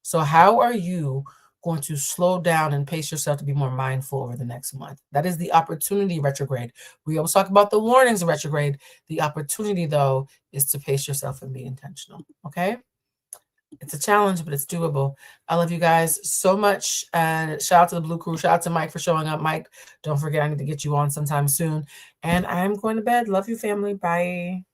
So how are you going to slow down and pace yourself to be more mindful over the next month? That is the opportunity retrograde. We always talk about the warnings of retrograde. The opportunity, though, is to pace yourself and be intentional. Okay? It's a challenge, but it's doable. I love you guys so much. And shout out to the Blue Crew. Shout out to Mike for showing up. Mike, don't forget, I need to get you on sometime soon. And I'm going to bed. Love you, family. Bye.